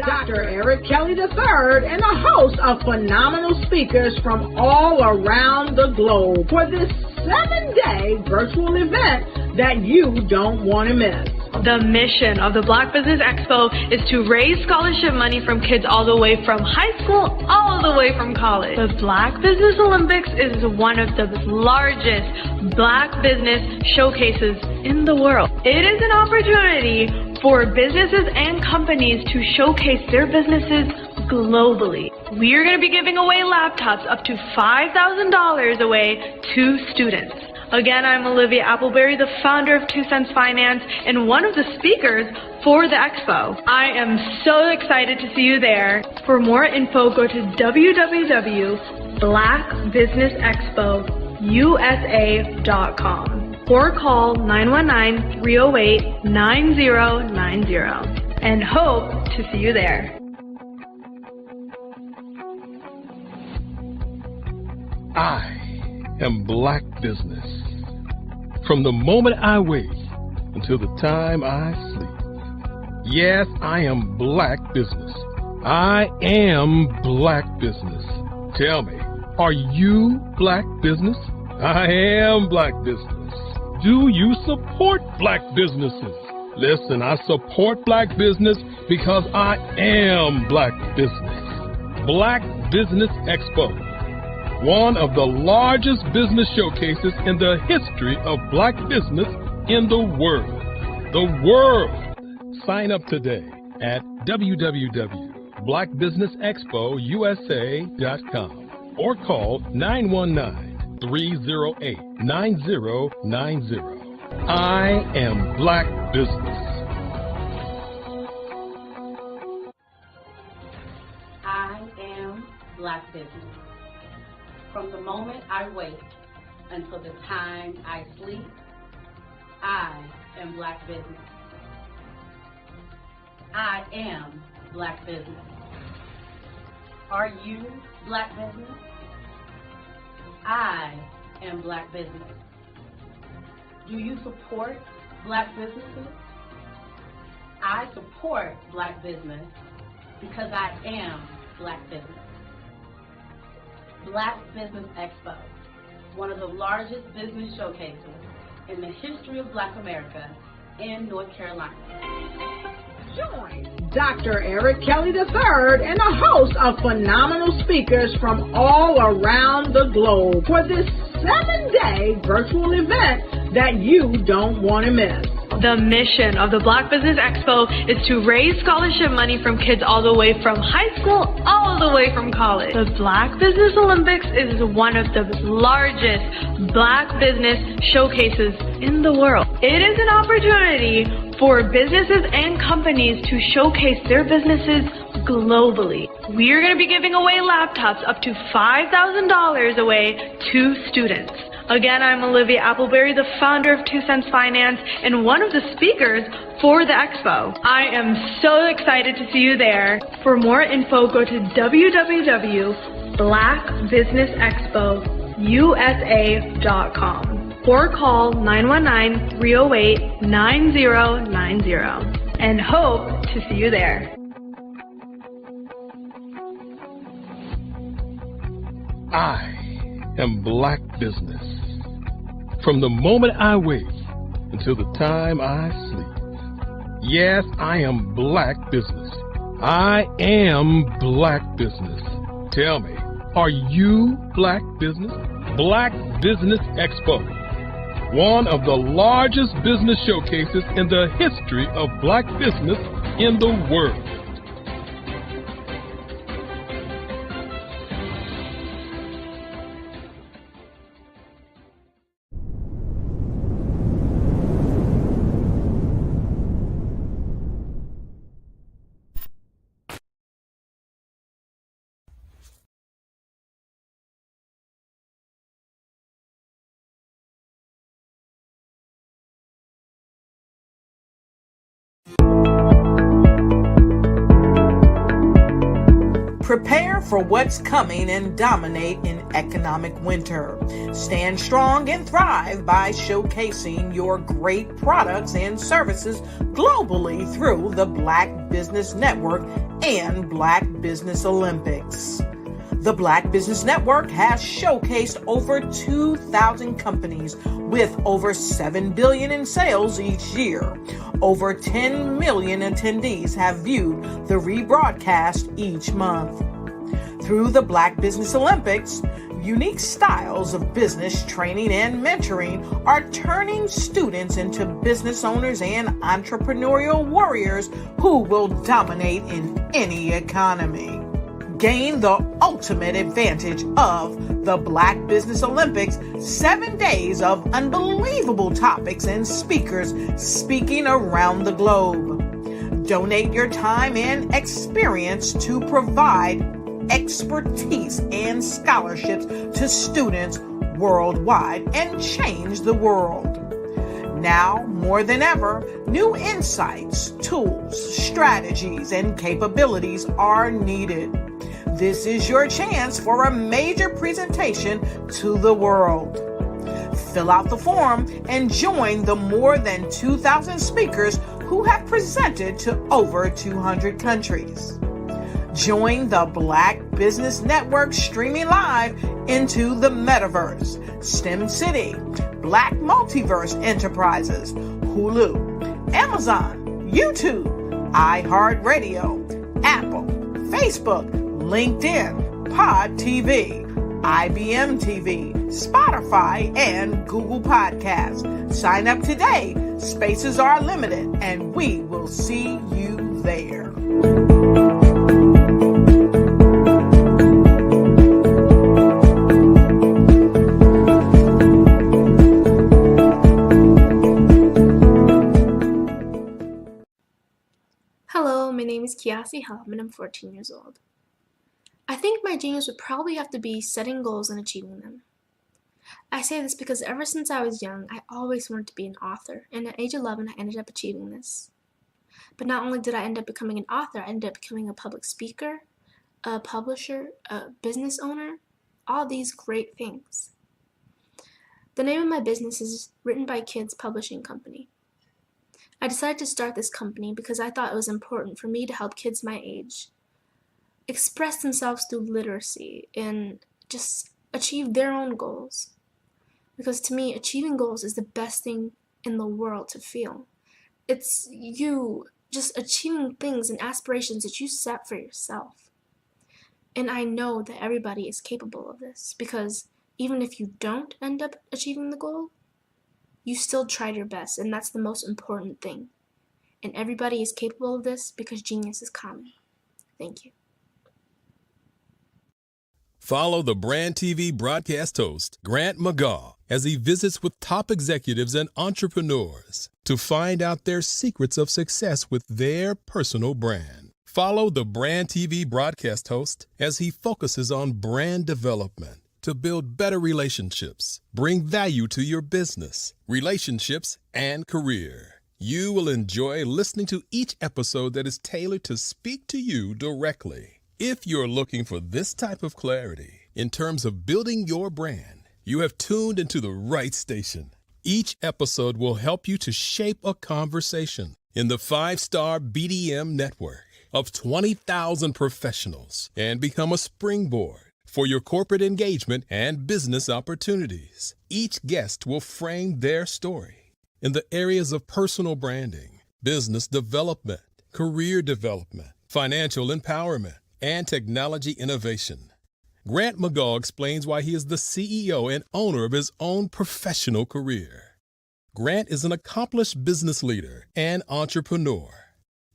Dr. Eric Kelly III and a host of phenomenal speakers from all around the globe for this 7-day virtual event that you don't want to miss. The mission of the Black Business Expo is to raise scholarship money from kids all the way from high school all the way from college. The Black Business Olympics is one of the largest Black business showcases in the world. It is an opportunity for businesses and companies to showcase their businesses globally. We are going to be giving away laptops up to $5,000 away to students. Again, I'm Olivia Appleberry, the founder of 2 Cents Finance and one of the speakers for the expo. I am so excited to see you there. For more info, go to www.blackbusinessexpousa.com or call 919-308-9090 and hope to see you there. I am Black Business. From the moment I wake until the time I sleep. Yes, I am Black Business. I am Black Business. Tell me, are you Black Business? I am Black Business. Do you support Black businesses? Listen, I support Black business because I am Black Business. Black Business Expo, one of the largest business showcases in the history of Black business in the world. The world! Sign up today at www.blackbusinessexpousa.com or call 919-308-9090. I am Black Business. I am Black Business. From the moment I wake until the time I sleep, I am Black Business. I am Black Business. Are you Black Business? I am Black Business. Do you support Black businesses? I support Black business because I am Black Business. Black Business Expo, one of the largest business showcases in the history of Black America in North Carolina. Join Dr. Eric Kelly III and a host of phenomenal speakers from all around the globe for this 7-day virtual event that you don't want to miss. The mission of the Black Business Expo is to raise scholarship money from kids all the way from high school all the way from college. The Black Business Olympics is one of the largest Black business showcases in the world. It is an opportunity for businesses and companies to showcase their businesses globally. We are going to be giving away laptops up to $5,000 away to students. Again, I'm Olivia Appleberry, the founder of 2 Cents Finance and one of the speakers for the expo. I am so excited to see you there. For more info, go to www.blackbusinessexpousa.com or call 919-308-9090 and hope to see you there. I am Black Business. From the moment I wake until the time I sleep. Yes, I am Black Business. I am Black Business. Tell me, are you Black Business? Black Business Expo, one of the largest business showcases in the history of Black business in the world. Prepare for what's coming and dominate in economic winter. Stand strong and thrive by showcasing your great products and services globally through the Black Business Network and Black Business Olympics. The Black Business Network has showcased over 2,000 companies with over $7 billion in sales each year. Over 10 million attendees have viewed the rebroadcast each month. Through the Black Business Olympics, unique styles of business training and mentoring are turning students into business owners and entrepreneurial warriors who will dominate in any economy. Gain the ultimate advantage of the Black Business Olympics, 7 days of unbelievable topics and speakers speaking around the globe. Donate your time and experience to provide expertise and scholarships to students worldwide and change the world. Now, more than ever, new insights, tools, strategies, and capabilities are needed. This is your chance for a major presentation to the world. Fill out the form and join the more than 2,000 speakers who have presented to over 200 countries. Join the Black Business Network streaming live into the Metaverse, STEM City, Black Multiverse Enterprises, Hulu, Amazon, YouTube, iHeartRadio, Apple, Facebook, LinkedIn, Pod TV, IBM TV, Spotify, and Google Podcasts. Sign up today. Spaces are limited, and we will see you there. Hello, my name is Kiasi Helm and I'm 14 years old. I think my genius would probably have to be setting goals and achieving them. I say this because ever since I was young, I always wanted to be an author, and at age 11, I ended up achieving this. But not only did I end up becoming an author, I ended up becoming a public speaker, a publisher, a business owner, all these great things. The name of my business is Written by Kids Publishing Company. I decided to start this company because I thought it was important for me to help kids my age express themselves through literacy and just achieve their own goals. Because to me, achieving goals is the best thing in the world to feel. It's you just achieving things and aspirations that you set for yourself. And I know that everybody is capable of this because even if you don't end up achieving the goal, you still tried your best, and that's the most important thing. And everybody is capable of this because genius is common. Thank you. Follow the Brand TV broadcast host, Grant McGaugh, as he visits with top executives and entrepreneurs to find out their secrets of success with their personal brand. Follow the Brand TV broadcast host as he focuses on brand development to build better relationships, bring value to your business, relationships, and career. You will enjoy listening to each episode that is tailored to speak to you directly. If you're looking for this type of clarity in terms of building your brand, you have tuned into the right station. Each episode will help you to shape a conversation in the 5-star BDM network of 20,000 professionals and become a springboard for your corporate engagement and business opportunities. Each guest will frame their story in the areas of personal branding, business development, career development, financial empowerment, and technology innovation. Grant McGaugh explains why he is the CEO and owner of his own professional career. Grant is an accomplished business leader and entrepreneur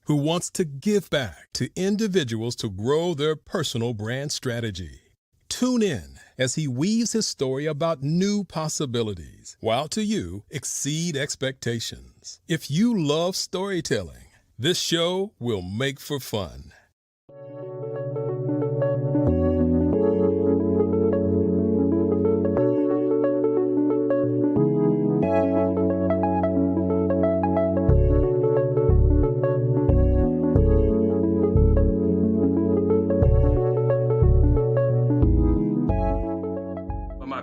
who wants to give back to individuals to grow their personal brand strategy. Tune in as he weaves his story about new possibilities, while to you exceed expectations. If you love storytelling, this show will make for fun.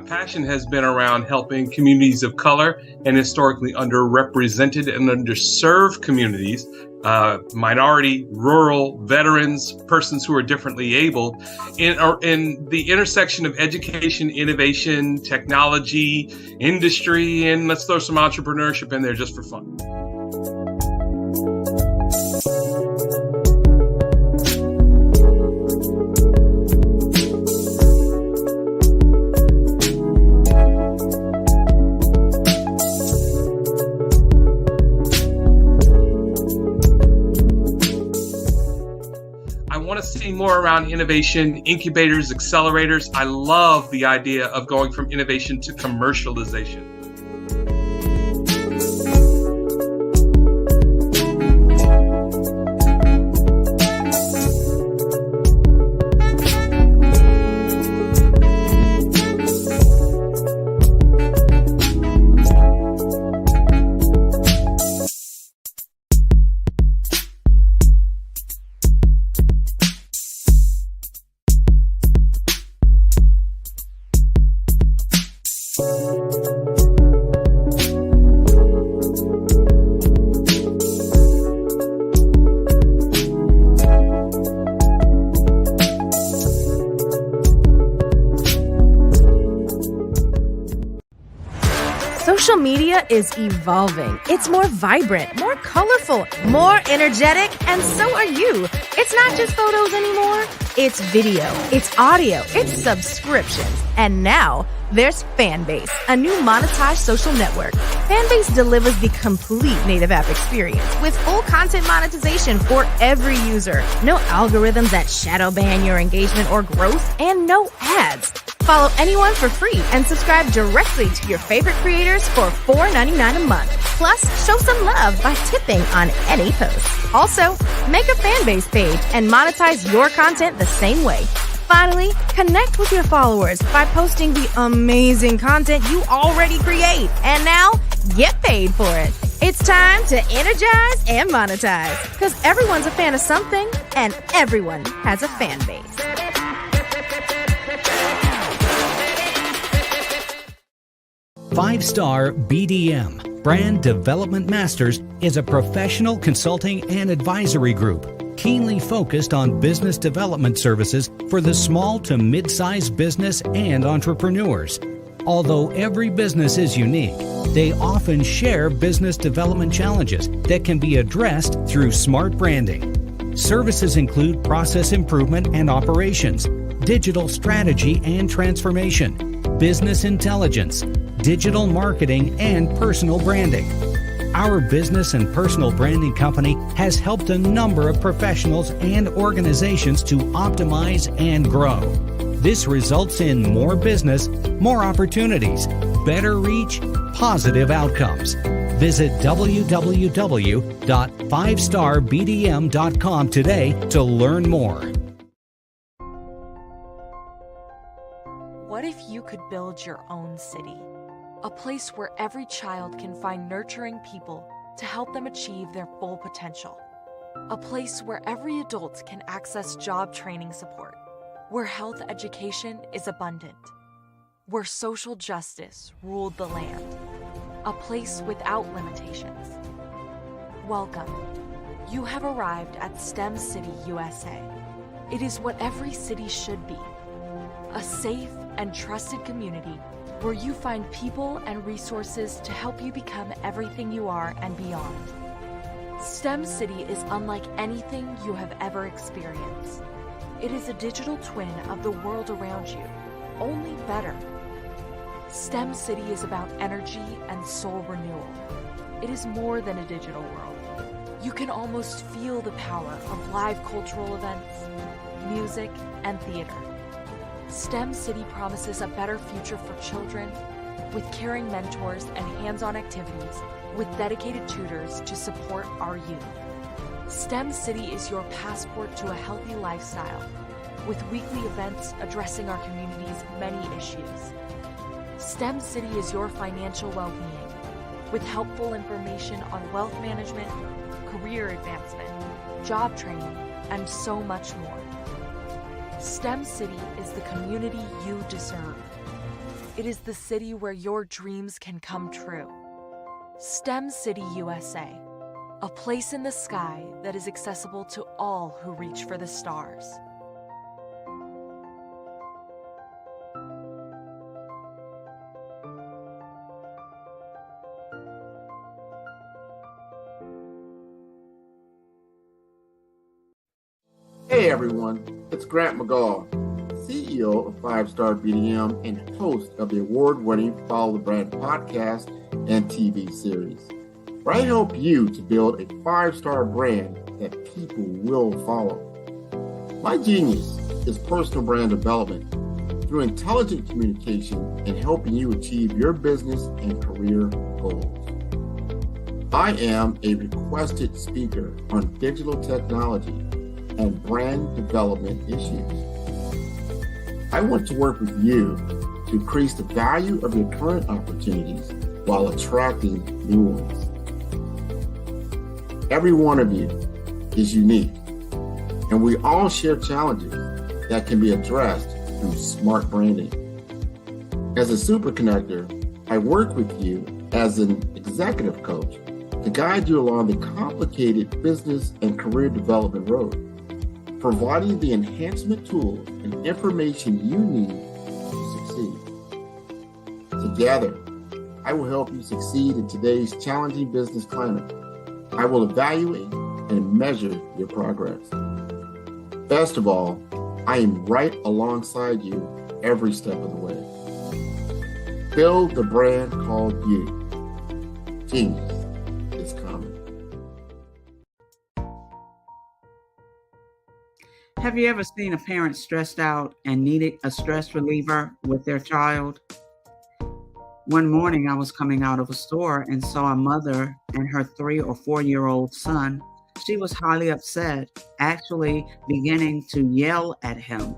passion has been around helping communities of color and historically underrepresented and underserved communities, minority, rural, veterans, persons who are differently abled, in the intersection of education, innovation, technology, industry, and let's throw some entrepreneurship in there just for fun. See more around innovation, incubators, accelerators. I love the idea of going from innovation to commercialization. Social media is evolving. It's more vibrant, more colorful, more energetic, and so are you. It's not just photos anymore. It's video, it's audio, it's subscriptions. And now there's Fanbase, a new monetized social network. Fanbase delivers the complete native app experience with full content monetization for every user. No algorithms that shadow ban your engagement or growth, and no ads. Follow anyone for free and subscribe directly to your favorite creators for $4.99 a month. Plus, show some love by tipping on any post. Also, make a Fanbase page and monetize your content the same way. Finally, connect with your followers by posting the amazing content you already create. And now, get paid for it. It's time to energize and monetize, because everyone's a fan of something and everyone has a fan base. Five-Star BDM, Brand Development Masters, is a professional consulting and advisory group keenly focused on business development services for the small to mid-sized business and entrepreneurs. Although every business is unique, they often share business development challenges that can be addressed through smart branding. Services include process improvement and operations, digital strategy and transformation, business intelligence, digital marketing, and personal branding. Our business and personal branding company has helped a number of professionals and organizations to optimize and grow. This results in more business, more opportunities, better reach, positive outcomes. Visit www.fivestarbdm.com today to learn more. What if you could build your own city? A place where every child can find nurturing people to help them achieve their full potential. A place where every adult can access job training support. Where health education is abundant. Where social justice ruled the land. A place without limitations. Welcome. You have arrived at STEM City USA. It is what every city should be. A safe and trusted community where you find people and resources to help you become everything you are and beyond. STEM City is unlike anything you have ever experienced. It is a digital twin of the world around you, only better. STEM City is about energy and soul renewal. It is more than a digital world. You can almost feel the power of live cultural events, music, and theater. STEM City promises a better future for children with caring mentors and hands-on activities with dedicated tutors to support our youth. STEM City is your passport to a healthy lifestyle with weekly events addressing our community's many issues. STEM City is your financial well-being with helpful information on wealth management, career advancement, job training, and so much more. STEM City is the community you deserve. It is the city where your dreams can come true. STEM City USA, a place in the sky that is accessible to all who reach for the stars. Hey everyone, it's Grant McGaw, CEO of 5 Star BDM and host of the award-winning Follow the Brand podcast and TV series, where I help you to build a 5-star brand that people will follow. My genius is personal brand development through intelligent communication and helping you achieve your business and career goals. I am a requested speaker on digital technology and brand development issues. I want to work with you to increase the value of your current opportunities while attracting new ones. Every one of you is unique, and we all share challenges that can be addressed through smart branding. As a super connector, I work with you as an executive coach to guide you along the complicated business and career development road, providing the enhancement tools and information you need to succeed. Together, I will help you succeed in today's challenging business climate. I will evaluate and measure your progress. Best of all, I am right alongside you every step of the way. Build the brand called you. Genius is coming. Have you ever seen a parent stressed out and needed a stress reliever with their child? One morning I was coming out of a store and saw a mother and her 3 or 4-year-old son. She was highly upset, actually beginning to yell at him.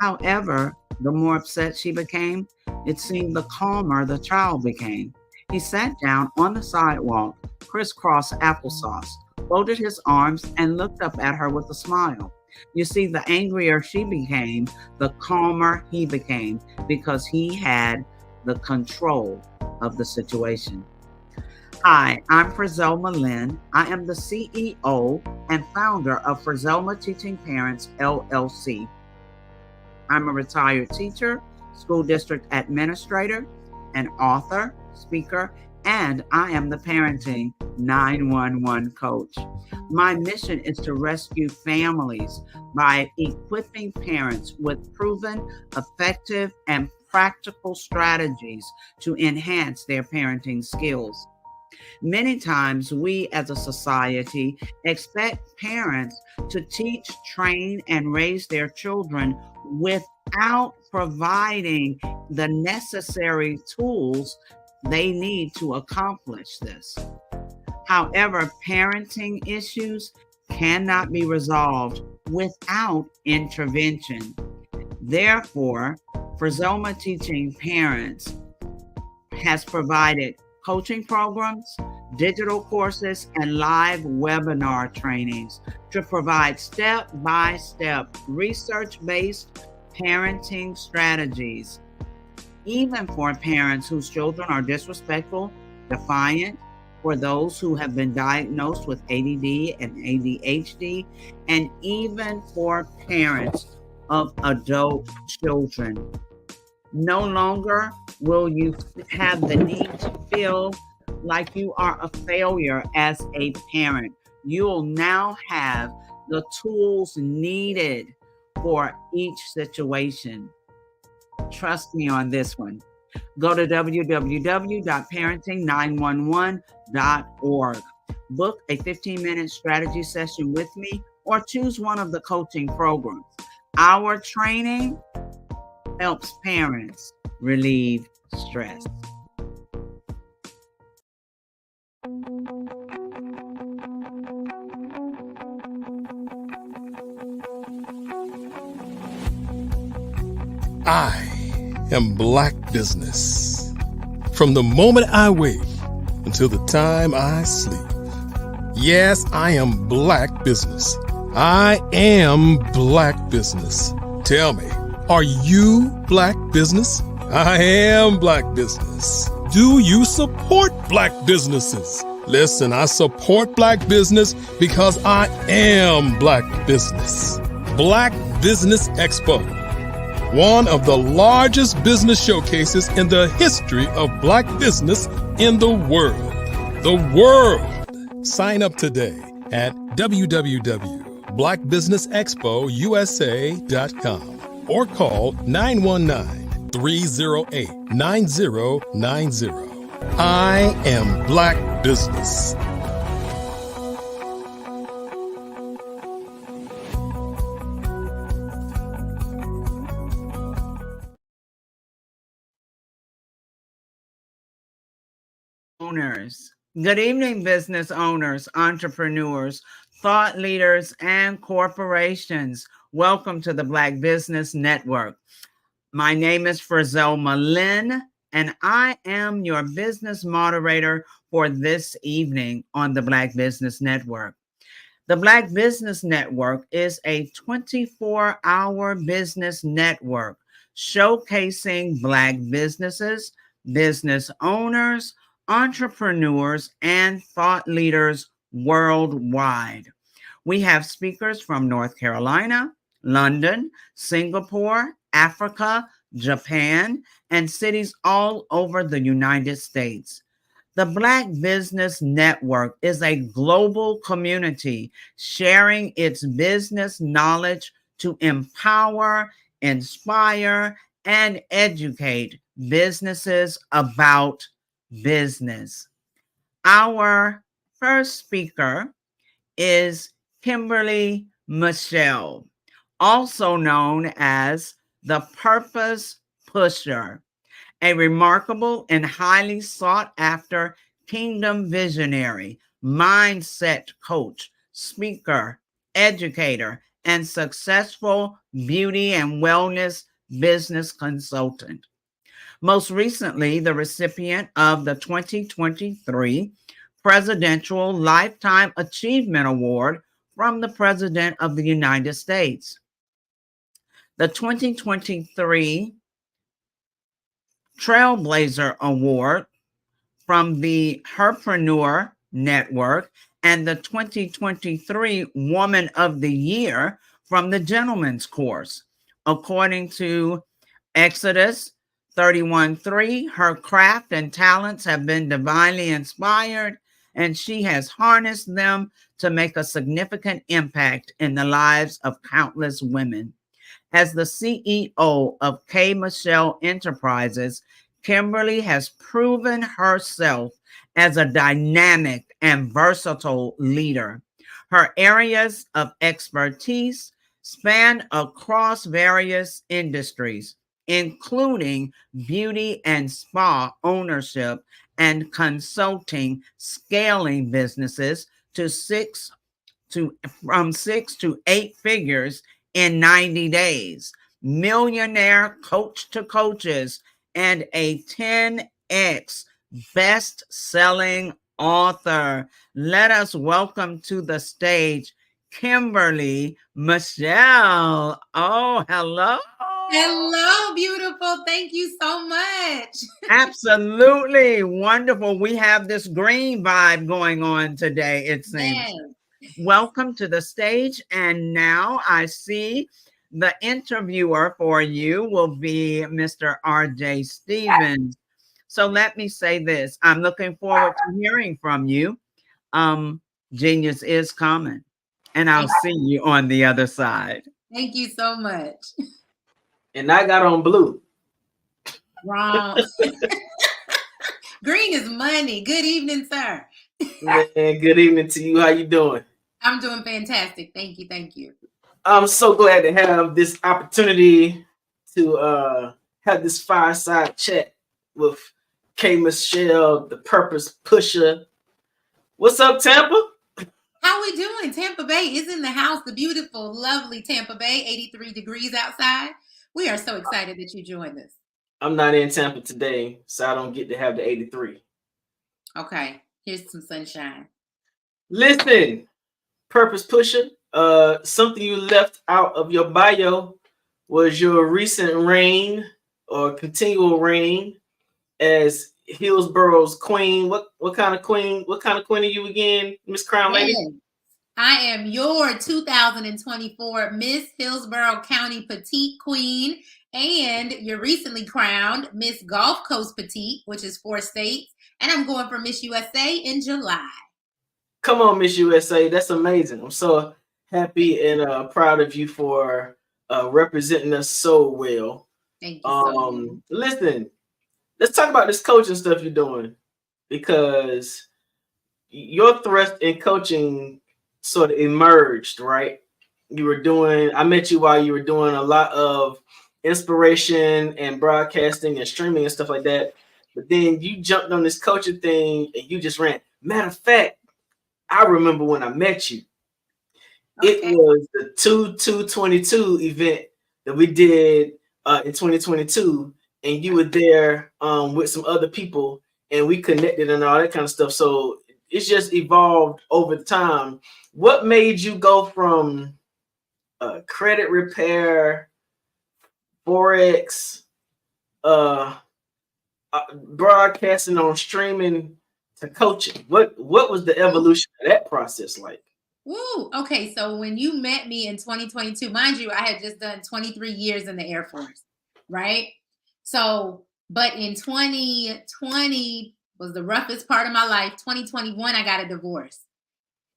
However, the more upset she became, it seemed the calmer the child became. He sat down on the sidewalk, crisscross applesauce, folded his arms, and looked up at her with a smile. You see, the angrier she became, the calmer he became, because he had the control of the situation. Hi, I'm Frizelma Lynn. I am the CEO and founder of Frizelma Teaching Parents, LLC. I'm a retired teacher, school district administrator, an author, speaker, and I am the Parenting 911 coach. My mission is to rescue families by equipping parents with proven, effective, and practical strategies to enhance their parenting skills. Many times we as a society expect parents to teach, train, and raise their children without providing the necessary tools they need to accomplish this. However, parenting issues cannot be resolved without intervention. Therefore, Frizelma Teaching Parents has provided coaching programs, digital courses, and live webinar trainings to provide step-by-step research-based parenting strategies, even for parents whose children are disrespectful, defiant, for those who have been diagnosed with ADD and ADHD, and even for parents of adult children. No longer will you have the need to feel like you are a failure as a parent. You will now have the tools needed for each situation. Trust me on this one. Go to www.parenting911.org. Book a 15-minute strategy session with me or choose one of the coaching programs. Our training helps parents relieve stress. I am Black Business. From the moment I wake until the time I sleep. Yes, I am Black Business. I am Black Business. Tell me, are you Black Business? I am Black business. Do you support Black businesses? Listen, I support Black business because I am Black business. Black Business Expo, one of the largest business showcases in the history of Black business in the world. The world! Sign up today at www.blackbusinessexpousa.com or call 919-308-9090. I am Black business. Owners. Good evening, business owners, entrepreneurs, thought leaders, and corporations. Welcome to the Black Business Network. My name is Frizelma Lynn, and I am your business moderator for this evening on the Black Business Network. The Black Business Network is a 24-hour business network showcasing Black businesses, business owners, entrepreneurs, and thought leaders worldwide. We have speakers from North Carolina, London, Singapore, Africa, Japan, and cities all over the United States. The Black Business Network is a global community sharing its business knowledge to empower, inspire, and educate businesses about business. Our first speaker is Kimberly Michelle, also known as the Purpose Pusher, a remarkable and highly sought after kingdom visionary, mindset coach, speaker, educator, and successful beauty and wellness business consultant. Most recently, the recipient of the 2023 Presidential Lifetime Achievement Award from the President of the United States. The 2023 Trailblazer Award from the Herpreneur Network, and the 2023 Woman of the Year from the Gentleman's Course. According to Exodus 31:3, her craft and talents have been divinely inspired, and she has harnessed them to make a significant impact in the lives of countless women. As the CEO of K. Michelle Enterprises, Kimberly has proven herself as a dynamic and versatile leader. Her areas of expertise span across various industries, including beauty and spa ownership and consulting, scaling businesses from 6 to 8 figures in 90 days, millionaire coach to coaches, and a 10x best-selling author. Let us welcome to the stage Kimberly Michelle. Oh, hello. Hello, beautiful. Thank you so much. Absolutely wonderful. We have this green vibe going on today, it seems. Yes. Welcome to the stage. And now I see the interviewer for you will be Mr. R.J. Stevens. So let me say this. I'm looking forward to hearing from you. Genius is coming. And I'll see you on the other side. Thank you so much. And I got on blue. Wrong. Green is money. Good evening, sir. Man, good evening to you. How you doing? I'm doing fantastic. Thank you. Thank you. I'm so glad to have this opportunity to have this fireside chat with K. Michelle, the Purpose Pusher. What's up, Tampa? How we doing? Tampa Bay is in the house. The beautiful, lovely Tampa Bay, 83 degrees outside. We are so excited that you joined us. I'm not in Tampa today, so I don't get to have the 83. Okay, here's some sunshine. Listen, Purpose Pusher, something you left out of your bio was your recent reign or continual reign as Hillsboro's queen. What kind of queen? What kind of queen are you again, Miss Crown Lady? Yes. I am your 2024 Miss Hillsborough County Petite Queen, and you're recently crowned Miss Gulf Coast Petite, which is 4 states, and I'm going for Miss USA in July. Come on, Miss USA. That's amazing. I'm so happy and proud of you for representing us so well. Thank you so much. Listen, let's talk about this coaching stuff you're doing, because your thrust in coaching sort of emerged, right? I met you while you were doing a lot of inspiration and broadcasting and streaming and stuff like that. But then you jumped on this coaching thing and you just ran. Matter of fact, I remember when I met you. Okay. It was the 2/2/22 event that we did in 2022, and you were there with some other people, and we connected and all that kind of stuff. So it's just evolved over time. What made you go from credit repair, Forex, broadcasting on streaming to coaching? What was the evolution of that process like? Woo. Okay, so when you met me in 2022, mind you, I had just done 23 years in the Air Force, right? So, but in 2020 was the roughest part of my life. 2021, I got a divorce.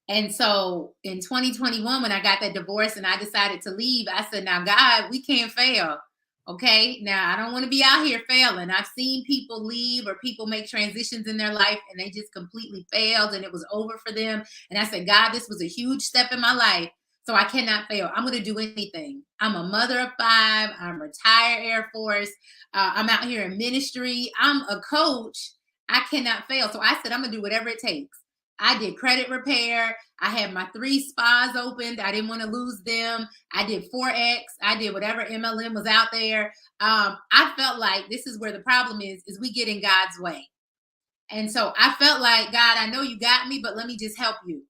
And so in 2021, when I got that divorce and I decided to leave, I said, now, God, we can't fail. Okay, now I don't want to be out here failing. I've seen people leave or people make transitions in their life and they just completely failed and it was over for them. And I said, God, this was a huge step in my life, so I cannot fail. I'm going to do anything. I'm a mother of 5. I'm retired Air Force. I'm out here in ministry. I'm a coach. I cannot fail. So I said, I'm going to do whatever it takes. I did credit repair. I had my 3 spas opened. I didn't want to lose them. I did Forex. I did whatever MLM was out there. I felt like this is where the problem is we get in God's way. And so I felt like, God, I know you got me, but let me just help you.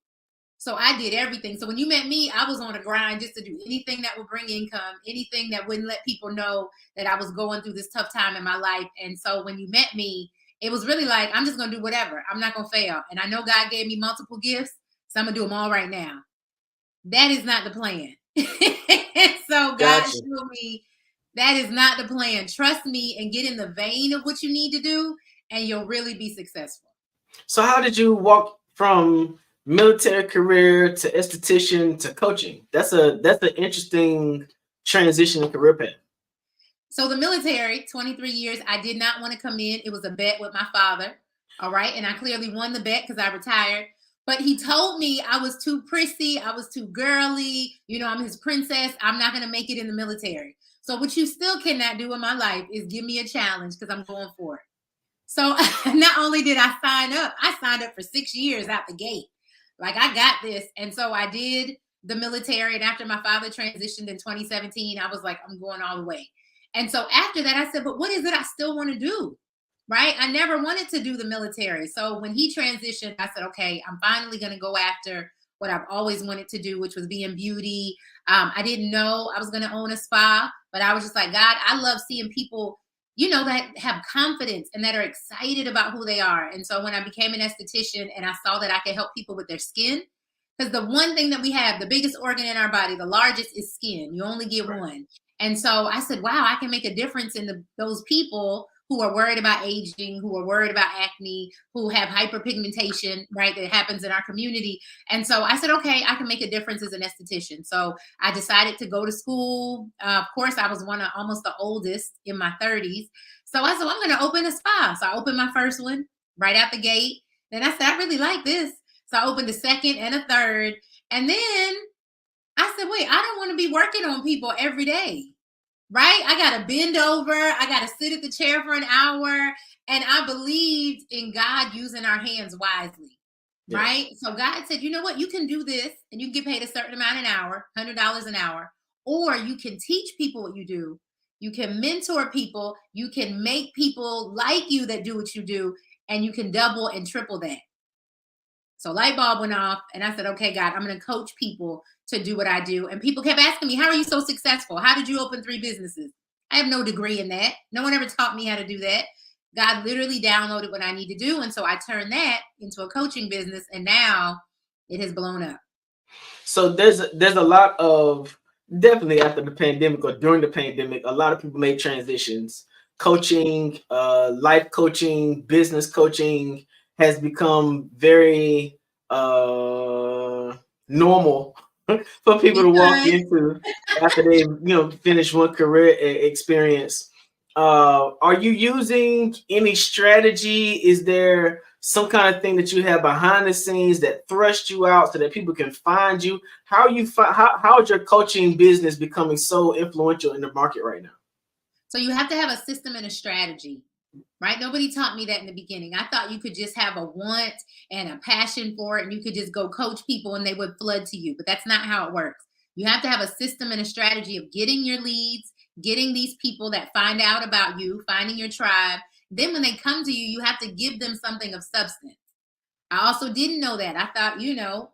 So I did everything. So when you met me, I was on a grind just to do anything that would bring income, anything that wouldn't let people know that I was going through this tough time in my life. And so when you met me, it was really like, I'm just going to do whatever. I'm not going to fail. And I know God gave me multiple gifts, so I'm going to do them all right now. That is not the plan. So God showed me that is not the plan. Trust me and get in the vein of what you need to do, and you'll really be successful. So how did you walk from military career to esthetician to coaching? That's an interesting transition in career path. So the military, 23 years, I did not want to come in. It was a bet with my father. All right. And I clearly won the bet because I retired. But he told me I was too prissy. I was too girly. You know, I'm his princess. I'm not going to make it in the military. So what you still cannot do in my life is give me a challenge because I'm going for it. So not only did I signed up for 6 years out the gate. Like, I got this. And so I did the military. And after my father transitioned in 2017, I was like, I'm going all the way. And so after that, I said, but what is it I still want to do? Right? I never wanted to do the military. So when he transitioned, I said, okay, I'm finally going to go after what I've always wanted to do, which was be in beauty. I didn't know I was going to own a spa, but I was just like, God, I love seeing people, you know, that have confidence and that are excited about who they are. And so when I became an esthetician and I saw that I could help people with their skin, because the one thing that we have, the biggest organ in our body, the largest, is skin. You only get one. And so I said, wow, I can make a difference in those people who are worried about aging, who are worried about acne, who have hyperpigmentation, right, that happens in our community. And so I said, okay, I can make a difference as an esthetician. So I decided to go to school. Of course, I was almost the oldest in my 30s. So I said, well, I'm going to open a spa. So I opened my first one right out the gate. Then I said, I really like this. So I opened a second and a third. And then I said, wait, I don't want to be working on people every day, right? I got to bend over. I got to sit at the chair for an hour. And I believed in God using our hands wisely, right? So God said, you know what? You can do this and you can get paid a certain amount an hour, $100 an hour, or you can teach people what you do. You can mentor people. You can make people like you that do what you do, and you can double and triple that. So light bulb went off and I said, okay, God, I'm going to coach people to do what I do. And people kept asking me, how are you so successful? How did you open 3 businesses? I have no degree in that. No one ever taught me how to do that. God literally downloaded what I need to do. And so I turned that into a coaching business, and now it has blown up. So there's a lot of, definitely after the pandemic or during the pandemic, a lot of people made transitions. Coaching, life coaching, business coaching has become very normal for people to walk into after they finish one career experience. Are you using any strategy? Is there some kind of thing that you have behind the scenes that thrust you out so that people can find you? How is your coaching business becoming so influential in the market right now? So you have to have a system and a strategy, right? Nobody taught me that in the beginning. I thought you could just have a want and a passion for it, and you could just go coach people and they would flood to you. But that's not how it works. You have to have a system and a strategy of getting your leads, getting these people that find out about you, finding your tribe. Then when they come to you, you have to give them something of substance. I also didn't know that. I thought,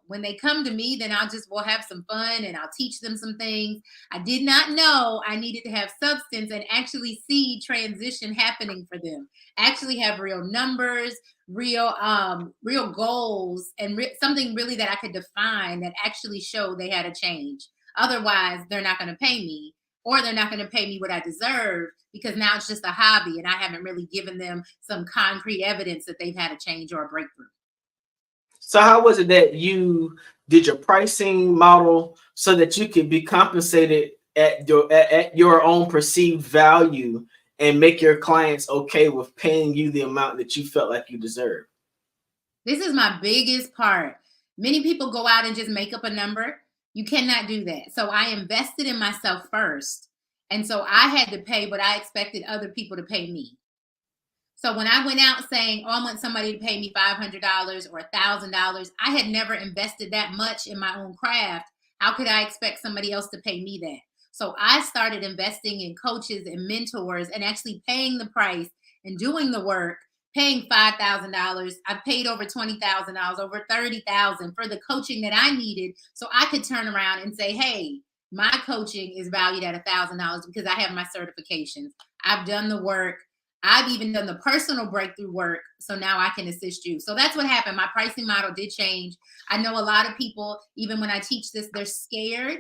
when they come to me, then we'll have some fun and I'll teach them some things. I did not know I needed to have substance and actually see transition happening for them. Actually have real numbers, real goals, and something really that I could define that actually showed they had a change. Otherwise, they're not going to pay me, or they're not going to pay me what I deserve, because now it's just a hobby and I haven't really given them some concrete evidence that they've had a change or a breakthrough. So how was it that you did your pricing model so that you could be compensated at your own perceived value and make your clients okay with paying you the amount that you felt like you deserve? This is my biggest part. Many people go out and just make up a number. You cannot do that. So I invested in myself first. And so I had to pay what I expected other people to pay me. So when I went out saying, I want somebody to pay me $500 or $1,000, I had never invested that much in my own craft. How could I expect somebody else to pay me that? So I started investing in coaches and mentors and actually paying the price and doing the work, paying $5,000. I paid over $20,000, over $30,000 for the coaching that I needed, so I could turn around and say, hey, my coaching is valued at $1,000 because I have my certifications. I've done the work. I've even done the personal breakthrough work, so now I can assist you. So that's what happened. My pricing model did change. I know a lot of people, even when I teach this, they're scared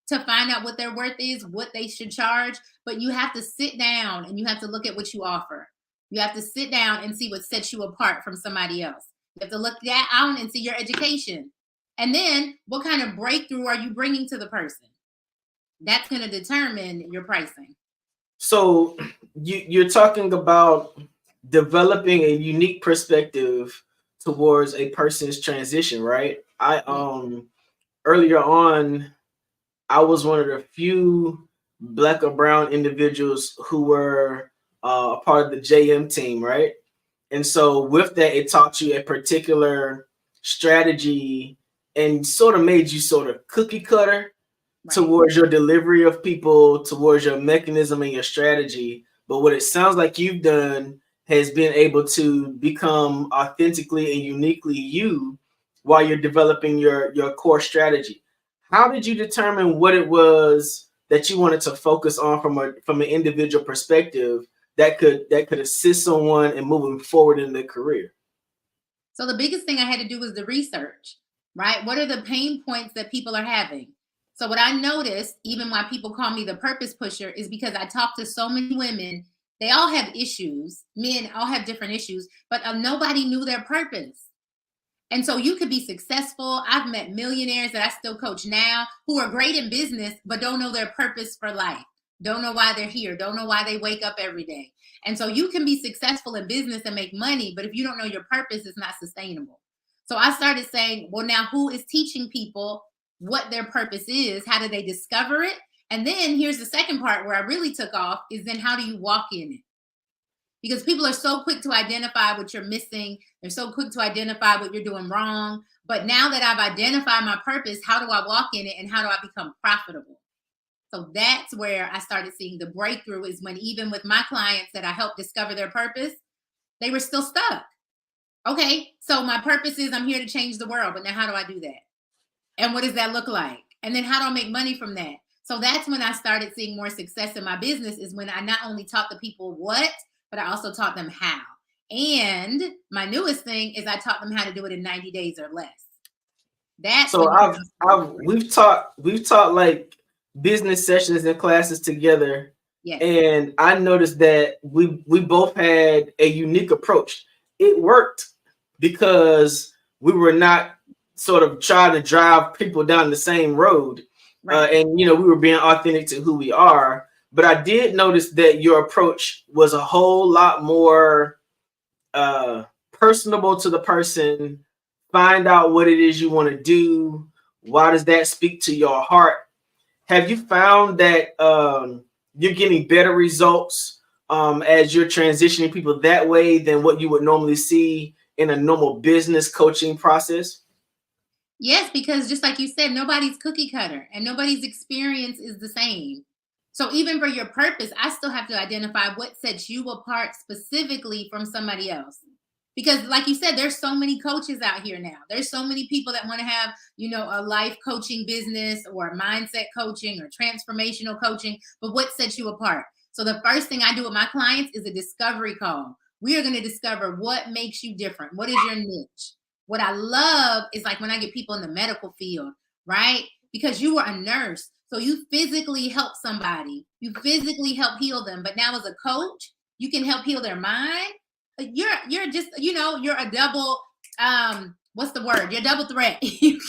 to find out what their worth is, what they should charge. But you have to sit down and you have to look at what you offer. You have to sit down and see what sets you apart from somebody else. You have to look that out and see your education. And then what kind of breakthrough are you bringing to the person? That's going to determine your pricing. So you're talking about developing a unique perspective towards a person's transition, right? Earlier on, I was one of the few Black or brown individuals who were a part of the JM team, right? And so with that, it taught you a particular strategy and sort of made you sort of cookie cutter towards your delivery of people, towards your mechanism and your strategy. But what it sounds like you've done has been able to become authentically and uniquely you while you're developing your core strategy. How did you determine what it was that you wanted to focus on from an individual perspective that could assist someone in moving forward in their career? So the biggest thing I had to do was the research, right? What are the pain points that people are having? So what I noticed, even why people call me the purpose pusher, is because I talk to so many women. They all have issues. Men all have different issues, but nobody knew their purpose. And so you could be successful. I've met millionaires that I still coach now who are great in business, but don't know their purpose for life. Don't know why they're here. Don't know why they wake up every day. And so you can be successful in business and make money, but if you don't know your purpose, it's not sustainable. So I started saying, well, now who is teaching people what their purpose is? How do they discover it? And then here's the second part where I really took off is then how do you walk in it? Because people are so quick to identify what you're missing. They're so quick to identify what you're doing wrong. But now that I've identified my purpose, how do I walk in it and how do I become profitable? So that's where I started seeing the breakthrough, is when even with my clients that I helped discover their purpose, they were still stuck. Okay, so my purpose is I'm here to change the world, but now how do I do that? And what does that look like? And then how do I make money from that? So that's when I started seeing more success in my business, is when I not only taught the people what, but I also taught them how. And my newest thing is I taught them how to do it in 90 days or less. That's so we've taught like business sessions and classes together. Yes. And I noticed that we both had a unique approach. It worked because we were not sort of trying to drive people down the same road. Right. And we were being authentic to who we are. But I did notice that your approach was a whole lot more personable to the person. Find out what it is you want to do. Why does that speak to your heart? Have you found that you're getting better results as you're transitioning people that way than what you would normally see in a normal business coaching process? Yes, because just like you said, nobody's cookie cutter and nobody's experience is the same. So even for your purpose, I still have to identify what sets you apart specifically from somebody else. Because like you said, there's so many coaches out here now. There's so many people that want to have, a life coaching business or mindset coaching or transformational coaching. But what sets you apart? So the first thing I do with my clients is a discovery call. We are going to discover what makes you different. What is your niche? What I love is like when I get people in the medical field, right? Because you were a nurse. So you physically help somebody. You physically help heal them. But now as a coach, you can help heal their mind. You're just, you're a double, what's the word? You're double threat. You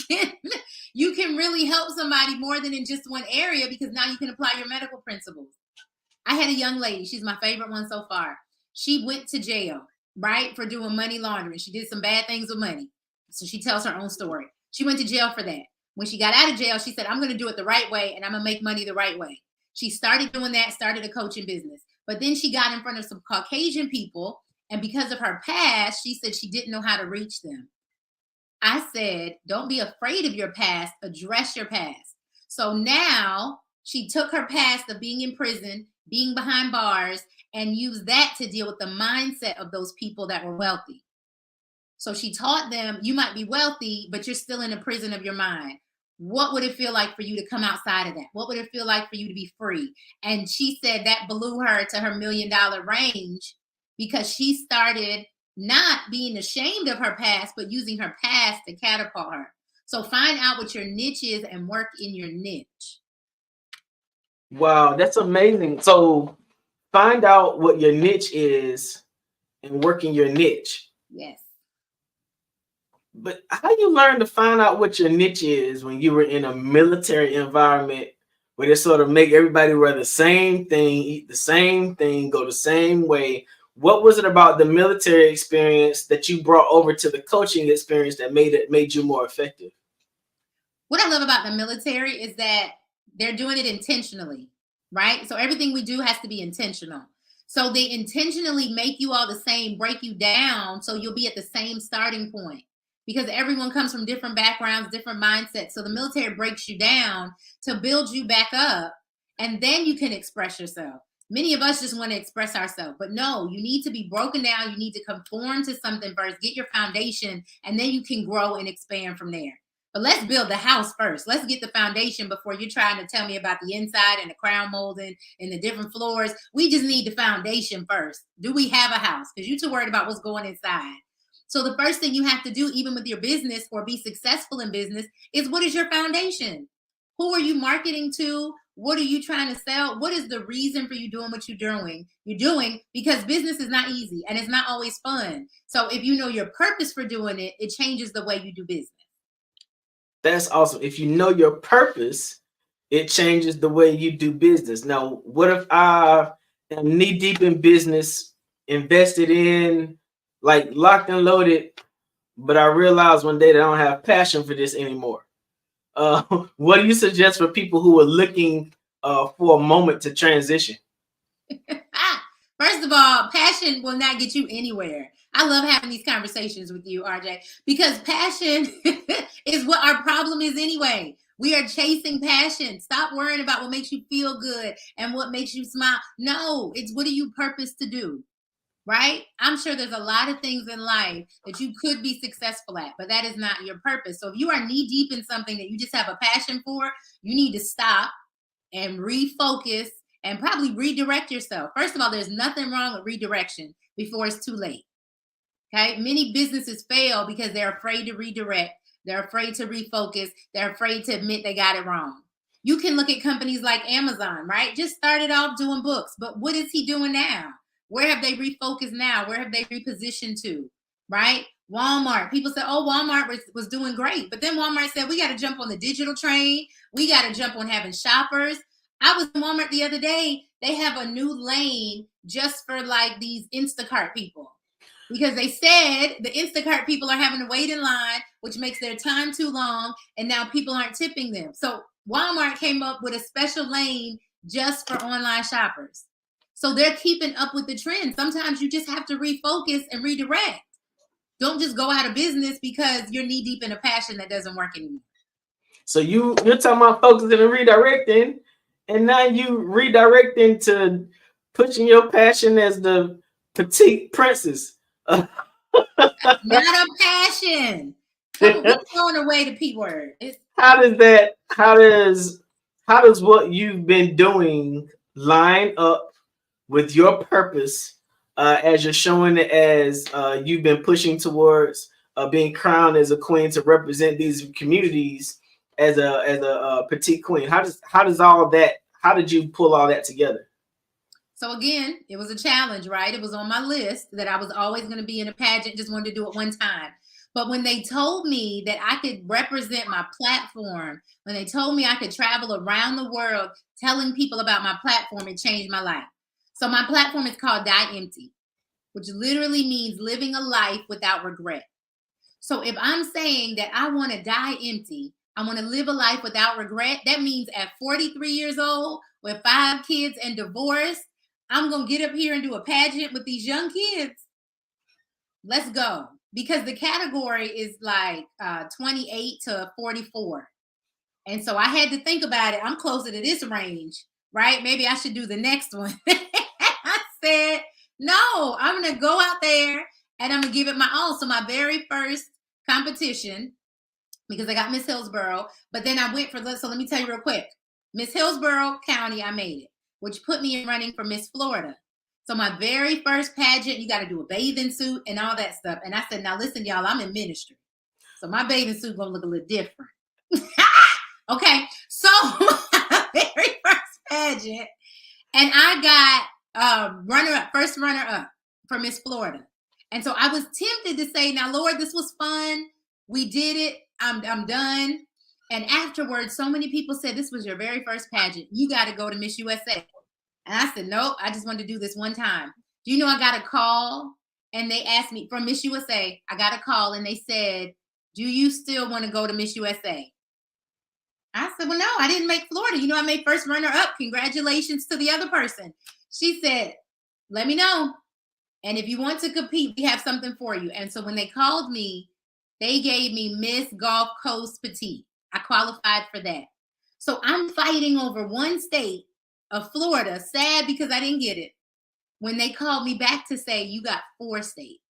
can really help somebody more than in just one area, because now you can apply your medical principles. I had a young lady. She's my favorite one so far. She went to jail, right, for doing money laundering. She did some bad things with money. So she tells her own story. She went to jail for that. When she got out of jail, she said, I'm going to do it the right way, and I'm going to make money the right way. She started doing that, started a coaching business. But then she got in front of some Caucasian people, and because of her past, she said she didn't know how to reach them. I said, don't be afraid of your past, address your past. So now she took her past of being in prison, being behind bars, and used that to deal with the mindset of those people that were wealthy. So she taught them, you might be wealthy, but you're still in a prison of your mind. What would it feel like for you to come outside of that? What would it feel like for you to be free? And she said that blew her to her $1 million range, because she started not being ashamed of her past, but using her past to catapult her. So find out what your niche is and work in your niche. Wow, that's amazing. So find out what your niche is and work in your niche. Yes. But how you learn to find out what your niche is when you were in a military environment where they sort of make everybody wear the same thing, eat the same thing, go the same way? What was it about the military experience that you brought over to the coaching experience that made you more effective? What I love about the military is that they're doing it intentionally, right? So everything we do has to be intentional. So they intentionally make you all the same, break you down, so you'll be at the same starting point, because everyone comes from different backgrounds, different mindsets. So the military breaks you down to build you back up, and then you can express yourself. Many of us just want to express ourselves, but no, you need to be broken down. You need to conform to something first, get your foundation, and then you can grow and expand from there. But let's build the house first. Let's get the foundation before you're trying to tell me about the inside and the crown molding and the different floors. We just need the foundation first. Do we have a house? Because you're too worried about what's going inside. So the first thing you have to do, even with your business or be successful in business, is what is your foundation? Who are you marketing to? What are you trying to sell? What is the reason for you doing what you're doing? You're doing because business is not easy and it's not always fun. So if you know your purpose for doing it, it changes the way you do business. That's awesome. If you know your purpose, it changes the way you do business. Now, what if I am knee deep in business, invested in, like locked and loaded, but I realize one day that I don't have passion for this anymore? What do you suggest for people who are looking for a moment to transition? First of all, passion will not get you anywhere. I love having these conversations with you, RJ, because passion is what our problem is anyway. We are chasing passion. Stop worrying about what makes you feel good and what makes you smile. No, it's what do you purpose to do? Right? I'm sure there's a lot of things in life that you could be successful at, but that is not your purpose. So if you are knee deep in something that you just have a passion for, you need to stop and refocus and probably redirect yourself. First of all, there's nothing wrong with redirection before it's too late. Okay. Many businesses fail because they're afraid to redirect. They're afraid to refocus. They're afraid to admit they got it wrong. You can look at companies like Amazon, right? Just started off doing books, but what is he doing now? Where have they refocused now? Where have they repositioned to, right? Walmart. People say, oh, Walmart was doing great. But then Walmart said, we got to jump on the digital train. We got to jump on having shoppers. I was in Walmart the other day. They have a new lane just for like these Instacart people. Because they said the Instacart people are having to wait in line, which makes their time too long. And now people aren't tipping them. So Walmart came up with a special lane just for online shoppers. So they're keeping up with the trend. Sometimes you just have to refocus and redirect. Don't just go out of business because you're knee deep in a passion that doesn't work anymore. So you're talking about focusing and redirecting, and now you redirecting to pushing your passion as the petite princess. Not a passion. What's going away the P word? How does what you've been doing line up with your purpose as you're showing it as you've been pushing towards being crowned as a queen to represent these communities as a petite queen? How does all that? How did you pull all that together? So again, it was a challenge, right? It was on my list that I was always going to be in a pageant, just wanted to do it one time. But when they told me that I could represent my platform, when they told me I could travel around the world telling people about my platform, it changed my life. So my platform is called Die Empty, which literally means living a life without regret. So if I'm saying that I want to die empty, I want to live a life without regret, that means at 43 years old with 5 kids and divorce, I'm going to get up here and do a pageant with these young kids. Let's go. Because the category is like 28 to 44. And so I had to think about it. I'm closer to this range, right? Maybe I should do the next one. I said, no, I'm going to go out there and I'm going to give it my all. So my very first competition, because I got Miss Hillsborough, but then I went for so let me tell you real quick. Miss Hillsborough County, I made it, which put me in running for Miss Florida. So my very first pageant, you got to do a bathing suit and all that stuff. And I said, now listen, y'all, I'm in ministry. So my bathing suit going to look a little different. Okay. So my very first pageant, and I got first runner up for Miss Florida. And so I was tempted to say, now, Lord, this was fun. We did it. I'm done. And afterwards, so many people said, this was your very first pageant. You got to go to Miss USA. And I said, nope, I just wanted to do this one time. Do you know I got a call and they asked me from Miss USA, I got a call and they said, do you still want to go to Miss USA? I said, well, no, I didn't make Florida. You know, I made first runner up. Congratulations to the other person. She said, let me know. And if you want to compete, we have something for you. And so when they called me, they gave me Miss Gulf Coast Petite. I qualified for that. So I'm fighting over one state of Florida, sad because I didn't get it. When they called me back to say, you got 4 states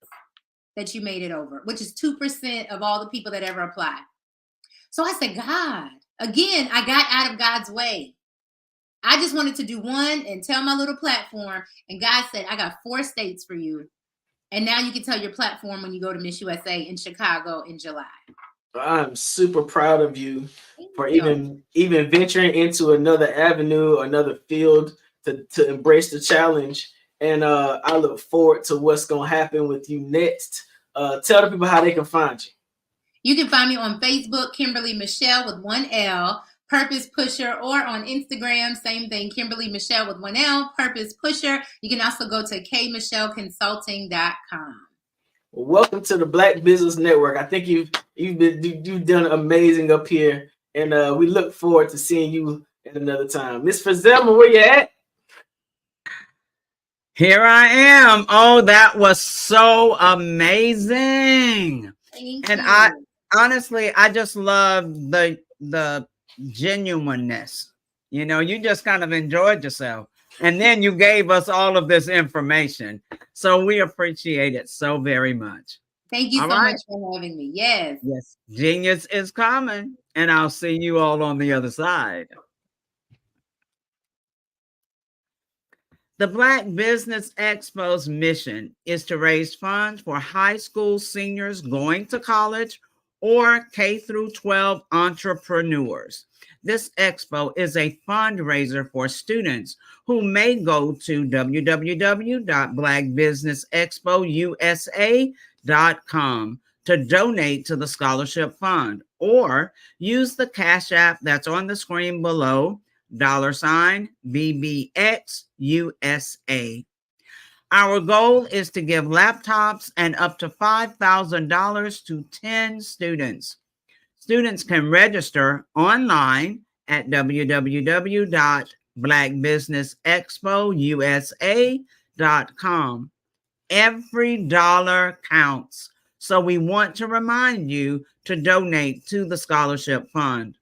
that you made it over, which is 2% of all the people that ever applied. So I said, God, again, I got out of God's way. I just wanted to do one and tell my little platform. And God said, I got 4 states for you. And now you can tell your platform when you go to Miss USA in Chicago in July. I'm super proud of you for even venturing into another avenue, another field to embrace the challenge. And I look forward to what's going to happen with you next. Tell the people how they can find you. You can find me on Facebook, Kimberly Michelle with 1 L, Purpose Pusher, or on Instagram, same thing, Kimberly Michelle with 1 L, Purpose Pusher. You can also go to kmichelleconsulting.com. Well, welcome to the Black Business Network. I think you've done amazing up here, and we look forward to seeing you at another time. Miss Fazelma, where you at? Here I am. Oh, that was so amazing. Thank and you. I honestly, I just love the genuineness. You know, you just kind of enjoyed yourself. And then you gave us all of this information. So we appreciate it so very much. Thank you so much for having me. Yes. Yes. Genius is coming. And I'll see you all on the other side. The Black Business Expo's mission is to raise funds for high school seniors going to college or K through 12 entrepreneurs. This expo is a fundraiser for students who may go to www.blackbusinessexpousa.com to donate to the scholarship fund, or use the Cash App that's on the screen below, $BBXUSA. Our goal is to give laptops and up to $5,000 to 10 students. Students can register online at www.blackbusinessexpousa.com. Every dollar counts, so we want to remind you to donate to the scholarship fund.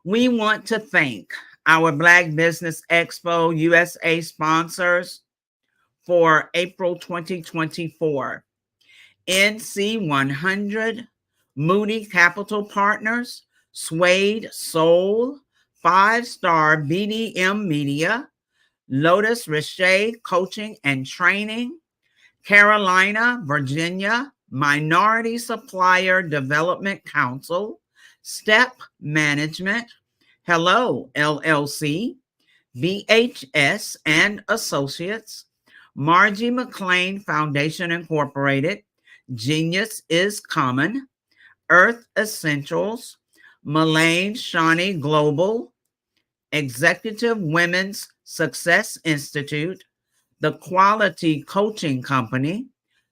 We want to thank our Black Business Expo USA sponsors for April 2024. NC100, Moody Capital Partners, Suede Soul, 5-Star BDM Media, Lotus Richey Coaching and Training, Carolina, Virginia, Minority Supplier Development Council, Step Management, Hello LLC, BHS and Associates, Margie McLean Foundation Incorporated, Genius is Common, Earth Essentials, Mullane Shawnee Global, Executive Women's Success Institute, The Quality Coaching Company,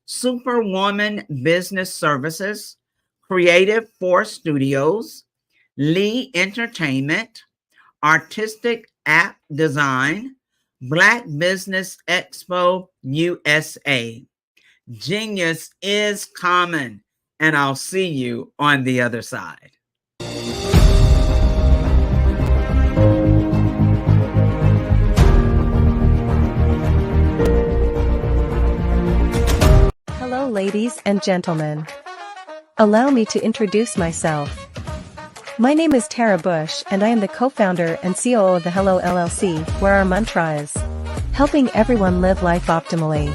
Superwoman Business Services, Creative Force Studios, Lee Entertainment, Artistic App Design, Black Business Expo USA. Genius is common, and I'll see you on the other side. Hello, ladies and gentlemen. Allow me to introduce myself. My name is Tara Bush, and I am the co-founder and COO of the Hello LLC, where our mantra is helping everyone live life optimally.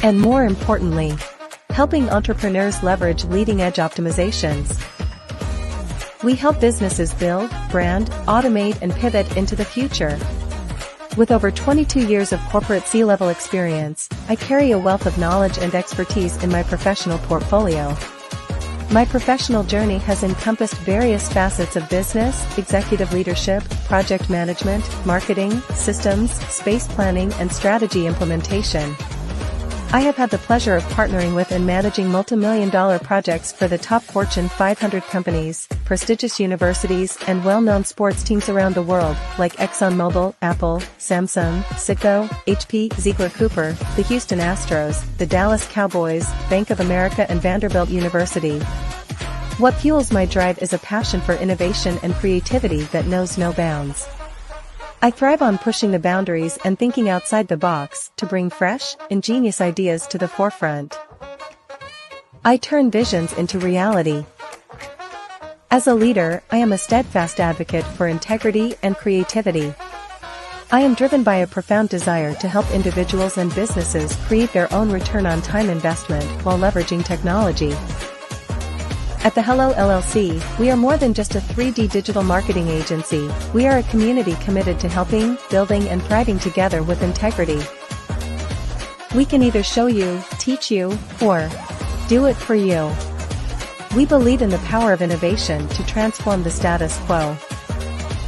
And more importantly, helping entrepreneurs leverage leading-edge optimizations. We help businesses build, brand, automate, and pivot into the future. With over 22 years of corporate C-level experience, I carry a wealth of knowledge and expertise in my professional portfolio. My professional journey has encompassed various facets of business, executive leadership, project management, marketing, systems, space planning, and strategy implementation. I have had the pleasure of partnering with and managing multi-million-dollar projects for the top Fortune 500 companies, prestigious universities, and well-known sports teams around the world, like ExxonMobil, Apple, Samsung, Citgo, HP, Ziegler Cooper, the Houston Astros, the Dallas Cowboys, Bank of America, and Vanderbilt University. What fuels my drive is a passion for innovation and creativity that knows no bounds. I thrive on pushing the boundaries and thinking outside the box to bring fresh, ingenious ideas to the forefront. I turn visions into reality. As a leader, I am a steadfast advocate for integrity and creativity. I am driven by a profound desire to help individuals and businesses create their own return on time investment while leveraging technology. At the Hello LLC, we are more than just a 3D digital marketing agency. We are a community committed to helping, building, and thriving together with integrity. We can either show you, teach you, or do it for you. We believe in the power of innovation to transform the status quo.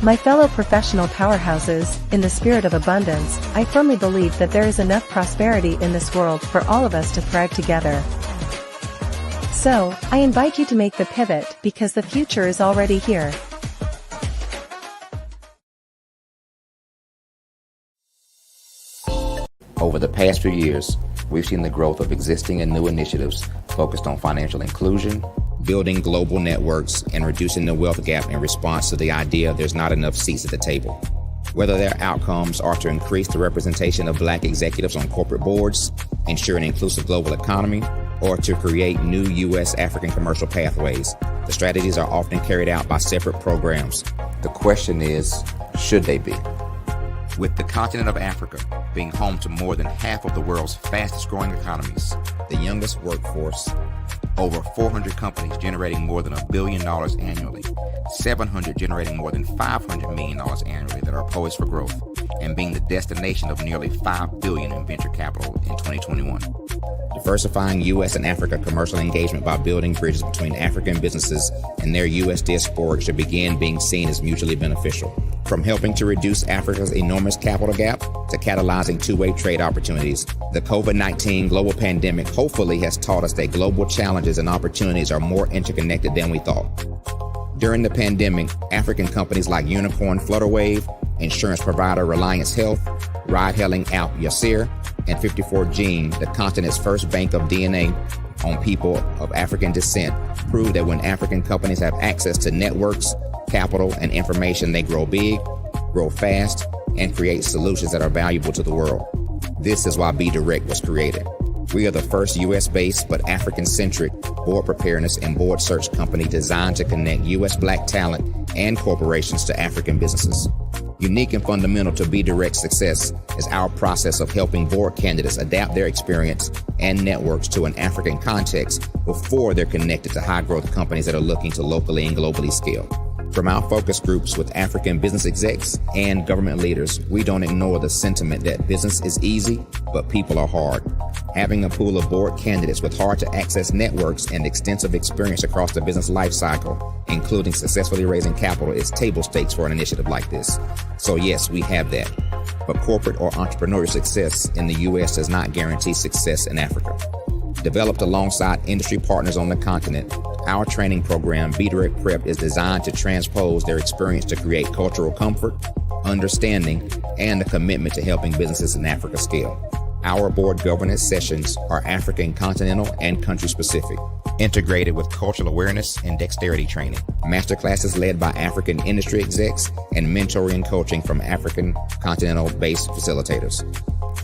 My fellow professional powerhouses, in the spirit of abundance, I firmly believe that there is enough prosperity in this world for all of us to thrive together. So, I invite you to make the pivot because the future is already here. Over the past few years, we've seen the growth of existing and new initiatives focused on financial inclusion, building global networks, and reducing the wealth gap in response to the idea there's not enough seats at the table. Whether their outcomes are to increase the representation of Black executives on corporate boards, ensure an inclusive global economy, or to create new U.S. African commercial pathways, the strategies are often carried out by separate programs. The question is, should they be? With the continent of Africa being home to more than half of the world's fastest growing economies, the youngest workforce, over 400 companies generating more than $1 billion annually, 700 generating more than $500 million annually that are poised for growth, and being the destination of nearly $5 billion in venture capital in 2021. Diversifying U.S. and Africa commercial engagement by building bridges between African businesses and their U.S. diaspora should begin being seen as mutually beneficial. From helping to reduce Africa's enormous capital gap to catalyzing two-way trade opportunities, the COVID-19 global pandemic hopefully has taught us that global challenges and opportunities are more interconnected than we thought. During the pandemic, African companies like Unicorn Flutterwave, insurance provider Reliance Health, ride-hailing app Yasir, and 54Gene, the continent's first bank of DNA on people of African descent, proved that when African companies have access to networks, capital, and information, they grow big, grow fast, and create solutions that are valuable to the world. This is why Be Direct was created. We are the first U.S.-based but African-centric board preparedness and board search company designed to connect U.S. Black talent and corporations to African businesses. Unique and fundamental to Be Direct's success is our process of helping board candidates adapt their experience and networks to an African context before they're connected to high-growth companies that are looking to locally and globally scale. From our focus groups with African business execs and government leaders, we don't ignore the sentiment that business is easy, but people are hard. Having a pool of board candidates with hard-to-access networks and extensive experience across the business lifecycle, including successfully raising capital, is table stakes for an initiative like this. So yes, we have that. But corporate or entrepreneurial success in the U.S. does not guarantee success in Africa. Developed alongside industry partners on the continent, our training program, Be Direct Prep, is designed to transpose their experience to create cultural comfort, understanding, and a commitment to helping businesses in Africa scale. Our board governance sessions are African continental and country specific, integrated with cultural awareness and dexterity training, masterclasses led by African industry execs, and mentoring and coaching from African continental-based facilitators.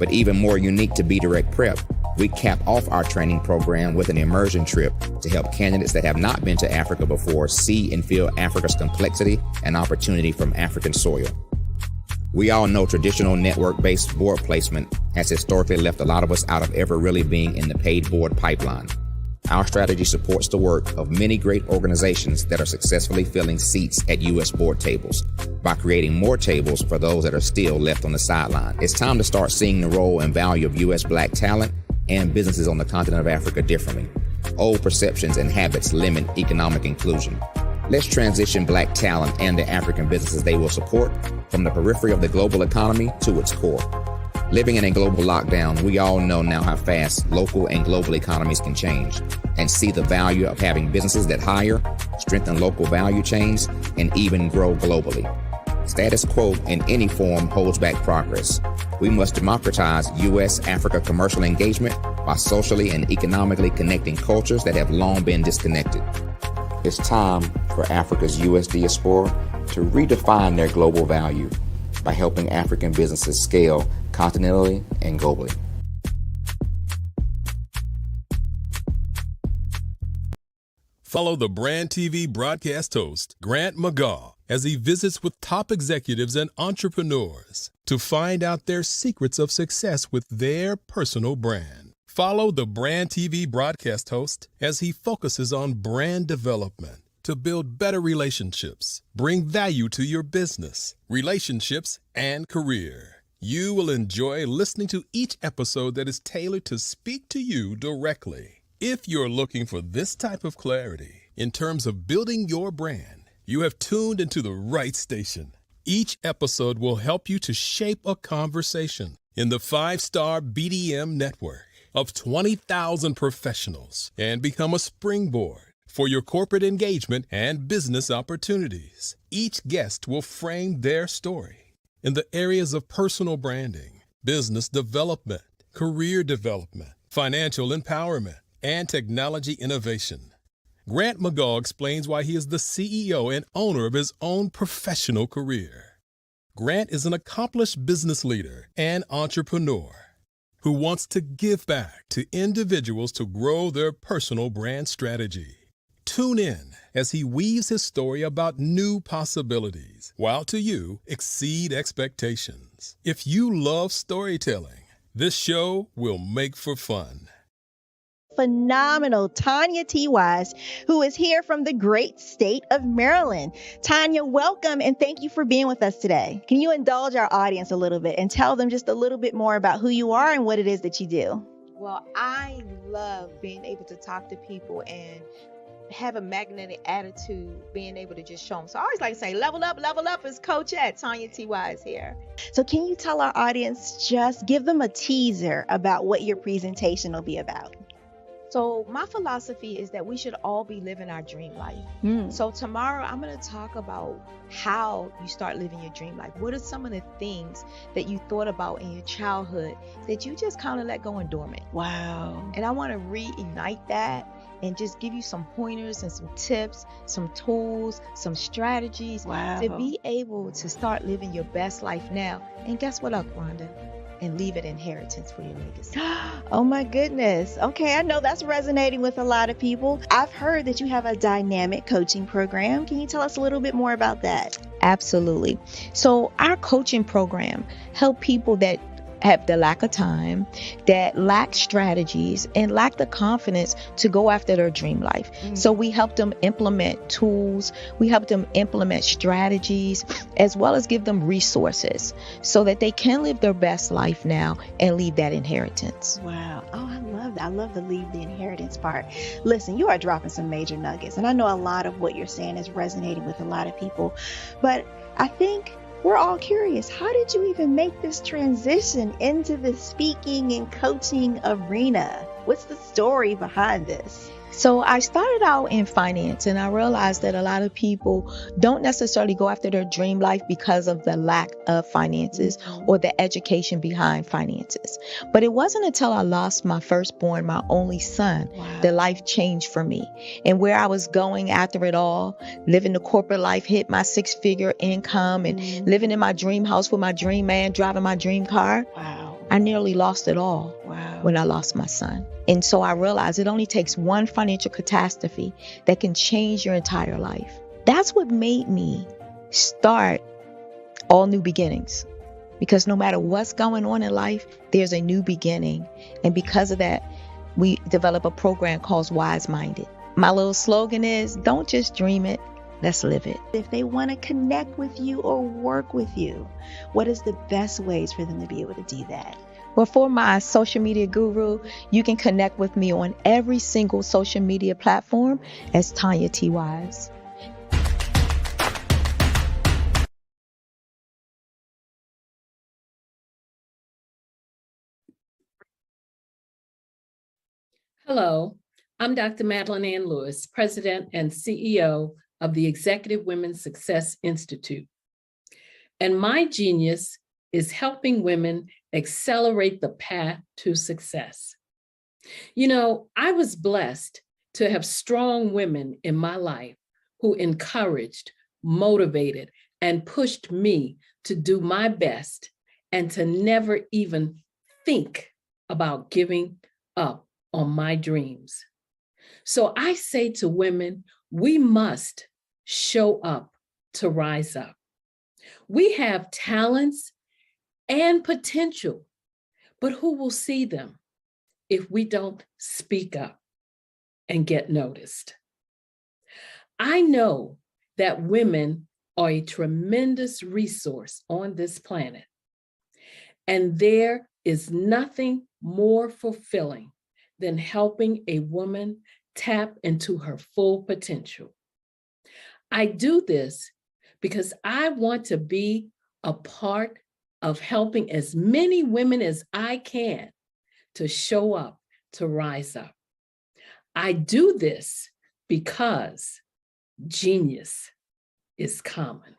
But even more unique to Be Direct Prep, we cap off our training program with an immersion trip to help candidates that have not been to Africa before see and feel Africa's complexity and opportunity from African soil. We all know traditional network-based board placement has historically left a lot of us out of ever really being in the paid board pipeline. Our strategy supports the work of many great organizations that are successfully filling seats at U.S. board tables by creating more tables for those that are still left on the sideline. It's time to start seeing the role and value of U.S. Black talent and businesses on the continent of Africa differently. Old perceptions and habits limit economic inclusion. Let's transition Black talent and the African businesses they will support from the periphery of the global economy to its core. Living in a global lockdown, we all know now how fast local and global economies can change, and see the value of having businesses that hire, strengthen local value chains, and even grow globally. Status quo in any form holds back progress. We must democratize U.S.-Africa commercial engagement by socially and economically connecting cultures that have long been disconnected. It's time for Africa's U.S. diaspora to redefine their global value by helping African businesses scale continentally and globally. Follow the Brand TV broadcast host, Grant McGaugh, as he visits with top executives and entrepreneurs to find out their secrets of success with their personal brand. Follow the Brand TV broadcast host as he focuses on brand development to build better relationships, bring value to your business, relationships, and career. You will enjoy listening to each episode that is tailored to speak to you directly. If you're looking for this type of clarity in terms of building your brand, you have tuned into the right station. Each episode will help you to shape a conversation in the 5-star BDM network of 20,000 professionals and become a springboard for your corporate engagement and business opportunities. Each guest will frame their story in the areas of personal branding, business development, career development, financial empowerment, and technology innovation. Grant McGaugh explains why he is the CEO and owner of his own professional career. Grant is an accomplished business leader and entrepreneur who wants to give back to individuals to grow their personal brand strategy. Tune in as he weaves his story about new possibilities, while to you exceed expectations. questions. If you love storytelling, this show will make for fun. Phenomenal Tanya T. Wise, who is here from the great state of Maryland. Tanya, welcome and thank you for being with us today. Can you indulge our audience a little bit and tell them just a little bit more about who you are and what it is that you do? Well, I love being able to talk to people and have a magnetic attitude, being able to just show them. So I always like to say, level up is Coach at Tanya T. Wise here. So can you tell our audience, just give them a teaser about what your presentation will be about? So my philosophy is that we should all be living our dream life. So tomorrow I'm going to talk about how you start living your dream life. What are some of the things that you thought about in your childhood that you just kind of let go and dormant? Wow. And I want to reignite that and just give you some pointers and some tips, some tools, some strategies to be able to start living your best life now. And guess what, Aquanda? And leave an inheritance for your legacy. Oh my goodness. Okay, I know that's resonating with a lot of people. I've heard that you have a dynamic coaching program. Can you tell us a little bit more about that? Absolutely. So our coaching program help people that have the lack of time, that lack strategies, and lack the confidence to go after their dream life. So we help them implement tools, we help them implement strategies, as well as give them resources so that they can live their best life now and leave that inheritance. Wow. Oh, I love that. I love the leave the inheritance part. Listen, you are dropping some major nuggets, and I know a lot of what you're saying is resonating with a lot of people, but I think we're all curious. How did you even make this transition into the speaking and coaching arena? What's the story behind this? So I started out in finance, and I realized that a lot of people don't necessarily go after their dream life because of the lack of finances or the education behind finances. But it wasn't until I lost my firstborn, my only son, that life changed for me. And where I was going after it all, living the corporate life, hit my 6-figure income and living in my dream house with my dream man, driving my dream car. I nearly lost it all when I lost my son. And so I realized it only takes one financial catastrophe that can change your entire life. That's what made me start All New Beginnings. Because no matter what's going on in life, there's a new beginning. And because of that, we develop a program called Wise Minded. My little slogan is, don't just dream it, let's live it. If they want to connect with you or work with you, what is the best ways for them to be able to do that? Well, for my social media guru, you can connect with me on every single social media platform as Tanya T. Wise. Hello, I'm Dr. Madeline Ann Lewis, President and CEO of the Executive Women's Success Institute. And my genius is helping women accelerate the path to success. You know, I was blessed to have strong women in my life who encouraged, motivated, and pushed me to do my best and to never even think about giving up on my dreams. So I say to women, we must show up to rise up. We have talents and potential, but who will see them if we don't speak up and get noticed? I know that women are a tremendous resource on this planet, and there is nothing more fulfilling than helping a woman tap into her full potential. I do this because I want to be a part of helping as many women as I can to show up, to rise up. I do this because genius is common.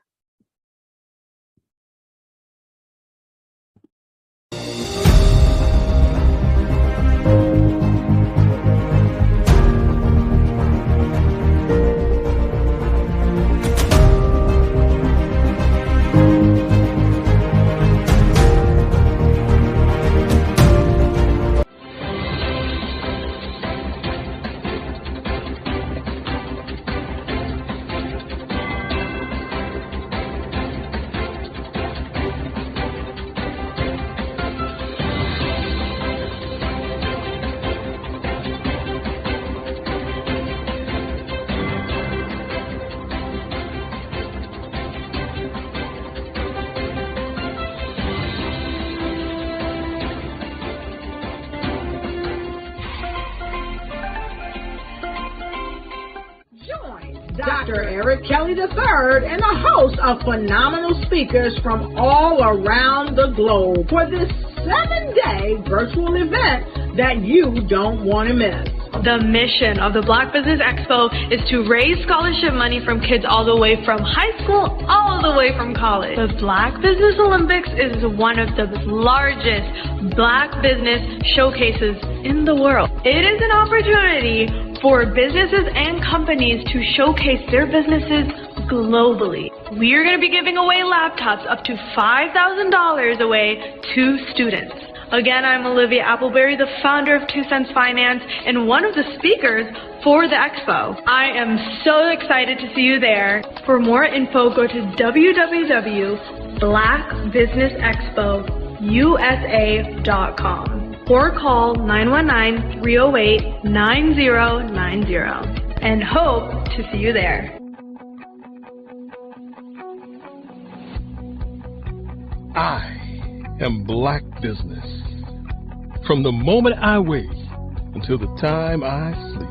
Dr. Eric Kelly III and a host of phenomenal speakers from all around the globe for this 7-day virtual event that you don't want to miss. The mission of the Black Business Expo is to raise scholarship money from kids all the way from high school, all the way from college. The Black Business Olympics is one of the largest Black business showcases in the world. It is an opportunity for businesses and companies to showcase their businesses globally. We are going to be giving away laptops up to $5,000 away to students. Again, I'm Olivia Appleberry, the founder of 2 Cents Finance and one of the speakers for the expo. I am so excited to see you there. For more info, go to www.blackbusinessexpousa.com or call 919-308-9090 and hope to see you there. I am Black Business. From the moment I wake until the time I sleep.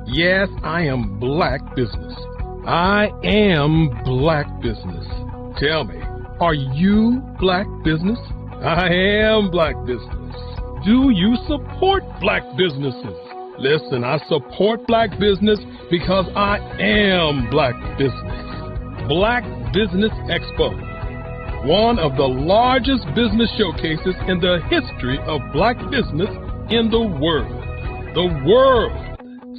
Yes, I am Black Business. I am Black Business. Tell me, are you Black Business? I am Black Business. Do you support Black businesses? Listen, I support Black business because I am Black Business. Black Business Expo, one of the largest business showcases in the history of Black business in the world. The world!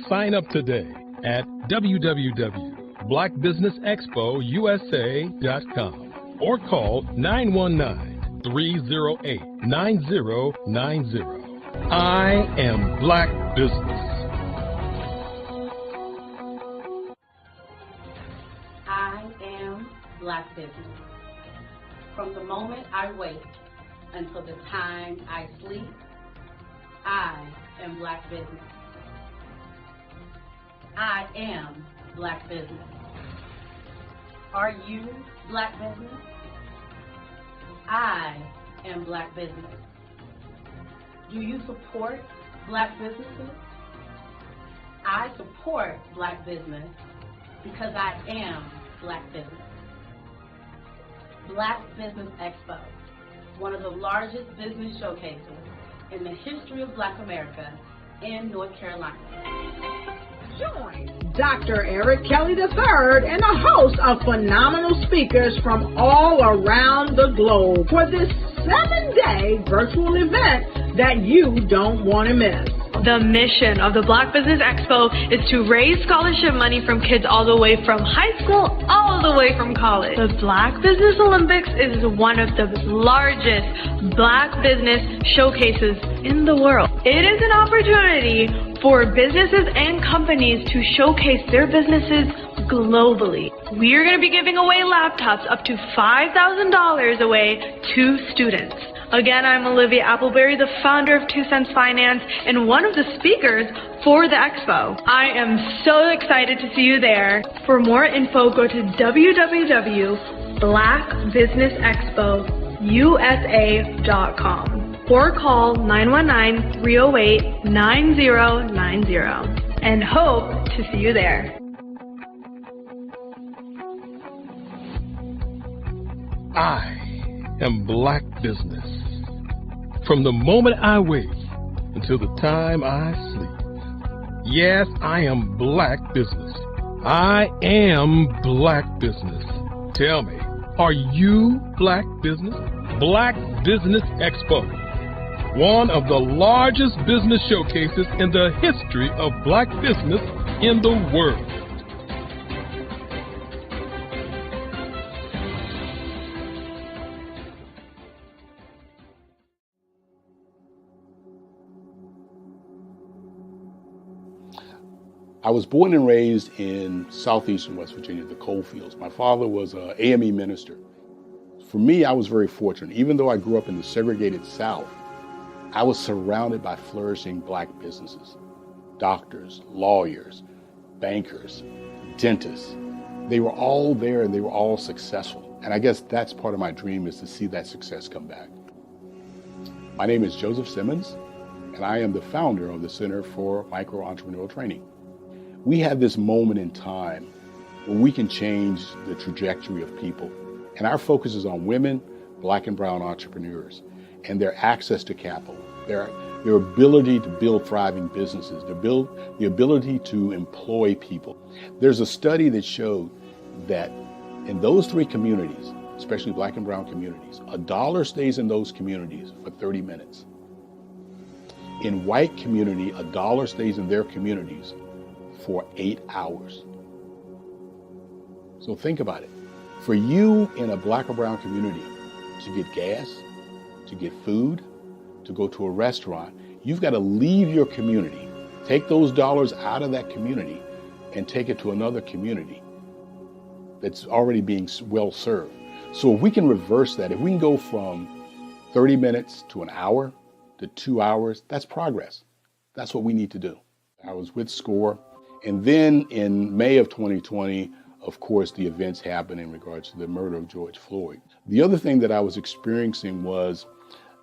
Sign up today at www.blackbusinessexpousa.com or call 919-308-9090. I am Black Business. I am Black Business. From the moment I wake until the time I sleep, I am Black Business. I am Black Business. Are you Black Business? I am Black Business. Do you support Black businesses? I support Black business because I am Black Business. Black Business Expo, one of the largest business showcases in the history of Black America in North Carolina. Join Dr. Eric Kelly III and a host of phenomenal speakers from all around the globe for this 7-day virtual event that you don't want to miss. The mission of the Black Business Expo is to raise scholarship money from kids all the way from high school, all the way from college. The Black Business Olympics is one of the largest Black business showcases in the world. It is an opportunity for businesses and companies to showcase their businesses globally. We are going to be giving away laptops up to $5,000 away to students. Again, I'm Olivia Appleberry, the founder of 2 Cents Finance and one of the speakers for the expo. I am so excited to see you there. For more info, go to www.blackbusinessexpousa.com or call 919-308-9090 and hope to see you there. I am Black Business. From the moment I wake until the time I sleep. Yes, I am Black Business. I am Black Business. Tell me, are you Black Business? Black Business Expo, one of the largest business showcases in the history of Black business in the world. I was born and raised in southeastern West Virginia, the coal fields. My father was an AME minister. For me, I was very fortunate. Even though I grew up in the segregated South, I was surrounded by flourishing Black businesses. Doctors, lawyers, bankers, dentists. They were all there and they were all successful. And I guess that's part of my dream, is to see that success come back. My name is Joseph Simmons, and I am the founder of the Center for Micro Entrepreneurial Training. We have this moment in time where we can change the trajectory of people. And our focus is on women, Black and brown entrepreneurs, and their access to capital, their ability to build thriving businesses, the ability to employ people. There's a study that showed that in those three communities, especially Black and brown communities, $1 stays in those communities for 30 minutes. In white community, $1 stays in their communities for 8 hours. So think about it. For you in a Black or brown community to get gas, to get food, to go to a restaurant, you've got to leave your community, take those dollars out of that community and take it to another community that's already being well served. So if we can reverse that, if we can go from 30 minutes to an hour to 2 hours, that's progress. That's what we need to do. I was with SCORE, and then in May of 2020, of course, the events happened in regards to the murder of George Floyd. The other thing that I was experiencing was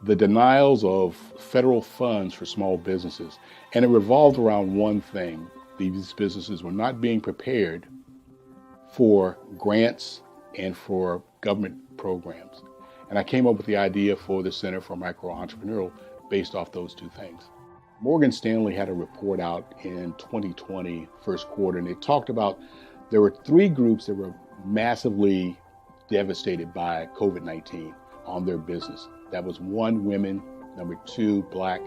the denials of federal funds for small businesses. And it revolved around one thing. These businesses were not being prepared for grants and for government programs. And I came up with the idea for the Center for Micro-Entrepreneurial based off those two things. Morgan Stanley had a report out in 2020, first quarter, and it talked about there were 3 groups that were massively devastated by COVID-19 on their business. That was 1, women, number 2, Black,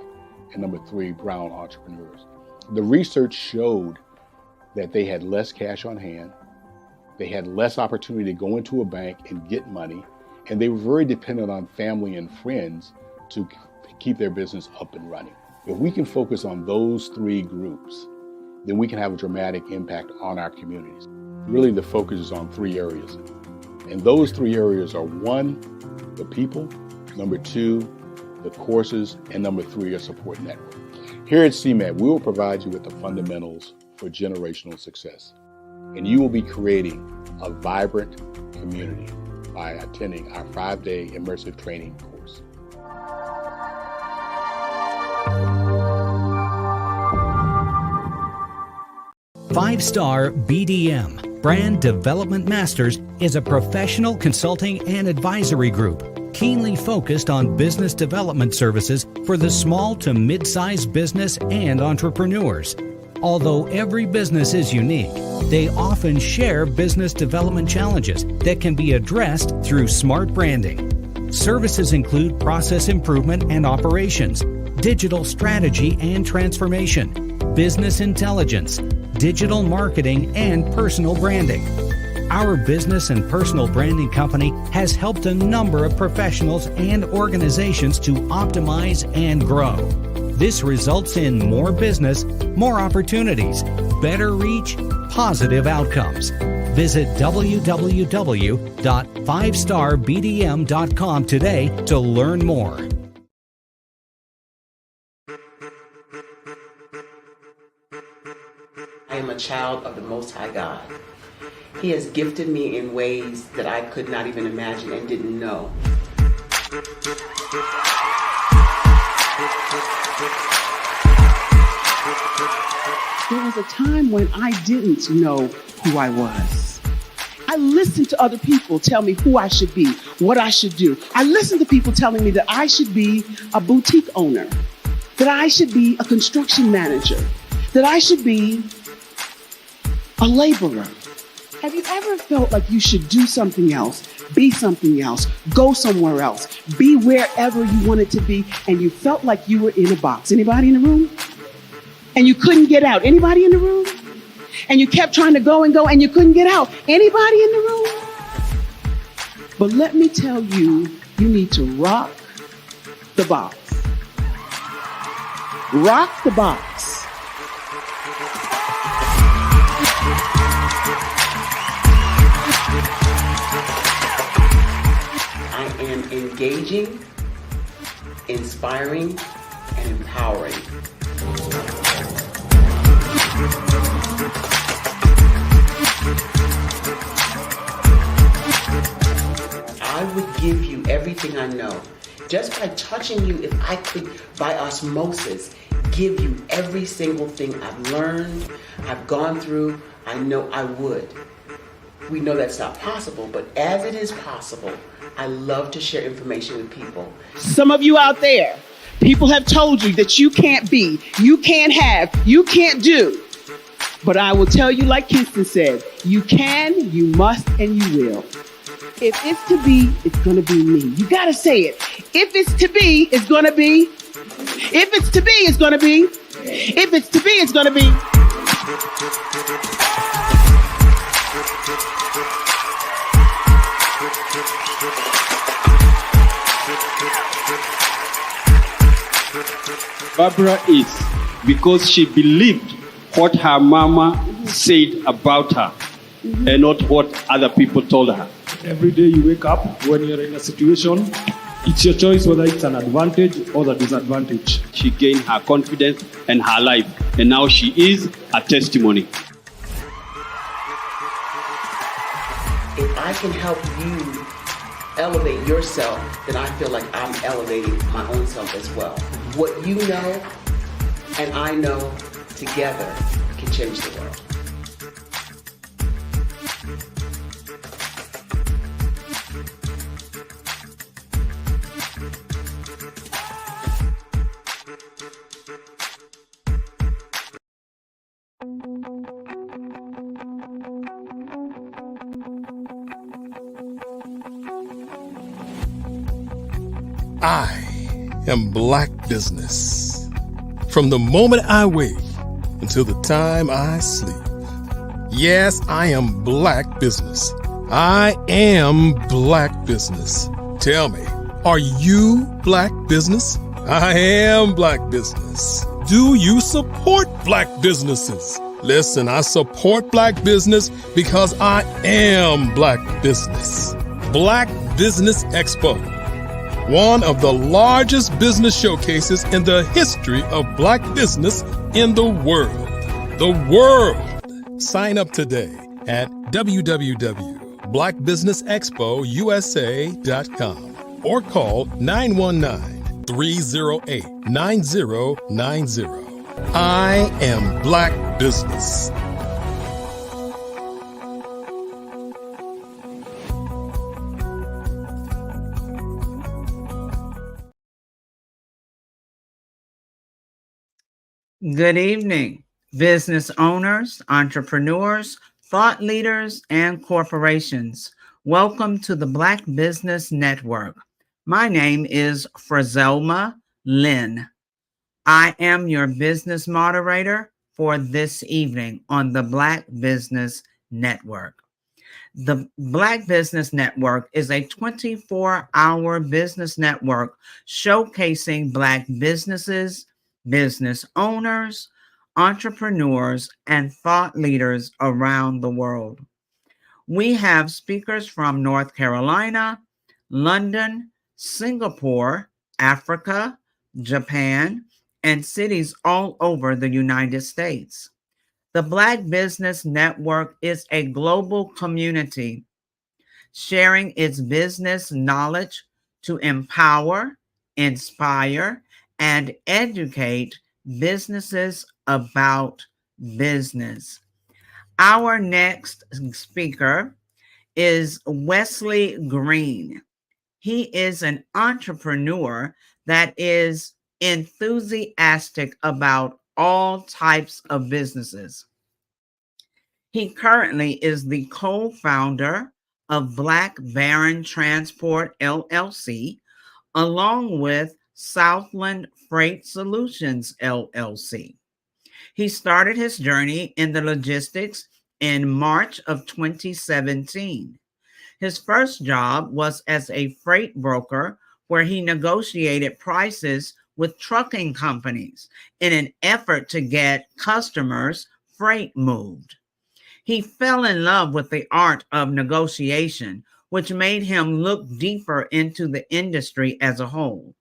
and number 3, brown entrepreneurs. The research showed that they had less cash on hand, they had less opportunity to go into a bank and get money, and they were very dependent on family and friends to keep their business up and running. If we can focus on those 3 groups, then we can have a dramatic impact on our communities. Really, the focus is on 3 areas. And those 3 areas are 1, the people, number 2, the courses, and number 3, a support network. Here at CMAT, we will provide you with the fundamentals for generational success. And you will be creating a vibrant community by attending our 5-day immersive training course. Five-Star BDM, Brand Development Masters, is a professional consulting and advisory group keenly focused on business development services for the small to mid-sized business and entrepreneurs. Although every business is unique, they often share business development challenges that can be addressed through smart branding. Services include process improvement and operations, digital strategy and transformation, business intelligence, digital marketing, and personal branding. Our business and personal branding company has helped a number of professionals and organizations to optimize and grow. This results in more business, more opportunities, better reach, positive outcomes. Visit www.fivestarbdm.com today to learn more. I am a child of the Most High God. He has gifted me in ways that I could not even imagine and didn't know. There was a time when I didn't know who I was. I listened to other people tell me who I should be, what I should do. I listened to people telling me that I should be a boutique owner, that I should be a construction manager, that I should be a laborer. Have you ever felt like you should do something else, be something else, go somewhere else, be wherever you wanted to be, and you felt like you were in a box? Anybody in the room? And you couldn't get out? Anybody in the room? And you kept trying to go and go and you couldn't get out? Anybody in the room? But let me tell you, you need to rock the box. Rock the box. I am engaging, inspiring, and empowering. I would give you everything I know. Just by touching you, if I could, by osmosis, give you every single thing I've learned, I've gone through, I know I would. We know that's not possible, but as it is possible, I love to share information with people. Some of you out there, people have told you that you can't be, you can't have, you can't do. But I will tell you, like Kingston said, you can, you must, and you will. If it's to be, it's going to be me. You got to say it. If it's to be, it's going to be. If it's to be, it's going to be. If it's to be, it's going to be. Barbara is because she believed what her mama said about her and not what other people told her. Every day you wake up, when you're in a situation, it's your choice whether it's an advantage or the disadvantage. She gained her confidence and her life, and now she is a testimony. If I can help you elevate yourself, then I feel like I'm elevating my own self as well. What you know and I know together can change the world. I am Black Business. From the moment I wake until the time I sleep. Yes, I am Black Business. I am Black Business. Tell me, are you Black Business? I am Black Business. Do you support Black businesses? Listen, I support Black business because I am Black Business. Black Business Expo, one of the largest business showcases in the history of Black business in the world. The world! Sign up today at www.blackbusinessexpousa.com or call 919-308-9090. I am Black Business. Good evening, business owners, entrepreneurs, thought leaders, and corporations. Welcome to the Black Business Network. My name is Frazelma Lynn. I am your business moderator for this evening on the Black Business Network. The Black Business Network is a 24-hour business network showcasing Black businesses, business owners, entrepreneurs, and thought leaders around the world. We have speakers from North Carolina, London, Singapore, Africa, Japan, and cities all over the United States. The Black Business Network is a global community sharing its business knowledge to empower, inspire, and educate businesses about business. Our next speaker is Wesley Green. He is an entrepreneur that is enthusiastic about all types of businesses. He currently is the co-founder of Black Baron Transport LLC, along with Southland Freight Solutions LLC. He started his journey in the logistics in March of 2017. His first job was as a freight broker, where he negotiated prices with trucking companies in an effort to get customers' freight moved. He fell in love with the art of negotiation, which made him look deeper into the industry as a whole.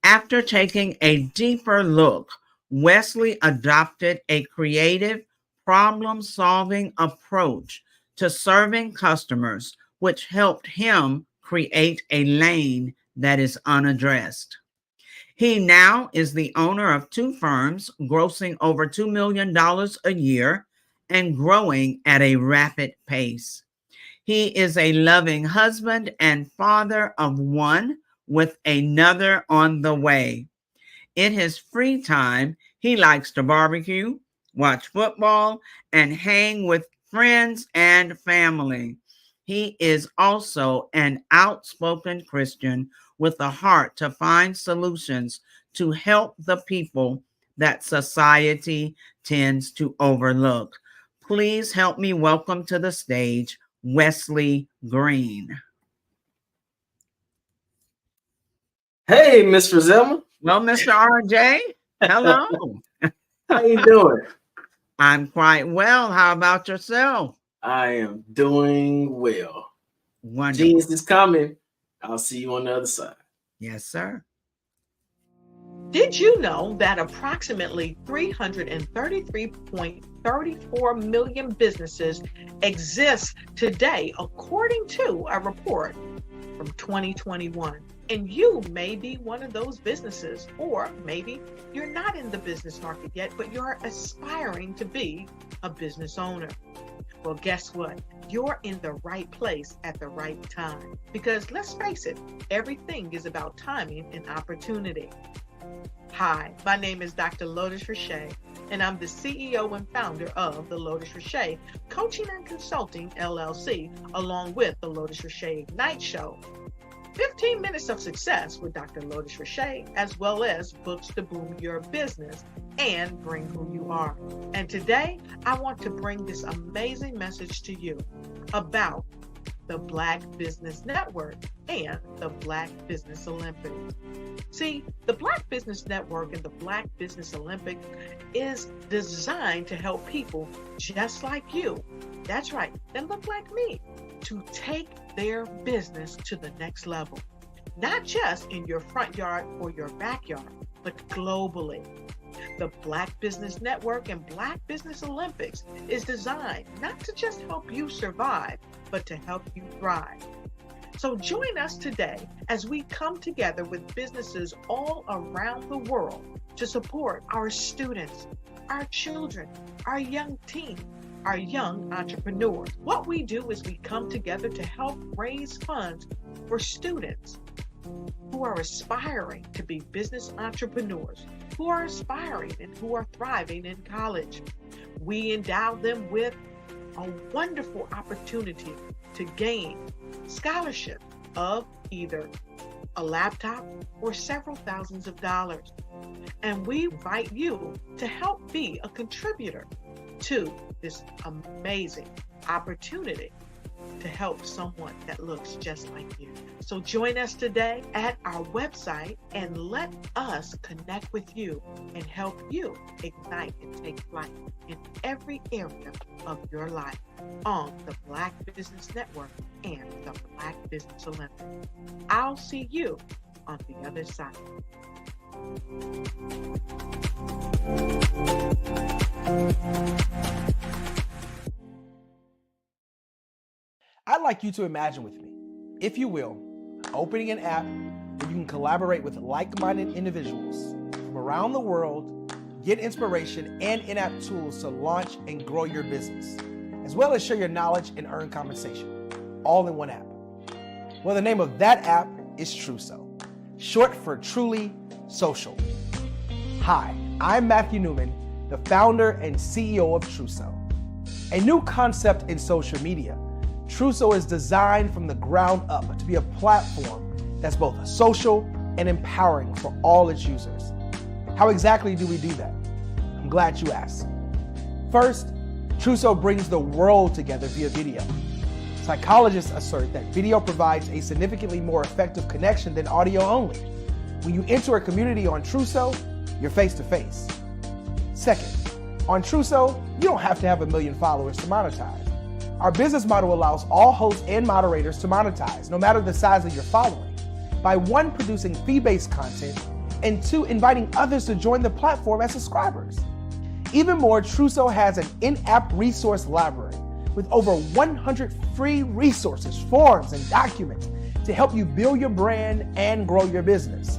After taking a deeper look, Wesley adopted a creative, problem-solving approach to serving customers, which helped him create a lane that is unaddressed. He now is the owner of 2 firms, grossing over $2 million a year and growing at a rapid pace. He is a loving husband and father of one with another on the way. In his free time, he likes to barbecue, watch football, and hang with friends and family. He is also an outspoken Christian with a heart to find solutions to help the people that society tends to overlook. Please help me welcome to the stage Wesley Green. Hey, Miss Frizelma. Well, Mr. RJ, hello. How you doing? I'm quite well. How about yourself? I am doing well. Wonderful. Genius is coming. I'll see you on the other side. Yes, sir. Did you know that approximately 333.34 million businesses exist today, according to a report from 2021? And you may be one of those businesses, or maybe you're not in the business market yet, but you're aspiring to be a business owner. Well, guess what? You're in the right place at the right time. Because let's face it, everything is about timing and opportunity. Hi, my name is Dr. Lotus Richey, and I'm the CEO and founder of the Lotus Richey Coaching and Consulting LLC, along with the Lotus Richey Ignite Show. 15 minutes of success with Dr. Lotus Richey, as well as books to boom your business and bring who you are. And today, I want to bring this amazing message to you about the Black Business Network and the Black Business Olympics. See, the Black Business Network and the Black Business Olympics is designed to help people just like you, that's right, that look like me, to take their business to the next level. Not just in your front yard or your backyard, but globally. The Black Business Network and Black Business Olympics is designed not to just help you survive, but to help you thrive. So join us today as we come together with businesses all around the world to support our students, our children, our young teens, our young entrepreneurs. What we do is we come together to help raise funds for students who are aspiring to be business entrepreneurs, who are aspiring and who are thriving in college. We endow them with a wonderful opportunity to gain scholarship of either a laptop or several thousands of dollars. And we invite you to help be a contributor to this amazing opportunity to help someone that looks just like you. So join us today at our website and let us connect with you and help you ignite and take flight in every area of your life on the Black Business Network and the Black Business Olympics. I'll see you on the other side. I'd like you to imagine with me, if you will, opening an app where you can collaborate with like-minded individuals from around the world, get inspiration and in-app tools to launch and grow your business, as well as share your knowledge and earn compensation, all in one app. Well, the name of that app is Truso, short for Truly Social. Hi, I'm Matthew Newman, the founder and CEO of Truso, a new concept in social media. Truso is designed from the ground up to be a platform that's both social and empowering for all its users. How exactly do we do that? I'm glad you asked. First, Truso brings the world together via video. Psychologists assert that video provides a significantly more effective connection than audio only. When you enter a community on Truso, you're face to face. Second, on Truso, you don't have to have 1 million followers to monetize. Our business model allows all hosts and moderators to monetize, no matter the size of your following, by 1, producing fee-based content, and 2, inviting others to join the platform as subscribers. Even more, Truso has an in-app resource library with over 100 free resources, forms, and documents to help you build your brand and grow your business.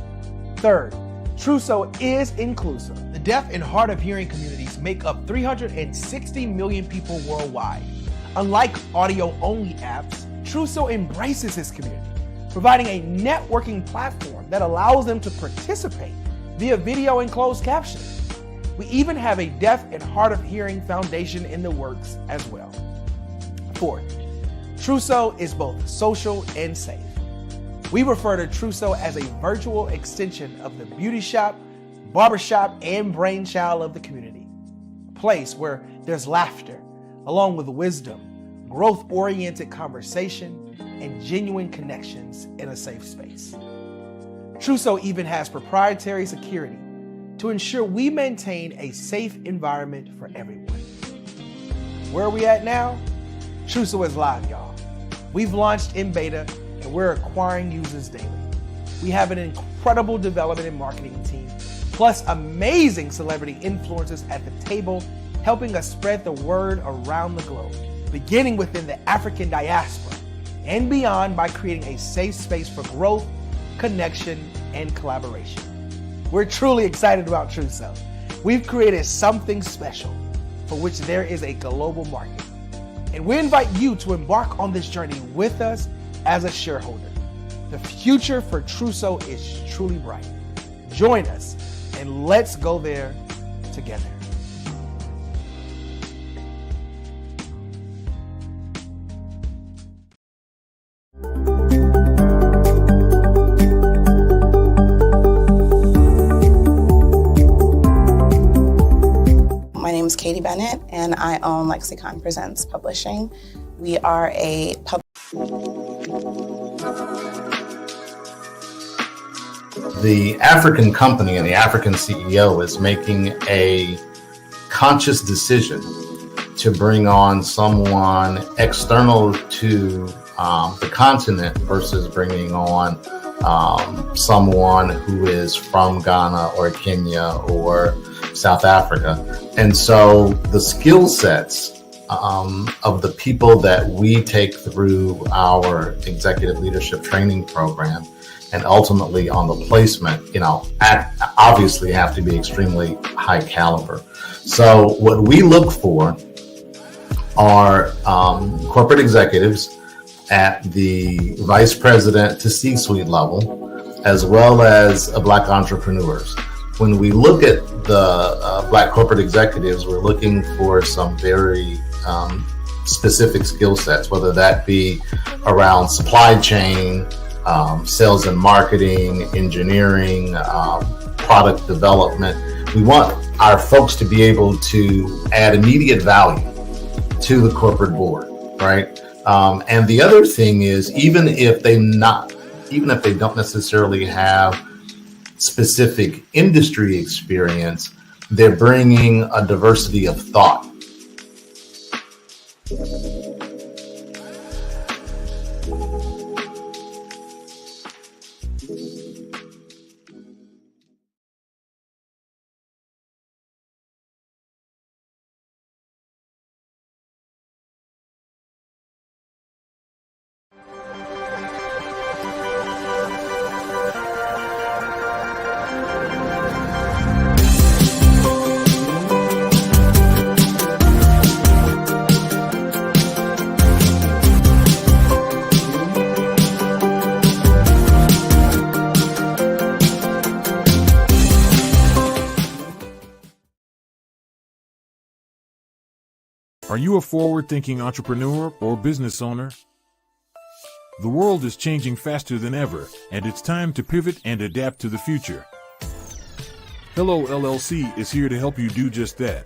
Third, Truso is inclusive. The deaf and hard of hearing communities make up 360 million people worldwide. Unlike audio-only apps, Truso embraces his community, providing a networking platform that allows them to participate via video and closed captioning. We even have a deaf and hard of hearing foundation in the works as well. Fourth, Truso is both social and safe. We refer to Truso as a virtual extension of the beauty shop, barbershop, and brainchild of the community. A place where there's laughter, along with wisdom, growth-oriented conversation, and genuine connections in a safe space. Truso even has proprietary security to ensure we maintain a safe environment for everyone. Where are we at now? Truso is live, y'all. We've launched in beta and we're acquiring users daily. We have an incredible development and marketing team, plus amazing celebrity influencers at the table, helping us spread the word around the globe, beginning within the African diaspora and beyond by creating a safe space for growth, connection, and collaboration. We're truly excited about Truso. We've created something special for which there is a global market. And we invite you to embark on this journey with us as a shareholder. The future for Truso is truly bright. Join us and let's go there together. My name is Katie Bennett, and I own Lexicon Presents Publishing. We are a The African company and the African CEO is making a conscious decision to bring on someone external to the continent versus bringing on someone who is from Ghana or Kenya or South Africa. And so the skill sets of the people that we take through our executive leadership training program and ultimately on the placement, obviously have to be extremely high caliber. So what we look for are corporate executives at the vice president to C-suite level, as well as Black entrepreneurs. When we look at the Black corporate executives, we're looking for some very specific skill sets, whether that be around supply chain, sales and marketing, engineering, product development. We want our folks to be able to add immediate value to the corporate board, right? And the other thing is, even if they don't necessarily have specific industry experience, they're bringing a diversity of thought. Are you a forward-thinking entrepreneur or business owner? The world is changing faster than ever, and it's time to pivot and adapt to the future. Hello LLC is here to help you do just that.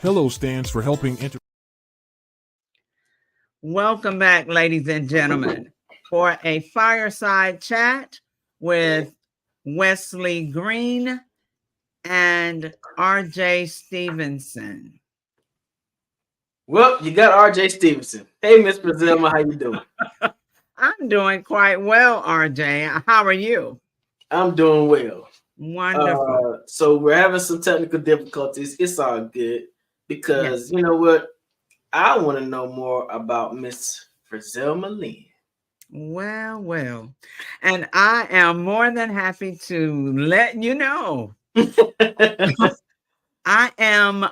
Hello stands for helping Welcome back, ladies and gentlemen, for a fireside chat with Wesley Green and RJ Stevenson. Well, you got RJ Stevenson. Hey, Miss Brazilma, how you doing? I'm doing quite well, RJ. How are you? I'm doing well. Wonderful. So we're having some technical difficulties. It's all good because you know what? I want to know more about Miss Brazilma Lynn. Well. And I am more than happy to let you know. I am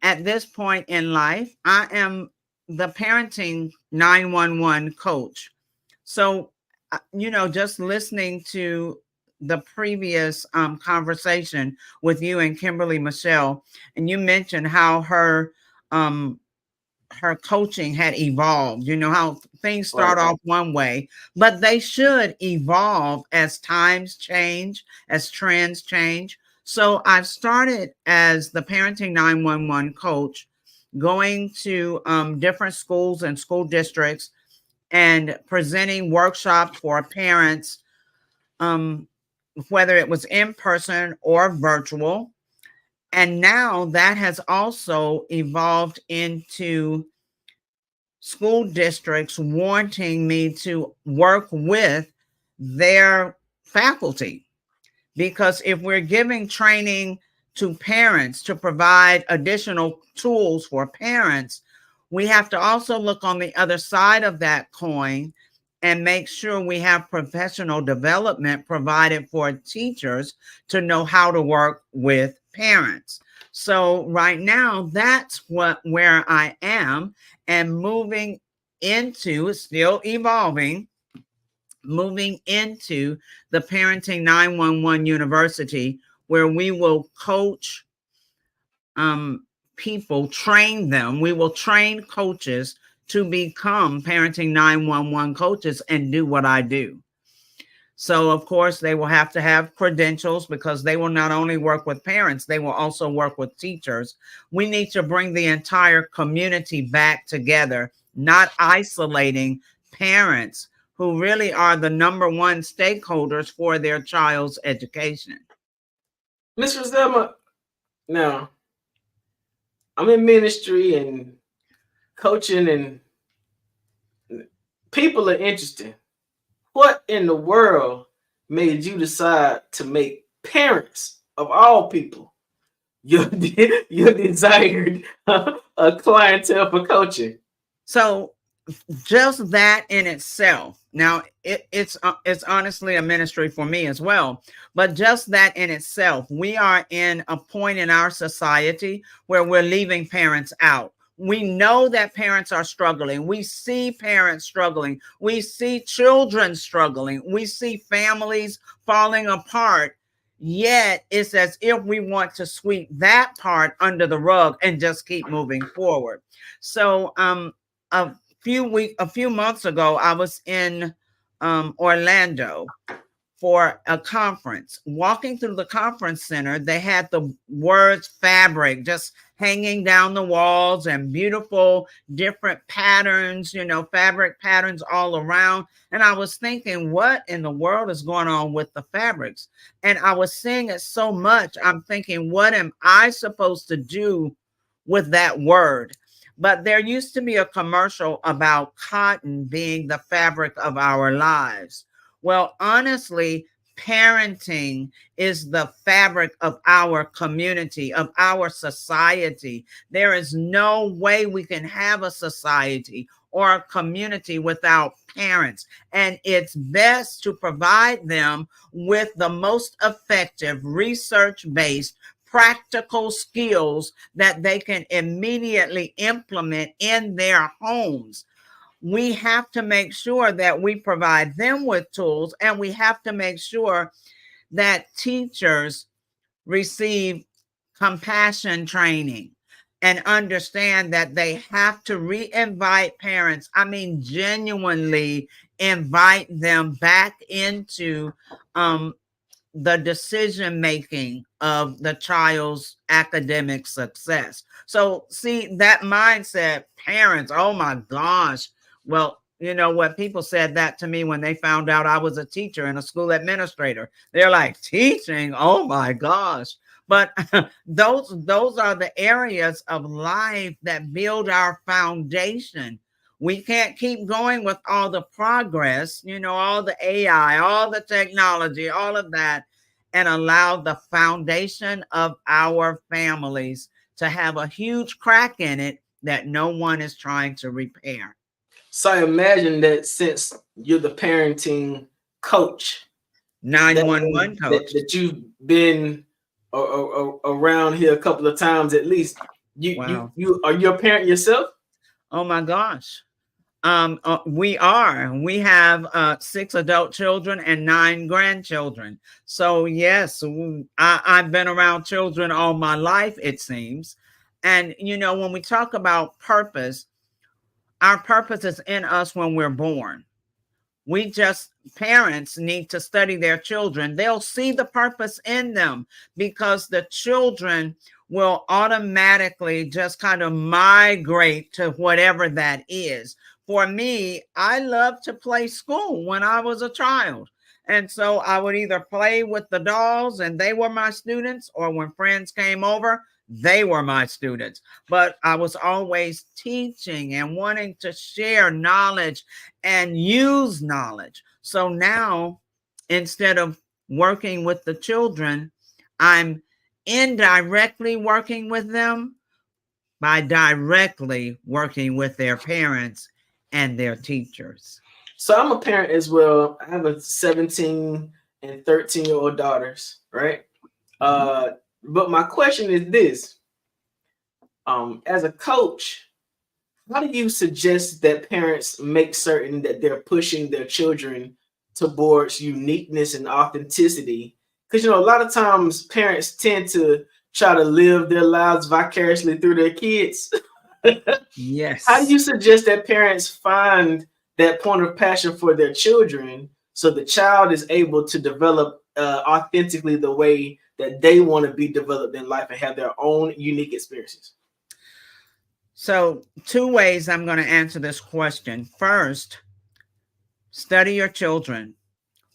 at this point in life, I am the parenting 911 coach. So, just listening to the previous conversation with you and Kimberly Michelle, and you mentioned how her coaching had evolved. You know how things start off one way, but they should evolve as times change, as trends change. So I've started as the parenting 911 coach, going to different schools and school districts and presenting workshops for parents, whether it was in person or virtual. And now that has also evolved into school districts wanting me to work with their faculty. Because if we're giving training to parents to provide additional tools for parents, we have to also look on the other side of that coin and make sure we have professional development provided for teachers to know how to work with parents. So right now, that's where I am, and moving into, still evolving, moving into the Parenting 911 University, where we will coach people, train them. We will train coaches to become Parenting 911 coaches and do what I do. So, of course, they will have to have credentials, because they will not only work with parents, they will also work with teachers. We need to bring the entire community back together, not isolating parents who really are the number one stakeholders for their child's education. Ms. Roselma, now, I'm in ministry and coaching, and people are interested. What in the world made you decide to make parents, of all people, your desired clientele for coaching? So just that in itself, now it's honestly a ministry for me as well, but just that in itself, we are in a point in our society where we're leaving parents out. We know that parents are struggling. We see parents struggling. We see children struggling. We see families falling apart. Yet it's as if we want to sweep that part under the rug and just keep moving forward. So a few months ago, I was in Orlando for a conference. Walking through the conference center, they had the words fabric just hanging down the walls, and beautiful different patterns, fabric patterns all around. And I was thinking, what in the world is going on with the fabrics? And I was seeing it so much. I'm thinking, what am I supposed to do with that word? But there used to be a commercial about cotton being the fabric of our lives. Well, honestly, parenting is the fabric of our community, of our society. There is no way we can have a society or a community without parents. And it's best to provide them with the most effective, research-based, practical skills that they can immediately implement in their homes. We have to make sure that we provide them with tools, and we have to make sure that teachers receive compassion training and understand that they have to re-invite parents. I mean, genuinely invite them back into the decision-making of the child's academic success. So see, that mindset, parents, oh my gosh. Well, you know what, people said that to me when they found out I was a teacher and a school administrator. They're like, teaching? Oh my gosh. But those are the areas of life that build our foundation. We can't keep going with all the progress, all the AI, all the technology, all of that, and allow the foundation of our families to have a huge crack in it that no one is trying to repair. So I imagine that since you're the parenting coach, 911 coach, that you've been around here a couple of times at least. You are you a parent yourself? Oh my gosh. We have 6 adult children and 9 grandchildren. So yes, I've been around children all my life, it seems. And you know, when we talk about purpose, our purpose is in us when we're born. Parents need to study their children. They'll see the purpose in them because the children will automatically just kind of migrate to whatever that is. For me, I loved to play school when I was a child. And so I would either play with the dolls and they were my students, or when friends came over, they were my students. But I was always teaching and wanting to share knowledge and use knowledge. So now, instead of working with the children, I'm indirectly working with them by directly working with their parents and their teachers. So I'm a parent as well. I have a 17 and 13-year-old daughters, right? But my question is this. As a coach, how do you suggest that parents make certain that they're pushing their children towards uniqueness and authenticity? Because, you know, a lot of times parents tend to try to live their lives vicariously through their kids. Yes. How do you suggest that parents find that point of passion for their children so the child is able to develop authentically the way that they want to be developed in life and have their own unique experiences? So 2 ways I'm going to answer this question. First, study your children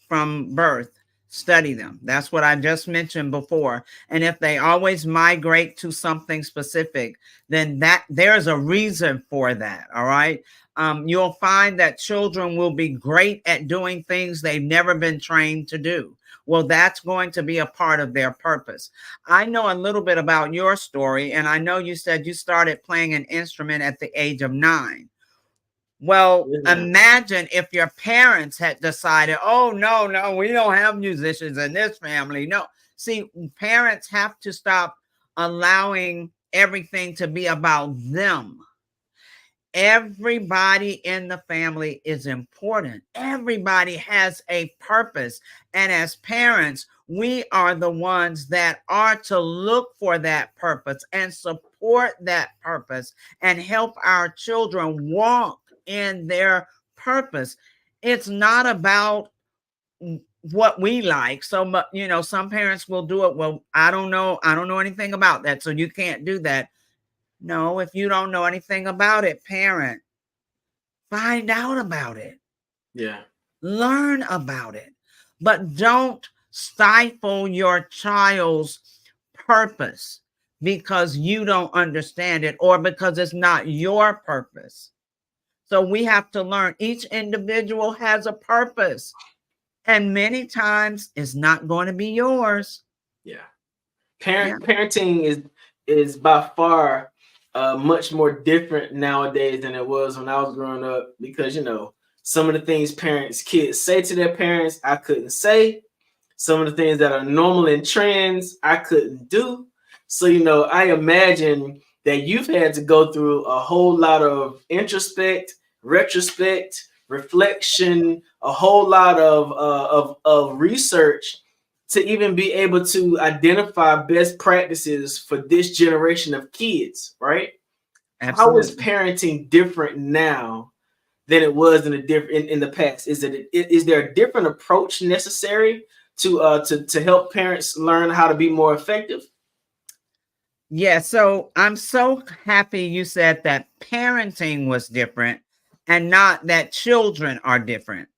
from birth. Study them. That's what I just mentioned before. And if they always migrate to something specific, then there's a reason for that. All right. You'll find that children will be great at doing things they've never been trained to do. Well, that's going to be a part of their purpose. I know a little bit about your story, and I know you said you started playing an instrument at the age of 9. Well, imagine if your parents had decided, oh, no, we don't have musicians in this family. No, see, parents have to stop allowing everything to be about them. Everybody in the family is important. Everybody has a purpose. And as parents, we are the ones that are to look for that purpose and support that purpose and help our children walk in their purpose. It's not about what we like. So, you know, some parents will do it. Well, I don't know anything about that, so you can't do that. No, if you don't know anything about it, parent, find out about it. Yeah. Learn about it. But don't stifle your child's purpose because you don't understand it or because it's not your purpose. So we have to learn. Each individual has a purpose. And many times it's not going to be yours. Yeah. Parenting is by far much more different nowadays than it was when I was growing up, because, you know, some of the things kids say to their parents, I couldn't say. Some of the things that are normal in trends, I couldn't do. So, you know, I imagine that you've had to go through a whole lot of introspect, retrospect, reflection, a whole lot of research to even be able to identify best practices for this generation of kids, right? Absolutely. How is parenting different now than it was in the past? Is there a different approach necessary to help parents learn how to be more effective? Yeah, so I'm so happy you said that parenting was different and not that children are different.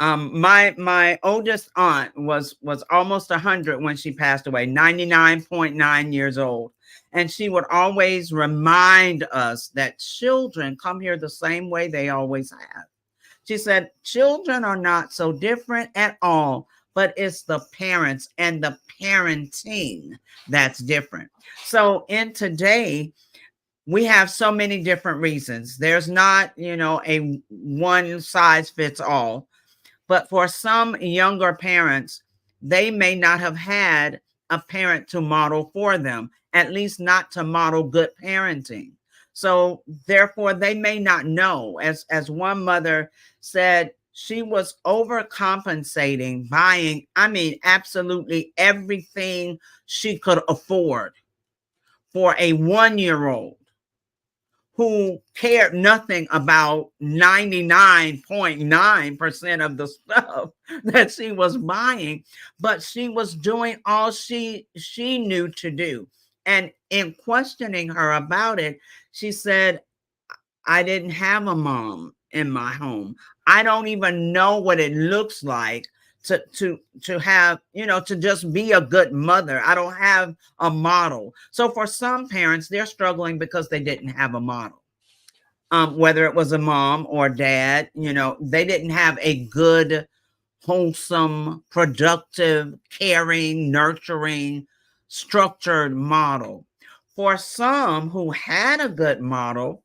My oldest aunt was almost 100 when she passed away, 99.9 years old. And she would always remind us that children come here the same way they always have. She said, children are not so different at all, but it's the parents and the parenting that's different. So in today, we have so many different reasons. There's not, you know, a one size fits all. But for some younger parents, they may not have had a parent to model for them, at least not to model good parenting. So therefore, they may not know. As one mother said, she was overcompensating, buying, I mean, absolutely everything she could afford for a 1-year-old who cared nothing about 99.9% of the stuff that she was buying, but she was doing all she knew to do. And in questioning her about it, she said, I didn't have a mom in my home. I don't even know what it looks like to have, you know, to just be a good mother. I don't have a model. So for some parents, they're struggling because they didn't have a model. Whether it was a mom or dad, you know, they didn't have a good, wholesome, productive, caring, nurturing, structured model. For some who had a good model,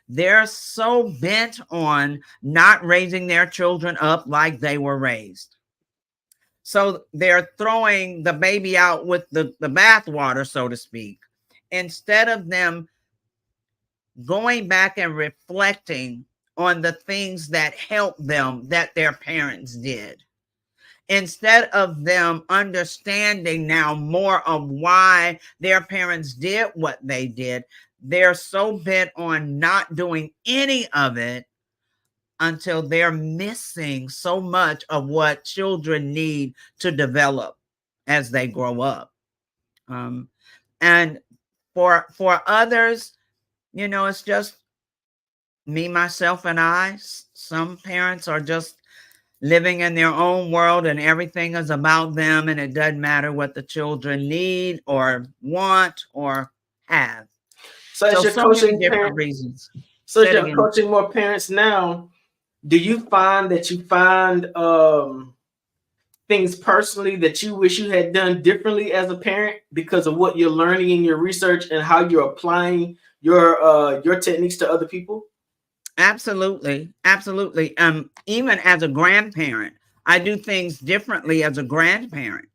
they're so bent on not raising their children up like they were raised. So they're throwing the baby out with the bathwater, so to speak, instead of them going back and reflecting on the things that helped them that their parents did. Instead of them understanding now more of why their parents did what they did, they're so bent on not doing any of it until they're missing so much of what children need to develop as they grow up. And for others, you know, it's just me, myself, and I. Some parents are just living in their own world and everything is about them, and it doesn't matter what the children need or want or have. So as you're coaching different reasons. So as you're coaching more parents now, do you find that you find things personally that you wish you had done differently as a parent because of what you're learning in your research and how you're applying your techniques to other people? Absolutely. Absolutely. Even as a grandparent, I do things differently as a grandparent.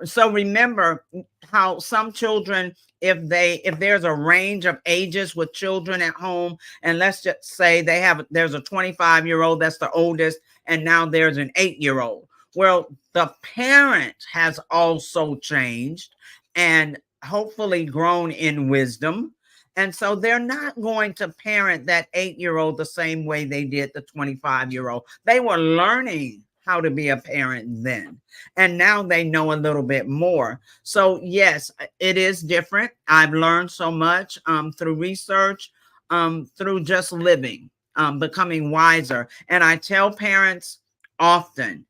So remember how some children, if there's a range of ages with children at home, and let's just say there's a 25-year-old, that's the oldest, and now there's an 8-year-old. Well, the parent has also changed and hopefully grown in wisdom. And so they're not going to parent that 8-year-old the same way they did the 25-year-old. They were learning how to be a parent then. And now they know a little bit more. So yes, it is different. I've learned so much through research, through just living, becoming wiser. And I tell parents often,